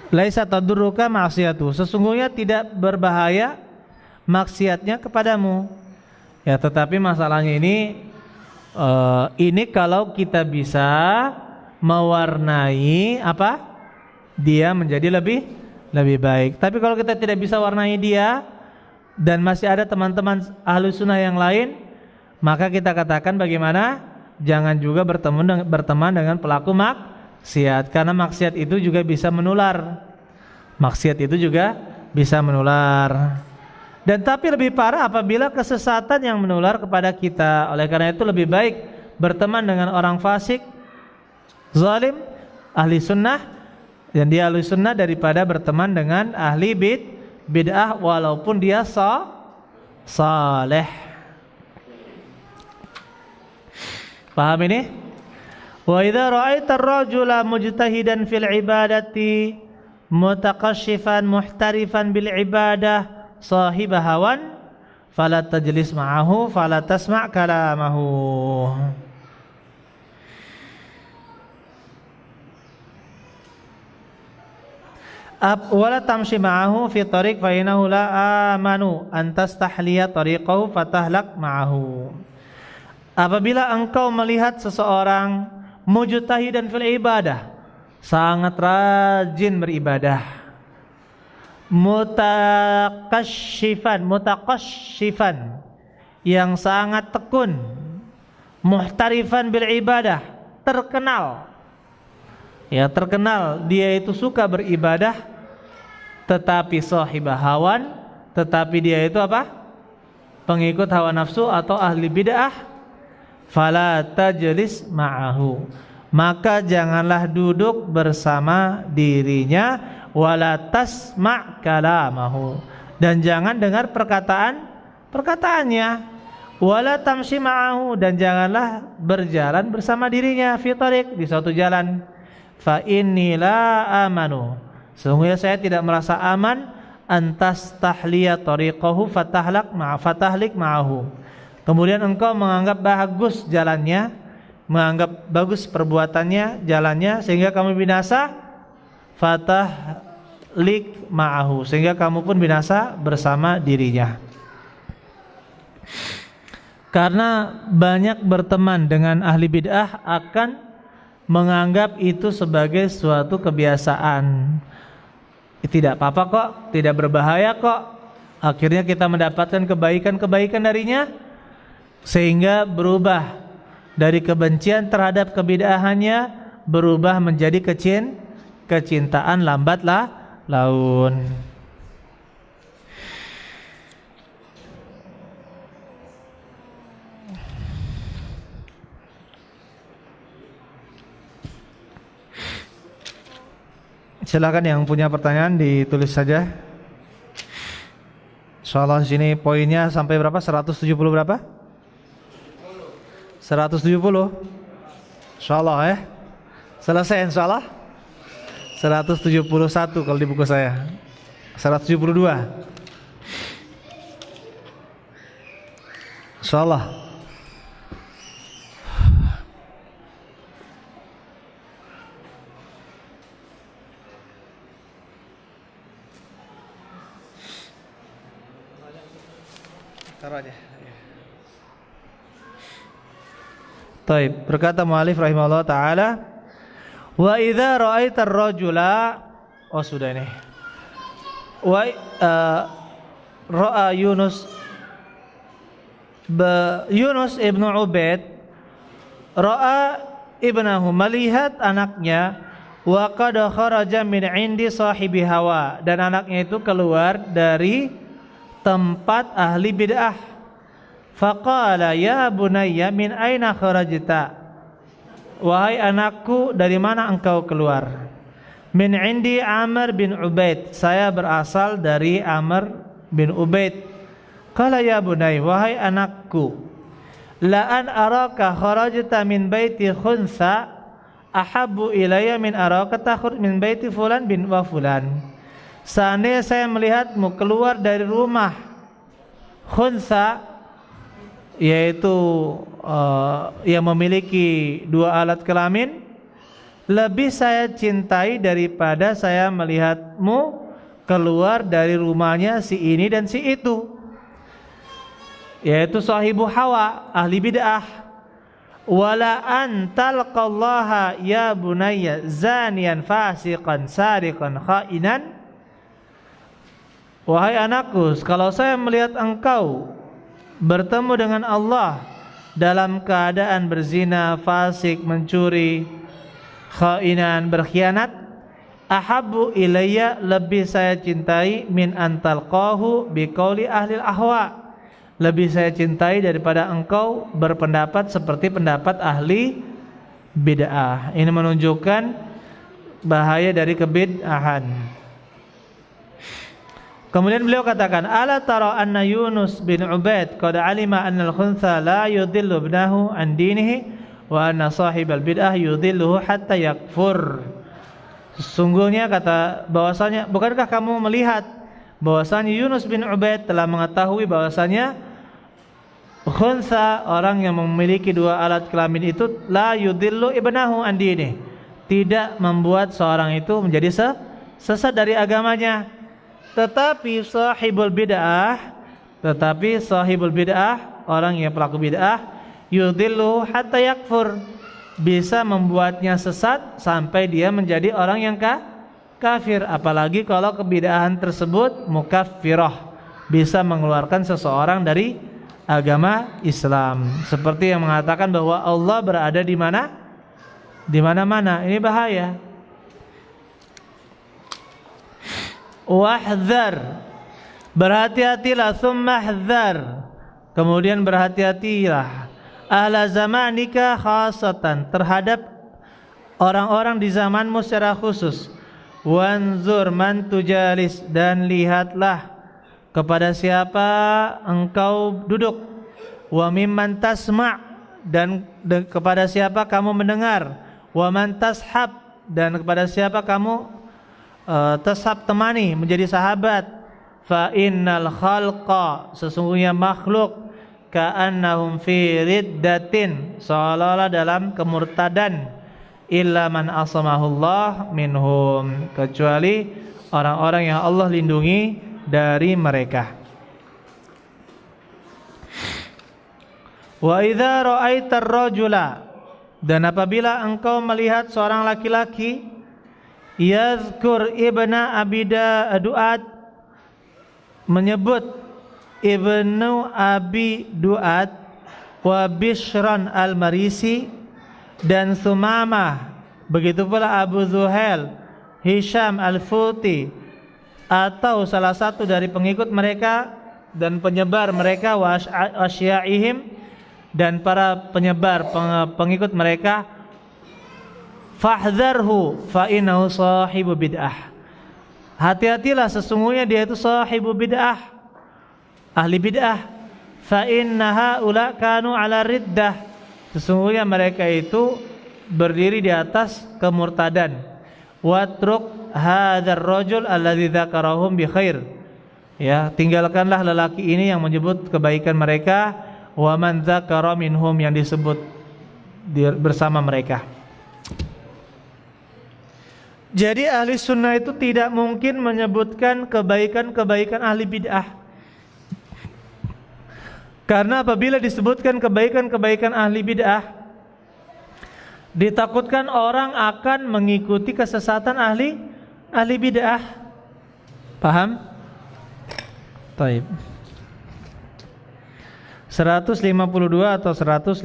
Laisa tadurruka ma'siyatuhu, sesungguhnya tidak berbahaya maksiatnya kepadamu. Ya, tetapi masalahnya ini kalau kita bisa mewarnai apa? Dia menjadi lebih baik. Tapi kalau kita tidak bisa warnai dia dan masih ada teman-teman ahlu sunnah yang lain, maka kita katakan bagaimana? Jangan juga berteman dengan pelaku maksiat, karena maksiat itu juga bisa menular. Dan tapi lebih parah apabila kesesatan yang menular kepada kita. Oleh karena itu lebih baik berteman dengan orang fasik, zalim, ahli sunnah, dan dia ahli sunnah, daripada berteman dengan ahli bid'ah walaupun dia saleh. Paham ini? Wa idza ra'aita ar-rajula mujtahidan fil ibadati mutaqashifan muhtarifan bil ibadah sahib hawan fala tajlis ma'ahu fala tasma' kalamahu. Wala tamshi ma'ahu fi tariq fa innahu la amanu an tastahliya tariqahu fatahlak ma'ahu. Apabila engkau melihat seseorang mujtahidan fil ibadah, sangat rajin beribadah, mutaqashifan, yang sangat tekun, muhtarifan bil ibadah, terkenal dia itu suka beribadah, tetapi sahibah hawan, tetapi dia itu apa? Pengikut hawa nafsu atau ahli bid'ah, fala tajlis ma'ahu, maka janganlah duduk bersama dirinya, wala tasma' kalamahu, dan jangan dengar perkataannya, wala tamshi ma'ahu, dan janganlah berjalan bersama dirinya, fi tariq, di suatu jalan. Fa inni la amanu, sesungguhnya saya tidak merasa aman, antas tahliya tariqahu fatahlik ma'ahu, kemudian engkau menganggap bagus jalannya, menganggap bagus perbuatannya, jalannya, sehingga kamu binasa, fatahlik ma'ahu, sehingga kamu pun binasa bersama dirinya. Karena banyak berteman dengan ahli bid'ah akan menganggap itu sebagai suatu kebiasaan. Tidak apa-apa kok, tidak berbahaya kok. Akhirnya kita mendapatkan kebaikan-kebaikan darinya, sehingga berubah dari kebencian terhadap kebid'ahannya, berubah menjadi kecintaan lambat laun. Silakan yang punya pertanyaan ditulis saja. Insyaallah sini poinnya sampai berapa? 170 berapa? 170. Insyaallah ya. Selesai insyaallah. 171 kalau di buku saya. 172. Insyaallah. Taruh aja. Taib, berkata mu'alif rahimahullah ta'ala, wa idza ra'aitar rajula, oh sudah ini. Wa ra'a Yunus ibnu Ubaid ra'a ibnahu, melihat anaknya, wa qad kharaja min indi sahibi hawa, dan anaknya itu keluar dari tempat ahli bid'ah. Faqala ya bunayya min aina kharajta, wahai anakku dari mana engkau keluar? Min indi Amr bin Ubaid, saya berasal dari Amr bin Ubaid. Qala ya bunay, wahai anakku, la an araka kharajta min baiti khunsa ahabbu ilayya min araka takhruj min baiti fulan bin wa fulan. Seandainya saya melihatmu keluar dari rumah khunsa, yaitu yang memiliki dua alat kelamin, lebih saya cintai daripada saya melihatmu keluar dari rumahnya si ini dan si itu, yaitu sahibu hawa, ahli bid'ah. Wala antalqallaha ya bunayya zaniyan fasiqan sariqan khainan, wahai anakku, kalau saya melihat engkau bertemu dengan Allah dalam keadaan berzina, fasik, mencuri, khainan, berkhianat, ahabbu ilayya, lebih saya cintai, min antalqahu biqauli ahli ahwa, lebih saya cintai daripada engkau berpendapat seperti pendapat ahli bid'ah. Ini menunjukkan bahaya dari kebid'ahan. Kemudian beliau katakan, ala tara anna Yunus bin Ubaid qad alima anna al-khuntha la yudillu ibnahu an dinihi wa anna sahibal bid'ah yudilluhu hatta yakfur. Sesungguhnya kata bahwasanya, bukankah kamu melihat bahwasanya Yunus bin Ubaid telah mengetahui bahwasanya khuntha, orang yang memiliki dua alat kelamin itu, la yudillu ibnahu an dinihi, tidak membuat seorang itu menjadi sesat dari agamanya. Tetapi sahibul bid'ah, orang yang pelaku bid'ah, yudillu hatta yakfur, bisa membuatnya sesat sampai dia menjadi orang yang kafir. Apalagi kalau kebid'ahan tersebut mukaffirah, bisa mengeluarkan seseorang dari agama Islam. Seperti yang mengatakan bahwa Allah berada di mana? Di mana-mana. Ini bahaya. Wahdhar, berhati-hatilah, thumma hdhar, kemudian berhati-hatilah, ahla zamanika khasatan, terhadap orang-orang di zamanmu secara khusus. Wanzur man tujalis, dan lihatlah kepada siapa engkau duduk. Wa mimman tasma', dan kepada siapa kamu mendengar. Wa man tashab, dan kepada siapa kamu tashab, temani, menjadi sahabat. Fa innal khalqa, sesungguhnya makhluk, ka'annahum fi riddatin, seolah-olah dalam kemurtadan, illa man asamahullah minhum, kecuali orang-orang yang Allah lindungi dari mereka. Wa idza ra'aitar rajula, dan apabila engkau melihat seorang laki-laki, yazkur ibna abida Duat, menyebut ibnu Abi Duat, wa Bishran al-Marisi, dan Sumamah, begitu pula Abu Zuhail, Hisham al-Futi, atau salah satu dari pengikut mereka dan penyebar mereka, wa asyaihim, dan para penyebar pengikut mereka, fahdharhu fa innahu sahibu bid'ah, hati-hatilah, sesungguhnya dia itu sahibu bid'ah, ahli bid'ah. Fa inna haula kanu ala riddah, sesungguhnya mereka itu berdiri di atas kemurtadan. Watruk hadzal rajul alladzi dzakarahum bi khair. Ya, tinggalkanlah lelaki ini yang menyebut kebaikan mereka, wa man dzakara minhum, yang disebut bersama mereka. Jadi ahli sunnah itu tidak mungkin menyebutkan kebaikan-kebaikan ahli bid'ah. Karena apabila disebutkan kebaikan-kebaikan ahli bid'ah, ditakutkan orang akan mengikuti kesesatan ahli bid'ah. Paham? Taib. 152 atau 153.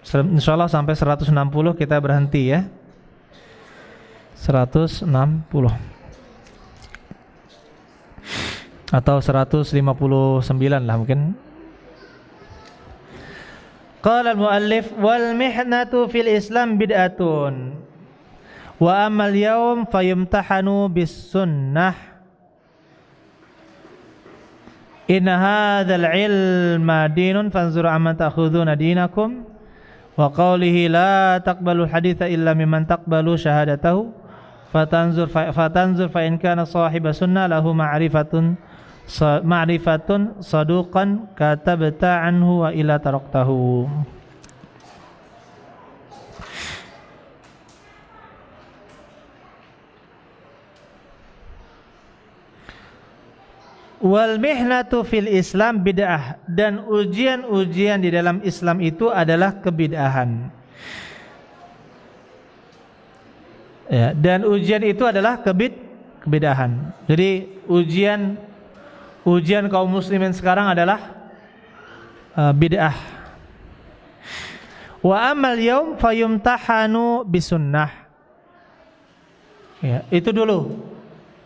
Insyaallah sampai 160 kita berhenti ya. 160 atau 159 lah mungkin. Qala al-muallif wal mihnatu fil Islam bid'atun wa amal yawm fayumtahanu bis sunnah. Inna hadzal ilma dinun fanzuru amman ta'khuduna dinakum wa qawlihi la taqbalu haditha illa mimman taqbalu syahadatahu fatanzur fa in kana sahiba sunnah lahu ma'rifatun saduqan katabta anhu wa illa taraktahu. Wal mihnatu fil Islam bid'ah, dan ujian-ujian di dalam Islam itu adalah kebid'ahan. Ya, dan ujian itu adalah kebid'ahan. Jadi ujian kaum muslimin sekarang adalah bid'ah. Wa amal yaum fayumtahanu bisunnah. Ya, itu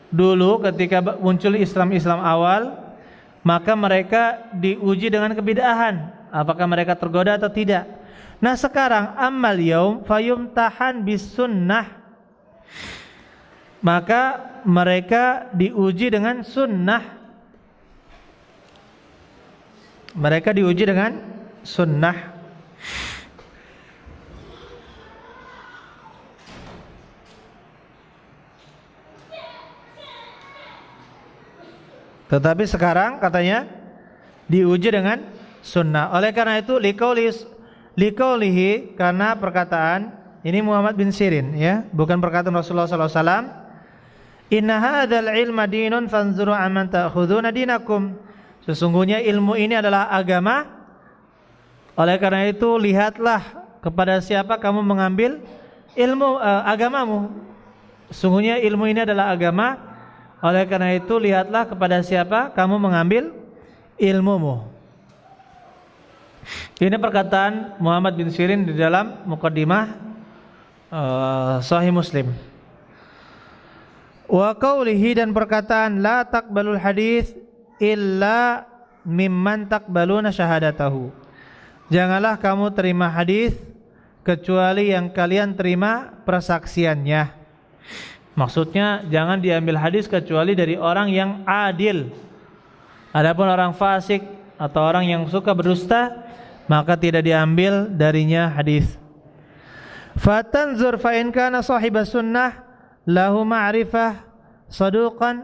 Dulu ketika muncul Islam awal, maka mereka diuji dengan kebid'ahan, apakah mereka tergoda atau tidak. Nah sekarang amal yaum fayumtahan bisunnah, maka mereka diuji dengan sunnah. Mereka diuji dengan sunnah. Tetapi sekarang katanya diuji dengan sunnah. Oleh karena itu liqaulihi, karena perkataan ini Muhammad bin Sirin, ya, bukan perkataan Rasulullah SAW. Inna hadzal ilma dinun fanzuru amman ta'khuduna dinakum. Sesungguhnya ilmu ini adalah agama. Oleh karena itu lihatlah kepada siapa kamu mengambil ilmu agamamu. Sesungguhnya ilmu ini adalah agama. Oleh karena itu lihatlah kepada siapa kamu mengambil ilmumu. Ini perkataan Muhammad bin Sirin di dalam muqaddimah Sahih Muslim. Wa qawlihi, dan perkataan la taqbalul hadis illa mimman taqbaluna syahadatahu. Janganlah kamu terima hadis kecuali yang kalian terima persaksiannya. Maksudnya jangan diambil hadis kecuali dari orang yang adil. Adapun orang fasik atau orang yang suka berdusta, maka tidak diambil darinya hadis. Fatanzur fa in kana sahibas sunnah lahu ma'rifah saduqan,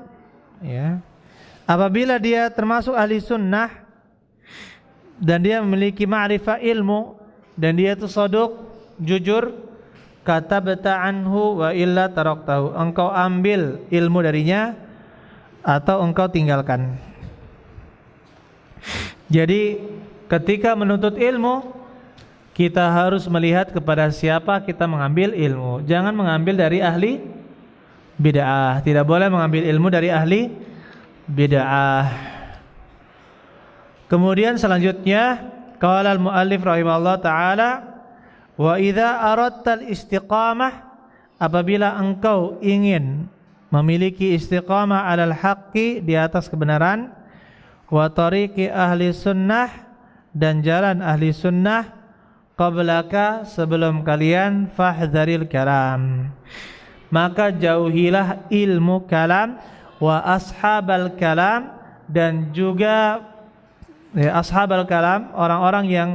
ya. Apabila dia termasuk ahli sunnah dan dia memiliki ma'rifah ilmu dan dia itu saduq, jujur, katabta anhu wa illa taraktahu, engkau ambil ilmu darinya atau engkau tinggalkan. Jadi ketika menuntut ilmu, kita harus melihat kepada siapa kita mengambil ilmu. Jangan mengambil dari ahli bid'ah. Tidak boleh mengambil ilmu dari ahli bid'ah. Kemudian selanjutnya qala al-muallif rahimahullah ta'ala, wa idza aradtal istiqamah, apabila engkau ingin memiliki istiqamah alal haqqi, di atas kebenaran, wa tariqi ahli sunnah, dan jalan ahli sunnah, qablaka, sebelum kalian, fahdharil kalam, maka jauhilah ilmu kalam, wa ashabal kalam, dan juga ashabal kalam, orang-orang yang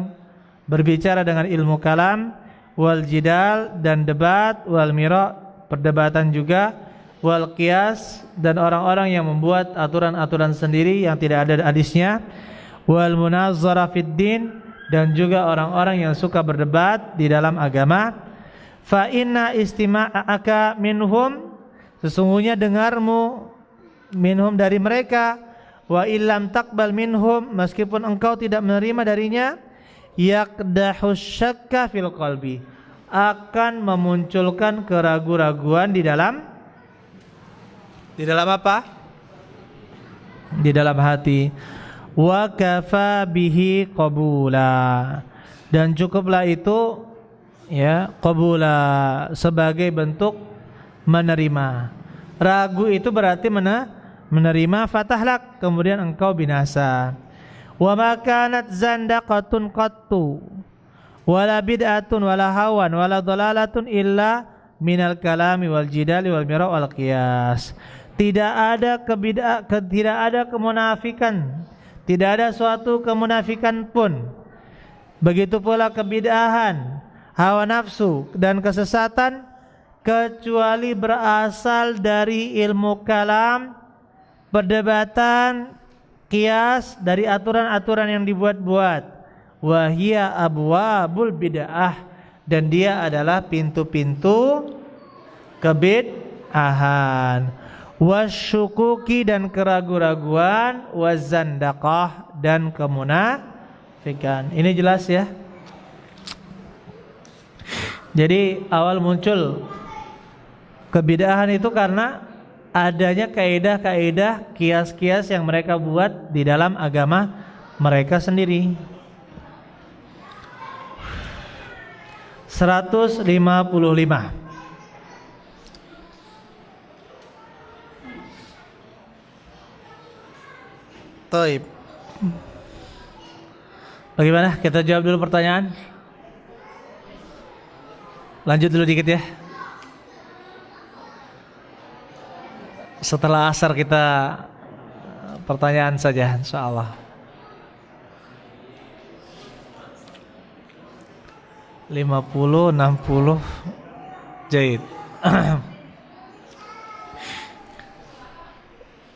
berbicara dengan ilmu kalam, wal jidal dan debat, wal mira perdebatan juga, wal qiyas dan orang-orang yang membuat aturan-aturan sendiri yang tidak ada hadisnya, wal munazara fid din dan juga orang-orang yang suka berdebat di dalam agama. Fa inna istima'aka minhum, sesungguhnya dengarmu minhum dari mereka, wa illam taqbal minhum, meskipun engkau tidak menerima darinya, yaqdahu syakka fil qalbi, akan memunculkan keraguan-raguan di dalam apa? Di dalam hati. Wa kafa bihi qabula, dan cukuplah itu ya qabula sebagai bentuk menerima. Ragu itu berarti menerima, fatahlak, kemudian engkau binasa. Wa ma kanat zandaqatun qattu wala bid'atun wala hawan wala dhalalatun illa minal kalami wal jidali wal mira wal qiyas. Tidak ada kemunafikan, tidak ada suatu kemunafikan pun. Begitu pula kebid'ahan, hawa nafsu dan kesesatan, kecuali berasal dari ilmu kalam, perdebatan, qiyas, dari aturan-aturan yang dibuat-buat. Wahia abwabul bid'ah, dan dia adalah pintu-pintu kebid'ahan. Wasyukuki dan keraguan-raguan, wazandaqah dan kemunafikan. Ini jelas ya. Jadi awal muncul kebid'ahan itu karena adanya kaidah-kaidah, kias-kias yang mereka buat di dalam agama mereka sendiri. 155. Taib. Bagaimana? Kita jawab dulu pertanyaan. Lanjut dulu dikit ya. Setelah asar kita pertanyaan saja insyaallah. 50, 60 jahit.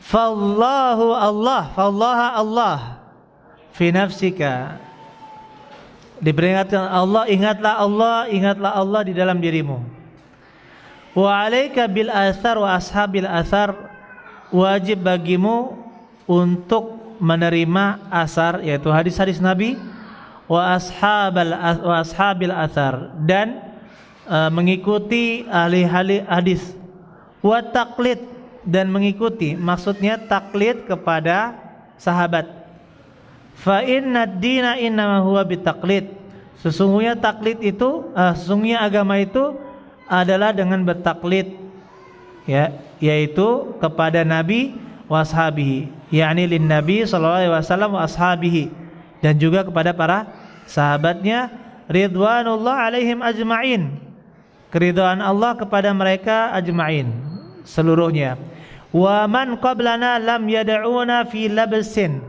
Fallahu Allah, fallaha Allah fi nafsika. Diperingatkan Allah, ingatlah Allah di dalam dirimu. Wa alaika bil athar wa ashabil athar, wajib bagimu untuk menerima asar, yaitu hadis-hadis Nabi, wa ashabil athar, dan mengikuti ahli hadis, wa taqlid, dan mengikuti, maksudnya taklid kepada sahabat. Fa inna ad-dina innama huwa bitaqlid, sesungguhnya taklid itu sesungguhnya agama itu adalah dengan bertaklid, ya, yaitu kepada Nabi wa ashabihi, yakni lin Nabi sallallahu alaihi wasallam wa ashabihi, dan juga kepada para sahabatnya, ridwanullah alaihim ajma'in, keridhaan Allah kepada mereka ajma'in seluruhnya. Wa man qablana lam yad'una fi labsin,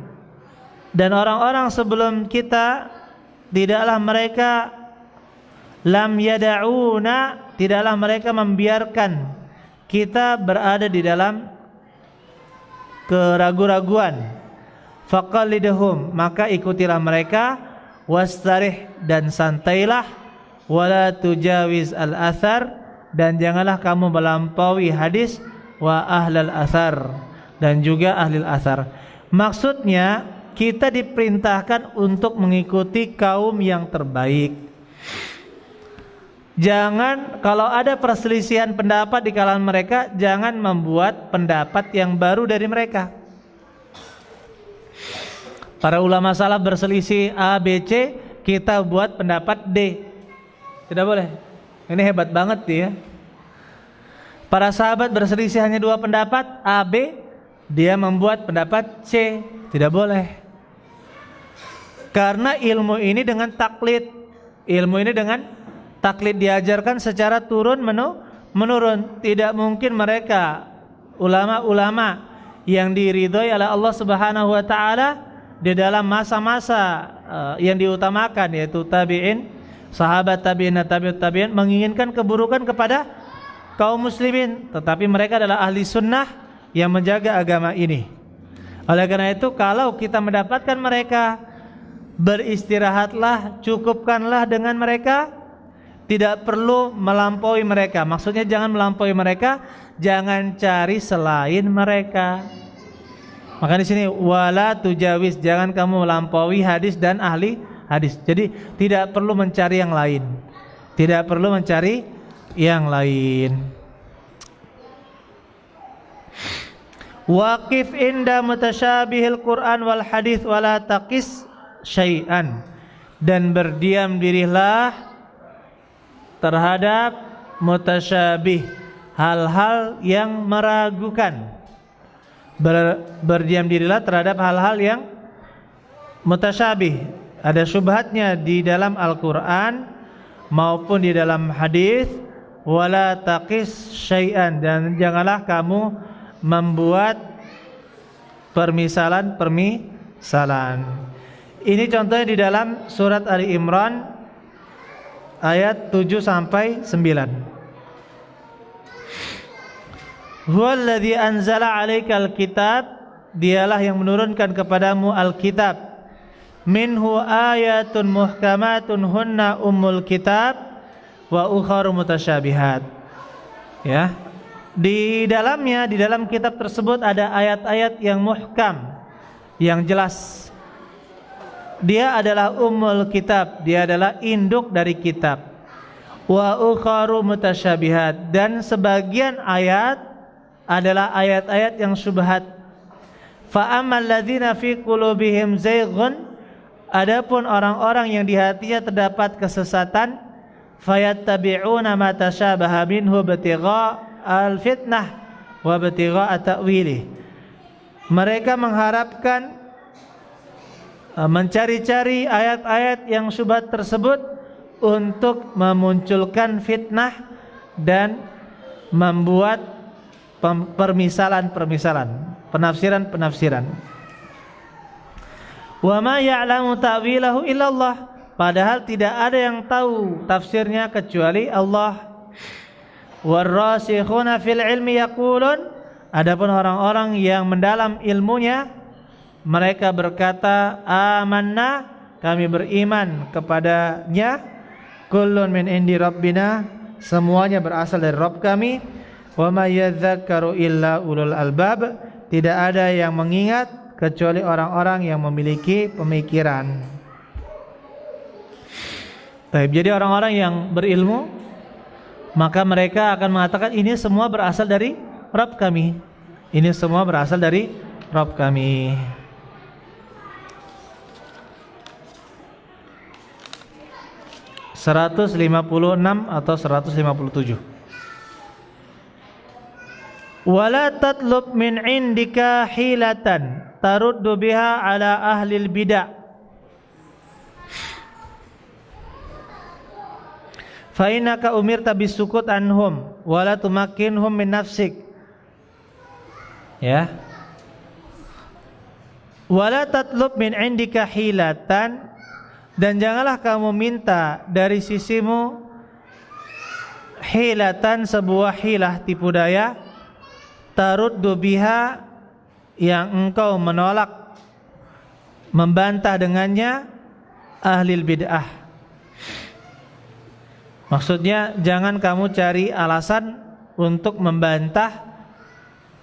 dan orang-orang sebelum kita tidaklah mereka lam yad'una, tidaklah mereka membiarkan kita berada di dalam keraguan-raguan. Faqallidhum, maka ikutilah mereka, wastarih, dan santailah, wala tujawiz al-athar, dan janganlah kamu melampaui hadis, wa ahlal athar, dan juga ahlil athar. Maksudnya kita diperintahkan untuk mengikuti kaum yang terbaik. Jangan, kalau ada perselisihan pendapat di kalangan mereka, jangan membuat pendapat yang baru dari mereka. Para ulama salaf berselisih A, B, C, kita buat pendapat D. Tidak boleh. Ini hebat banget dia. Para sahabat berselisih hanya dua pendapat A, B, dia membuat pendapat C. Tidak boleh. Karena ilmu ini dengan taklid, ilmu ini dengan taklid diajarkan secara turun menurun. Tidak mungkin mereka ulama-ulama yang diridhoi oleh Allah Subhanahu wa taala di dalam masa-masa yang diutamakan, yaitu tabi'in, sahabat tabi'in dan tabi'ut tabi'in, menginginkan keburukan kepada kaum muslimin, tetapi mereka adalah ahli sunnah yang menjaga agama ini. Oleh karena itu, kalau kita mendapatkan mereka, beristirahatlah, cukupkanlah dengan mereka, tidak perlu melampaui mereka. Maksudnya jangan melampaui mereka, jangan cari selain mereka. Maka di sini wala tujawiz, jangan kamu melampaui hadis dan ahli hadis. Jadi tidak perlu mencari yang lain. Tidak perlu mencari yang lain. Waqif inda mutasyabihil Quran wal hadis wala taqis syai'an. Dan berdiam dirilah terhadap mutasyabih, hal-hal yang meragukan. Berdiam dirilah terhadap hal-hal yang mutasyabih, ada syubhatnya di dalam Al-Quran maupun di dalam hadis. Wala taqis syai'an, dan janganlah kamu membuat permisalan. Ini contohnya di dalam surat Ali Imran ayat 7 sampai 9. Huwallazi anzala 'alaikal kitab, dialah yang menurunkan kepadamu Alkitab. Minhu ayatun muhkamatun hunna ummul kitab wa ukharu mutasyabihat. Ya. Di dalamnya, di dalam kitab tersebut ada ayat-ayat yang muhkam, yang jelas. Dia adalah ummul kitab, dia adalah induk dari kitab. Wa ukharu mutasyabihat, dan sebagian ayat adalah ayat-ayat yang syubhat. Fa ammal ladzina fi qulubihim zayghun, adapun orang-orang yang di hatinya terdapat kesesatan, fayattabi'una ma tasyabaha minhu ibtigha al-fitnah wa ibtigha at-ta'wili. Mereka mengharapkan mencari-cari ayat-ayat yang syubhat tersebut untuk memunculkan fitnah dan membuat permisalan-permisalan, penafsiran-penafsiran. Wa ma ya'lamu ta'wilahu illallah, padahal tidak ada yang tahu tafsirnya kecuali Allah. Warrasikhuna fil ilmi yaqulun, adapun orang-orang yang mendalam ilmunya, mereka berkata, amanna, kami beriman kepadanya, kullun min indi rabbina, semuanya berasal dari Rabb kami. Wa may yadzakkaru illa ulul albab, tidak ada yang mengingat kecuali orang-orang yang memiliki pemikiran. Baik, jadi orang-orang yang berilmu, maka mereka akan mengatakan ini semua berasal dari Rabb kami. Ini semua berasal dari Rabb kami. (156) atau 157. Wala tatlub min indika hilatan taruddu biha ala ahlil bid'ah fa innaka umirta bisukut anhum wala tumakkinhum min nafsik. Ya. Wala tatlub min indika hilatan, dan janganlah kamu minta dari sisimu hilatan, sebuah hilah, tipu daya, taruddu biha, yang engkau menolak, membantah dengannya ahlil bid'ah. Maksudnya jangan kamu cari alasan untuk membantah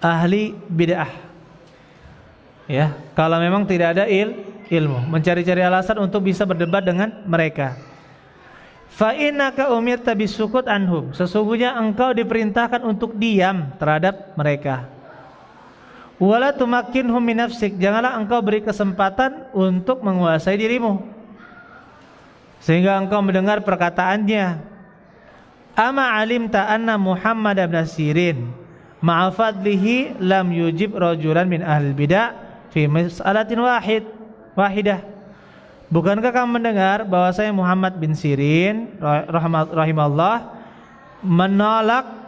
ahli bid'ah. Ya, kalau memang tidak ada ilmu, mencari-cari alasan untuk bisa berdebat dengan mereka. Fa innaka umirta bisukut anhum, sesungguhnya engkau diperintahkan untuk diam terhadap mereka. Wala tumakkinhum min nafsik, janganlah engkau beri kesempatan untuk menguasai dirimu sehingga engkau mendengar perkataannya. Ama alimta anna Muhammad bin Sirin ma'a fadlihi lam yujib rajulan min ahli bidah fi mas'alatin wahidah. Bukankah kamu mendengar bahwasanya Muhammad bin Sirin rahimahullah menolak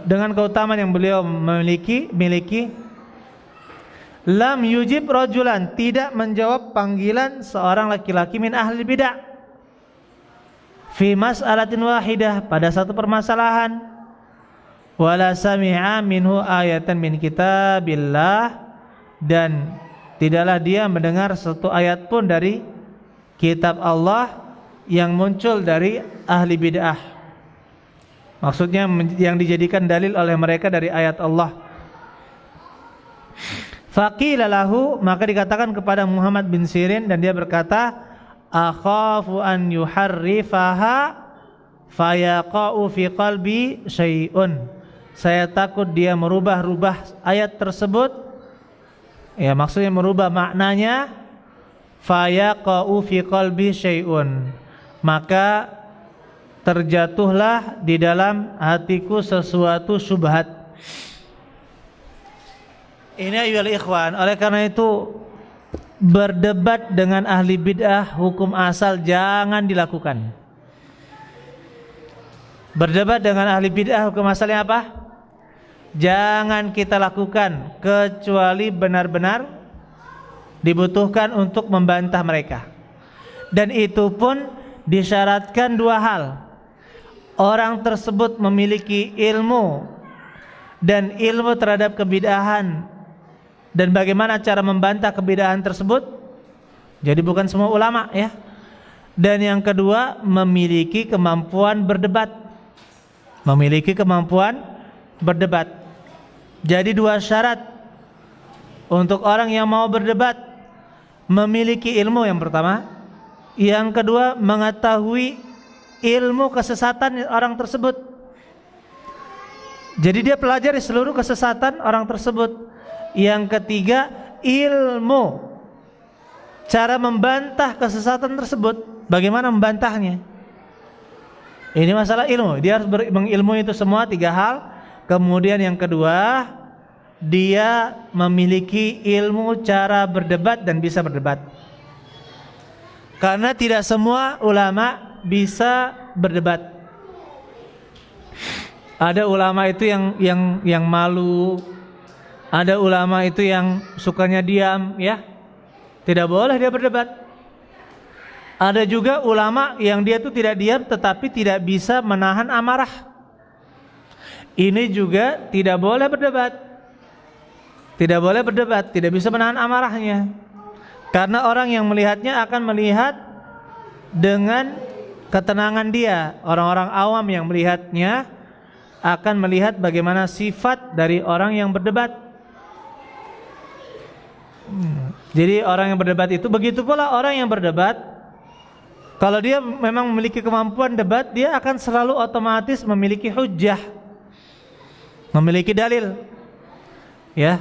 dengan keutamaan yang beliau miliki lam yujib rajulan, tidak menjawab panggilan seorang laki-laki min ahli bid'ah fi mas'alatin wahidah, pada satu permasalahan, wala sami'a minhu ayatan min kitabillah, dan tidaklah dia mendengar satu ayat pun dari kitab Allah yang muncul dari ahli bid'ah. Maksudnya yang dijadikan dalil oleh mereka dari ayat Allah. Faqila lahu, maka dikatakan kepada Muhammad bin Sirin, dan dia berkata, akhafu an yuharrifaha fayaqa'u fi qalbi syai'un. Saya takut dia merubah-rubah ayat tersebut. Ya, maksudnya merubah maknanya. Fayaqa'u fi qalbi syai'un, maka terjatuhlah di dalam hatiku sesuatu syubhat. Ini ayyuhal ikhwan, oleh karena itu berdebat dengan ahli bid'ah hukum asal jangan dilakukan. Berdebat dengan ahli bid'ah hukum asalnya apa? Jangan kita lakukan kecuali benar-benar dibutuhkan untuk membantah mereka. Dan itu pun disyaratkan dua hal. Orang tersebut memiliki ilmu dan ilmu terhadap kebid'ahan, dan bagaimana cara membantah kebid'ahan tersebut. Jadi bukan semua ulama ya. Dan yang kedua, memiliki kemampuan berdebat. Memiliki kemampuan berdebat. Jadi dua syarat untuk orang yang mau berdebat: memiliki ilmu yang pertama, yang kedua mengetahui ilmu kesesatan orang tersebut. Jadi dia pelajari seluruh kesesatan orang tersebut. Yang ketiga, ilmu cara membantah kesesatan tersebut, bagaimana membantahnya. Ini masalah ilmu, dia harus mengilmui itu semua tiga hal. Kemudian yang kedua, dia memiliki ilmu cara berdebat dan bisa berdebat. Karena tidak semua ulama bisa berdebat. Ada ulama itu yang malu, ada ulama itu yang sukanya diam, ya. Tidak boleh dia berdebat. Ada juga ulama yang dia itu tidak diam tetapi tidak bisa menahan amarah. Ini juga tidak boleh berdebat. Tidak boleh berdebat, tidak bisa menahan amarahnya. Karena orang yang melihatnya akan melihat dengan ketenangan dia. Orang-orang awam yang melihatnya akan melihat bagaimana sifat dari orang yang berdebat. Jadi orang yang berdebat itu, begitu pula orang yang berdebat, kalau dia memang memiliki kemampuan debat, dia akan selalu otomatis memiliki hujjah, memiliki dalil, ya,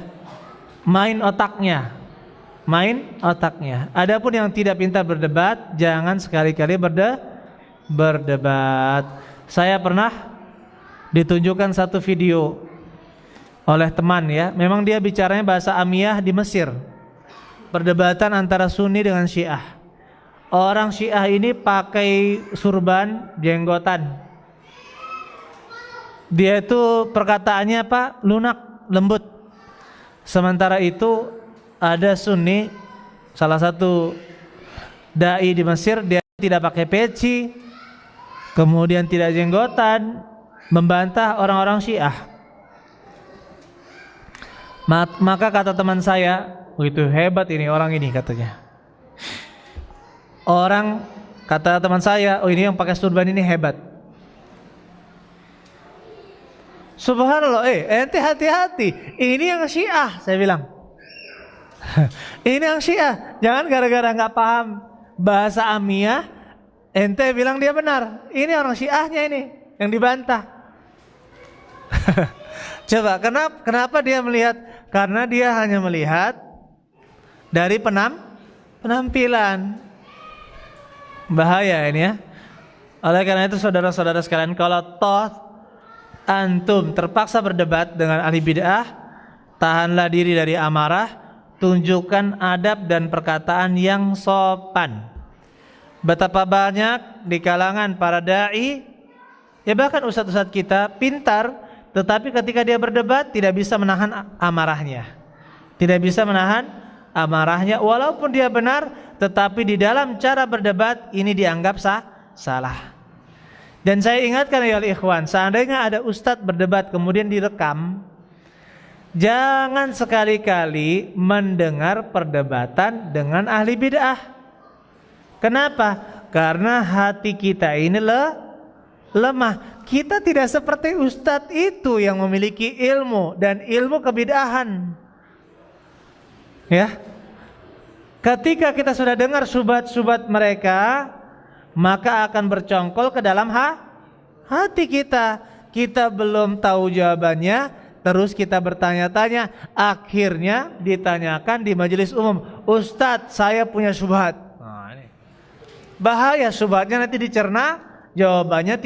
main otaknya. Adapun yang tidak pintar berdebat, jangan sekali-kali berdebat. Saya pernah ditunjukkan satu video oleh teman, ya, memang dia bicaranya bahasa Amiyah di Mesir. Perdebatan antara Sunni dengan Syiah. Orang Syiah ini pakai surban, jenggotan. Dia itu perkataannya apa? Lunak, lembut. Sementara itu ada Sunni, salah satu dai di Mesir, dia tidak pakai peci, kemudian tidak jenggotan, membantah orang-orang Syiah. Maka kata teman saya, begitu hebat ini orang ini, katanya. Kata teman saya, oh ini yang pakai surban ini hebat. Subhanallah, ente hati-hati, ini yang Syiah, saya bilang. Ini yang Syiah, jangan gara-gara nggak paham bahasa Amiyah, ente bilang dia benar. Ini orang Syiahnya ini yang dibantah. Coba, kenapa dia melihat? Karena dia hanya melihat dari penampilan. Bahaya ini, ya. Oleh karena itu saudara-saudara sekalian, kalau toh antum terpaksa berdebat dengan ahli bid'ah, tahanlah diri dari amarah, tunjukkan adab dan perkataan yang sopan. Betapa banyak di kalangan para dai, ya bahkan ustadz-ustadz kita pintar, tetapi ketika dia berdebat tidak bisa menahan amarahnya, Tidak bisa menahan amarahnya walaupun dia benar, tetapi di dalam cara berdebat ini dianggap salah. Dan saya ingatkan ya ikhwan, seandainya ada ustadz berdebat kemudian direkam, jangan sekali-kali mendengar perdebatan dengan ahli bid'ah. Kenapa? Karena hati kita ini lemah. Kita tidak seperti ustadz itu yang memiliki ilmu dan ilmu kebid'ahan. Ya. Ketika kita sudah dengar syubhat-syubhat mereka, maka akan bercongkol ke dalam hati kita. Kita belum tahu jawabannya, terus kita bertanya-tanya, akhirnya ditanyakan di majelis umum, Ustadz, saya punya syubhat. Nah, ini bahaya, syubhatnya nanti dicerna, jawabannya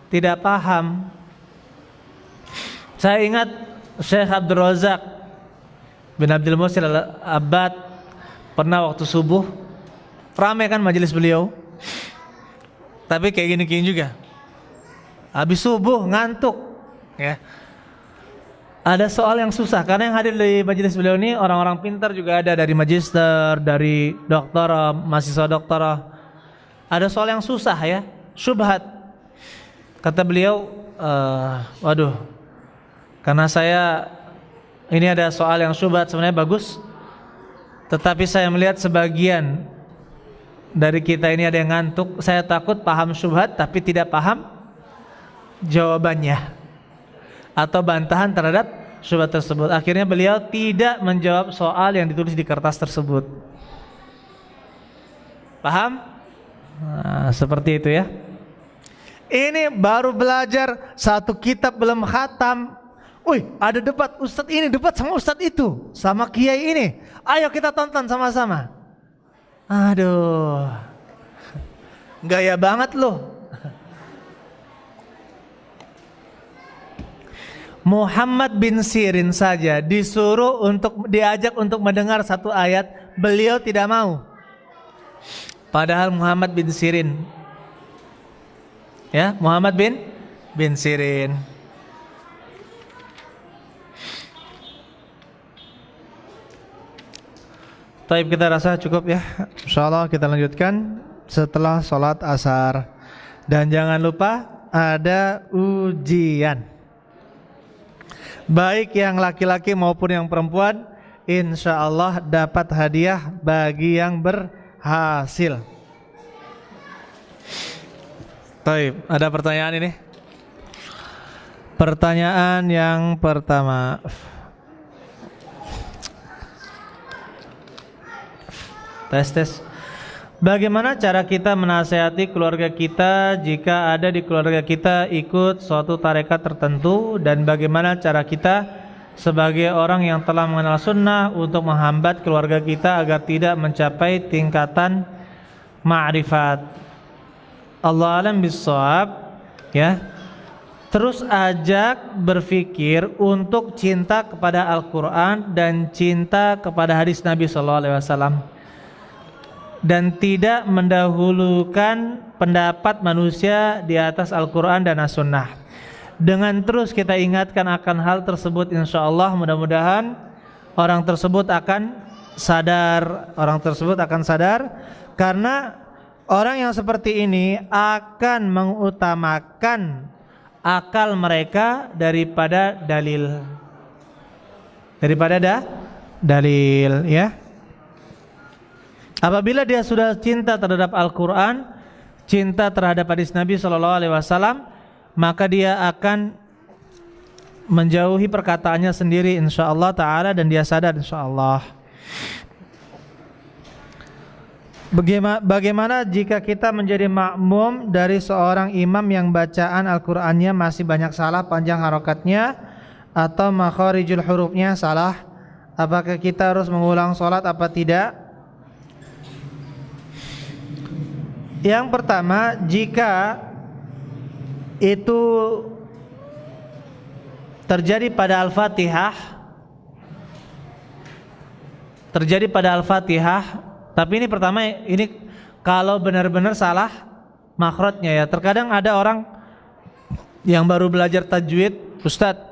tidak paham. Saya ingat Syekh Abdul Razak bin Abdul Muhsin Al-Abbad pernah waktu subuh ramai kan majelis beliau, tapi kayak gini juga. Habis subuh ngantuk, ya. Ada soal yang susah karena yang hadir di majelis beliau ini orang-orang pintar juga ada, dari magister, dari doktora, mahasiswa doktora. Ada soal yang susah ya, syubhat. Kata beliau, waduh, karena saya ini ada soal yang syubhat sebenarnya bagus, tetapi saya melihat sebagian dari kita ini ada yang ngantuk. Saya takut paham syubhat tapi tidak paham jawabannya atau bantahan terhadap syubhat tersebut. Akhirnya beliau tidak menjawab soal yang ditulis di kertas tersebut. Paham? Nah, seperti itu ya. Ini baru belajar satu kitab belum khatam. Wih, ada debat ustadz ini debat sama ustadz itu, sama kiai ini. Ayo kita tonton sama-sama. Aduh, gaya banget loh. Muhammad bin Sirin saja diajak untuk mendengar satu ayat, beliau tidak mau. Padahal Muhammad bin Sirin, ya, Muhammad bin Sirin. Taib, kita rasa cukup ya. Insyaallah kita lanjutkan setelah sholat asar. Dan jangan lupa ada ujian. Baik yang laki-laki maupun yang perempuan, insyaallah dapat hadiah bagi yang berhasil. Taib, ada pertanyaan ini? Pertanyaan yang pertama. Tes. Bagaimana cara kita menasihati keluarga kita jika ada di keluarga kita ikut suatu tarekat tertentu, dan bagaimana cara kita sebagai orang yang telah mengenal sunnah untuk menghambat keluarga kita agar tidak mencapai tingkatan ma'rifat. Allah alam bissawab, ya. Terus ajak berpikir untuk cinta kepada Al-Quran dan cinta kepada hadis Nabi SAW, dan tidak mendahulukan pendapat manusia di atas Al-Quran dan As-Sunnah. Dengan terus kita ingatkan akan hal tersebut, insya Allah mudah-mudahan orang tersebut akan sadar, karena orang yang seperti ini akan mengutamakan akal mereka daripada dalil, ya. Apabila dia sudah cinta terhadap Al-Quran, cinta terhadap hadis Nabi SAW, maka dia akan menjauhi perkataannya sendiri insyaallah ta'ala, dan dia sadar insyaallah. Bagaimana jika kita menjadi makmum dari seorang imam yang bacaan Al-Qurannya masih banyak salah panjang harokatnya atau makharijul hurufnya salah? Apakah kita harus mengulang sholat apa tidak? Yang pertama, jika itu terjadi pada Al-Fatihah, tapi ini pertama, ini kalau benar-benar salah makhrajnya ya. Terkadang ada orang yang baru belajar tajwid, Ustadz,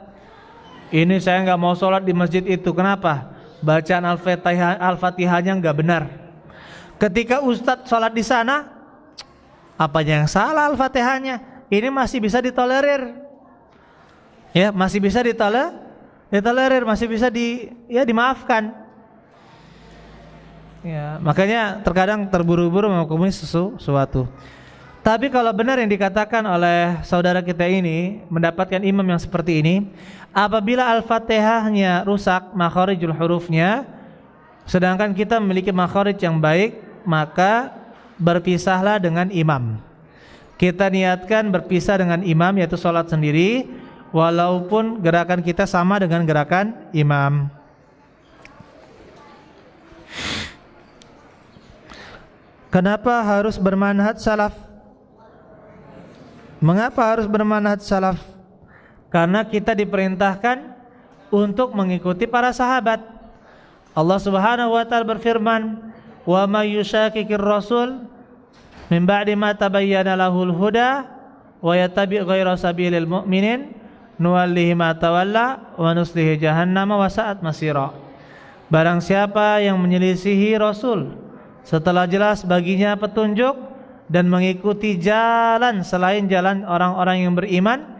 Ini saya nggak mau sholat di masjid itu. Kenapa? Bacaan Al-Fatihahnya nggak benar. Ketika Ustadz sholat di sana, apanya yang salah Al-Fatihahnya? Ini masih bisa ditolerir. Ya, masih bisa ditolerir, masih bisa dimaafkan. Ya, makanya terkadang terburu-buru menghukumi sesuatu. Tapi kalau benar yang dikatakan oleh saudara kita ini, mendapatkan imam yang seperti ini, apabila Al-Fatihahnya rusak makharijul hurufnya, sedangkan kita memiliki makharij yang baik, maka berpisahlah dengan imam. Kita niatkan berpisah dengan imam, yaitu sholat sendiri, walaupun gerakan kita sama dengan gerakan imam. Kenapa harus bermanhaj salaf? Mengapa harus bermanhaj salaf? Karena kita diperintahkan untuk mengikuti para sahabat. Allah Subhanahu wa taala berfirman, "Wa may yushaqiqir rasul min ba'di ma tabayyana lahul huda wa yattabi' ghayra sabilil mu'minin nuwallihi ma tawalla wa nuslihi jahannam wa sa'at masira." Barang siapa yang menyelisihi rasul setelah jelas baginya petunjuk dan mengikuti jalan selain jalan orang-orang yang beriman,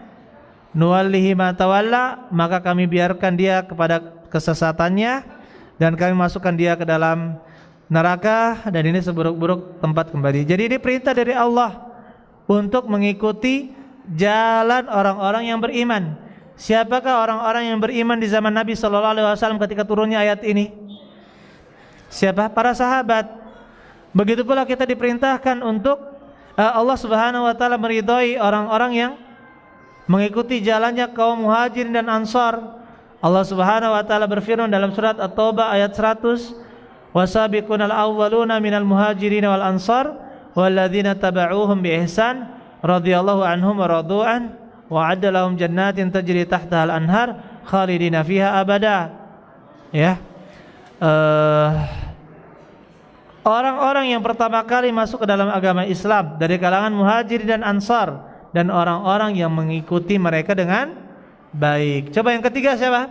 nuwallihi ma tawalla, maka kami biarkan dia kepada kesesatannya dan kami masukkan dia ke dalam neraka, dan ini seburuk-buruk tempat kembali. Jadi ini perintah dari Allah untuk mengikuti jalan orang-orang yang beriman. Siapakah orang-orang yang beriman di zaman Nabi SAW ketika turunnya ayat ini? Siapa? Para sahabat. Begitu pula kita diperintahkan untuk Allah Subhanahu wa taala meridhai orang-orang yang mengikuti jalannya kaum Muhajirin dan Ansar. Allah Subhanahu wa taala berfirman dalam surat At-Taubah ayat 100, "Wasabiqunal awwaluna minal muhajirin wal ansar walladzina tabauhum bi ihsan radhiyallahu anhum wa radu'an wa 'adda lahum jannatin tajri tahtahal anhar khalidina fiha abada." Ya. Orang-orang yang pertama kali masuk ke dalam agama Islam dari kalangan Muhajirin dan Ansar, dan orang-orang yang mengikuti mereka dengan baik. Coba yang ketiga siapa?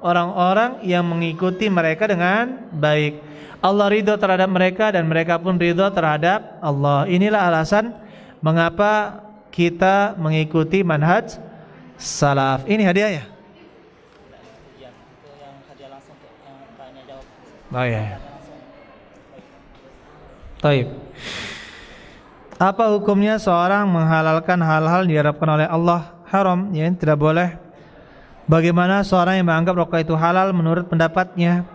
Orang-orang yang mengikuti mereka dengan baik. Allah ridho terhadap mereka dan mereka pun ridho terhadap Allah. Inilah alasan mengapa kita mengikuti manhaj salaf. Ini hadiahnya. Yang hadiah langsung yang tanya jawab. Oh ya. Taib. Apa hukumnya seorang menghalalkan hal-hal diharapkan oleh Allah haram, ya, tidak boleh. Bagaimana seorang yang menganggap rokok itu halal menurut pendapatnya?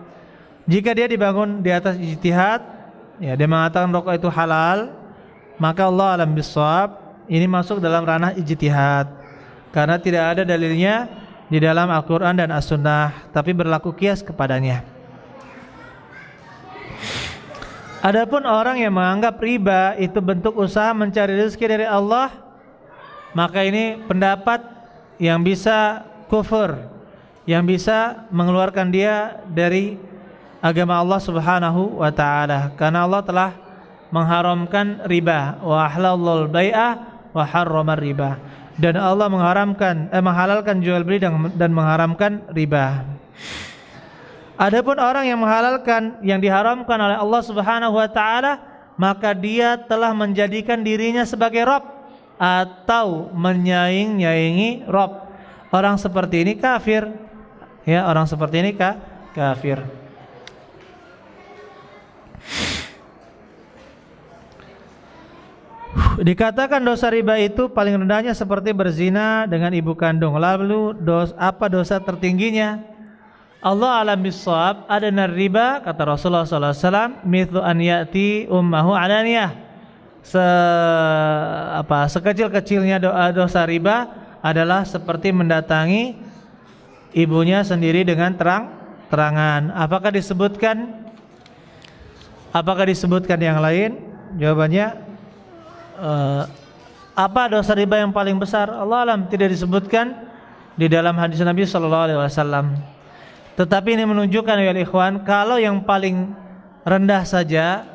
Jika dia dibangun di atas ijtihad, ya, dia mengatakan rokok itu halal, maka Allah alam bisawab, ini masuk dalam ranah ijtihad, karena tidak ada dalilnya di dalam Al-Quran dan As-Sunnah, tapi berlaku qiyas kepadanya. Adapun orang yang menganggap riba itu bentuk usaha mencari rezeki dari Allah, maka ini pendapat yang bisa kufur, yang bisa mengeluarkan dia dari agama Allah Subhanahu wa taala, karena Allah telah mengharamkan riba, wa ahlalul bai'a wa harramar riba, dan Allah menghalalkan jual beli dan mengharamkan riba. Adapun orang yang menghalalkan yang diharamkan oleh Allah Subhanahu wa taala, maka dia telah menjadikan dirinya sebagai Rabb atau menyaingi Rabb. Orang seperti ini kafir. Ya, orang seperti ini kafir. Dikatakan dosa riba itu paling rendahnya seperti berzina dengan ibu kandung. Lalu apa dosa tertingginya? Allah alam bisawab, adana riba, kata Rasulullah SAW, mithlu an ya'ti ummahu alaniyah. Sekecil-kecilnya dosa riba adalah seperti mendatangi ibunya sendiri dengan terang-terangan. Apakah disebutkan yang lain? Jawabannya, apa dosa riba yang paling besar? Allah alam, tidak disebutkan di dalam hadis Nabi SAW. Tetapi ini menunjukkan ya ikhwan, kalau yang paling rendah saja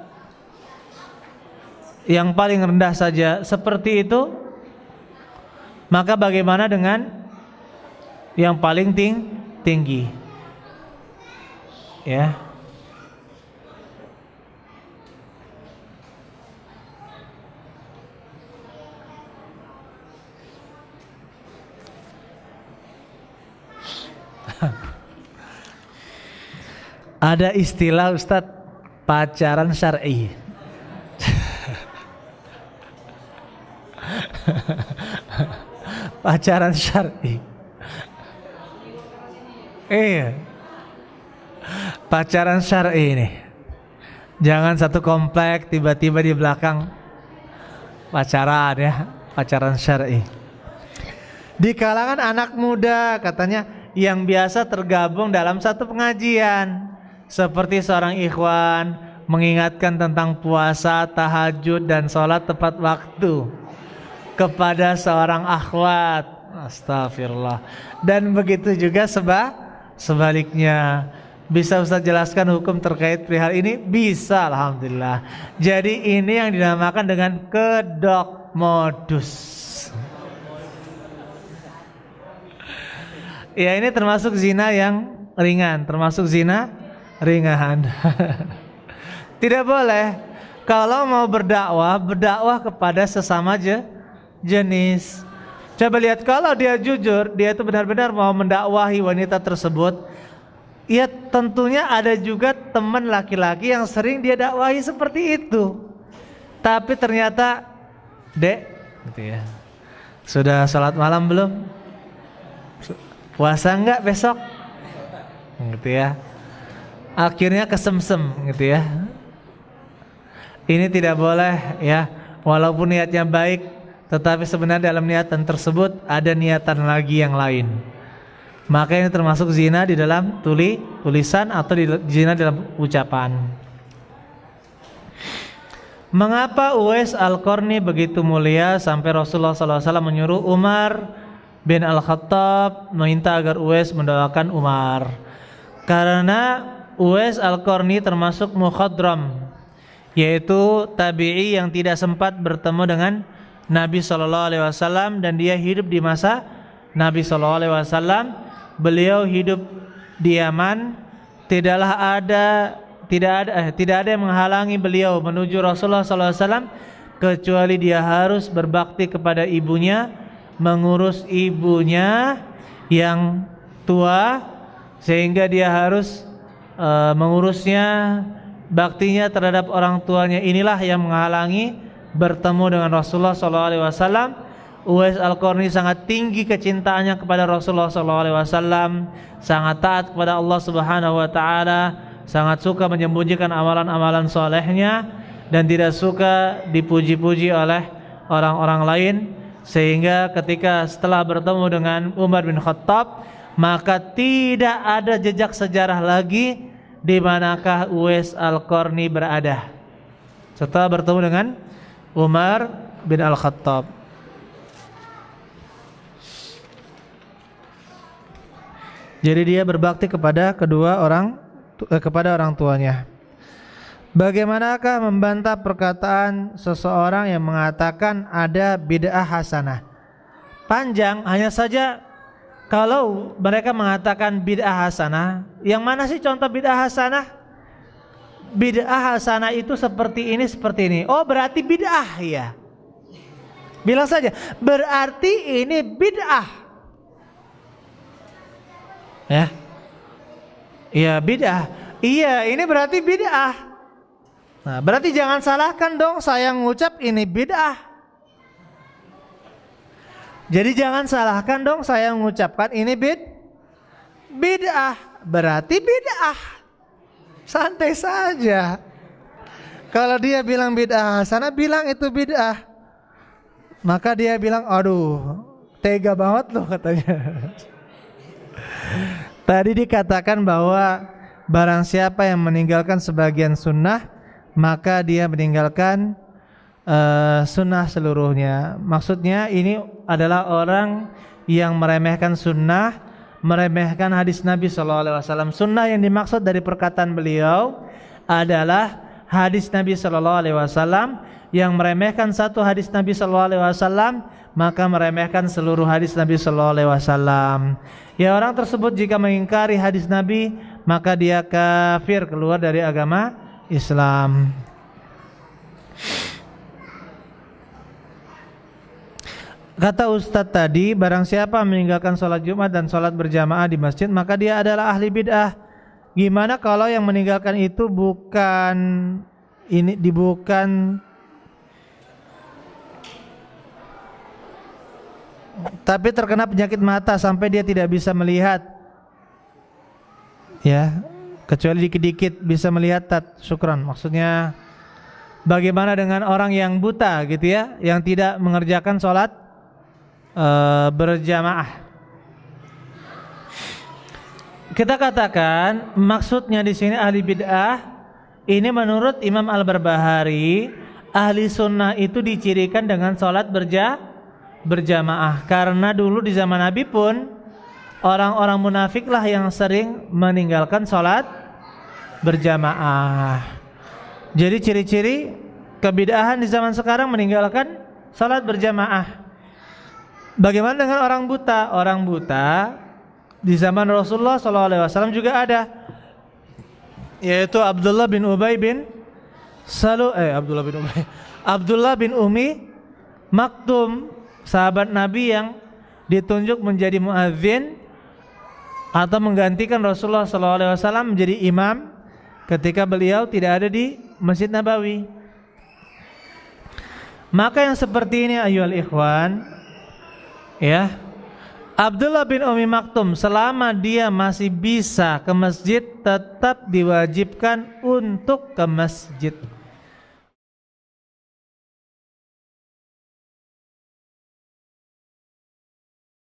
seperti itu, maka bagaimana dengan yang paling tinggi. Ya. Ada istilah Ustadz, pacaran syar'i. Pacaran syar'i. Iya. Pacaran syar'i ini. Jangan satu komplek tiba-tiba di belakang pacaran ya, pacaran syar'i. Di kalangan anak muda katanya yang biasa tergabung dalam satu pengajian, seperti seorang ikhwan mengingatkan tentang puasa, tahajud dan sholat tepat waktu kepada seorang akhwat. Astagfirullah. Dan begitu juga sebaliknya. Bisa Ustaz jelaskan hukum terkait perihal ini? Bisa, alhamdulillah. Jadi ini yang dinamakan dengan kedok modus. Ya, ini termasuk zina yang ringan, termasuk zina ringan. Tidak boleh kalau mau berdakwah kepada sesama jenis. Coba lihat, kalau dia jujur, dia itu benar-benar mau mendakwahi wanita tersebut, ya tentunya ada juga teman laki-laki yang sering dia dakwahi seperti itu. Tapi ternyata, Dek, gitu ya, sudah sholat malam belum? Puasa enggak besok? Gitu ya. Akhirnya kesemsem gitu ya. Ini tidak boleh ya. Walaupun niatnya baik, tetapi sebenarnya dalam niatan tersebut ada niatan lagi yang lain. Maka ini termasuk zina di dalam tulisan atau zina dalam ucapan. Mengapa Uwais Al-Qarni begitu mulia sampai Rasulullah SAW menyuruh Umar bin Al-Khattab meminta agar Uwais mendoakan Umar? Karena Uwais Al-Qarni termasuk mukhadram, yaitu tabi'i yang tidak sempat bertemu dengan Nabi SAW, dan dia hidup di masa Nabi SAW. Beliau hidup di Yaman. Tidak ada yang menghalangi beliau menuju Rasulullah SAW kecuali dia harus berbakti kepada ibunya, mengurus ibunya yang tua, sehingga dia harus mengurusnya, baktinya terhadap orang tuanya. Inilah yang menghalangi bertemu dengan Rasulullah SAW. Uwais Al-Qarni sangat tinggi kecintaannya kepada Rasulullah SAW, sangat taat kepada Allah Subhanahu Wa Taala, sangat suka menyembunyikan amalan-amalan solehnya, dan tidak suka dipuji-puji oleh orang-orang lain. Sehingga ketika setelah bertemu dengan Umar bin Khattab, maka tidak ada jejak sejarah lagi di manakah Uwais Al-Qarni berada setelah bertemu dengan Umar bin Al-Khattab. Jadi dia berbakti kepada kepada orang tuanya. Bagaimanakah membantah perkataan seseorang yang mengatakan ada bid'ah hasanah? Panjang, hanya saja kalau mereka mengatakan bid'ah hasanah, yang mana sih contoh bid'ah hasanah? Bid'ah hasanah itu seperti ini. Oh, berarti bid'ah ya. Bilang saja, berarti ini bid'ah. Ya. Iya, bid'ah. Iya, ini berarti bid'ah. Nah, berarti jangan salahkan dong saya ngucap ini bid'ah. Jadi jangan salahkan dong saya mengucapkan ini bid'ah. Berarti bid'ah. Santai saja. Kalau dia bilang bid'ah hasanah, bilang itu bid'ah. Maka dia bilang, aduh, tega banget loh katanya. Tadi dikatakan bahwa barang siapa yang meninggalkan sebagian sunnah, maka dia meninggalkan sunnah seluruhnya. Maksudnya ini adalah orang yang meremehkan sunnah, meremehkan hadis Nabi SAW. Sunnah yang dimaksud dari perkataan beliau adalah hadis Nabi SAW. Yang meremehkan satu hadis Nabi SAW maka meremehkan seluruh hadis Nabi sallallahu alaihi wasallam. Ya, orang tersebut jika mengingkari hadis Nabi, maka dia kafir, keluar dari agama Islam. Kata Ustadz tadi, barang siapa meninggalkan sholat Jumat dan sholat berjamaah di masjid, maka dia adalah ahli bid'ah. Gimana kalau yang meninggalkan itu bukan tapi terkena penyakit mata sampai dia tidak bisa melihat, ya, kecuali dikit-dikit bisa melihat. Syukran. Maksudnya bagaimana dengan orang yang buta gitu ya, yang tidak mengerjakan sholat berjamaah? Kita katakan maksudnya di sini ahli bid'ah. Ini menurut Imam Al-Barbahari, ahli sunnah itu dicirikan dengan sholat berjamaah. Karena dulu di zaman Nabi pun orang-orang munafiklah yang sering meninggalkan sholat berjamaah. Jadi ciri-ciri kebid'ahan di zaman sekarang meninggalkan sholat berjamaah. Bagaimana dengan orang buta? Orang buta di zaman Rasulullah SAW juga ada, yaitu Abdullah bin Umi Maktum, sahabat Nabi yang ditunjuk menjadi muadzin atau menggantikan Rasulullah SAW menjadi imam ketika beliau tidak ada di Masjid Nabawi. Maka yang seperti ini ayyuhal ikhwan, ya, Abdullah bin Umi Maktum selama dia masih bisa ke masjid tetap diwajibkan untuk ke masjid.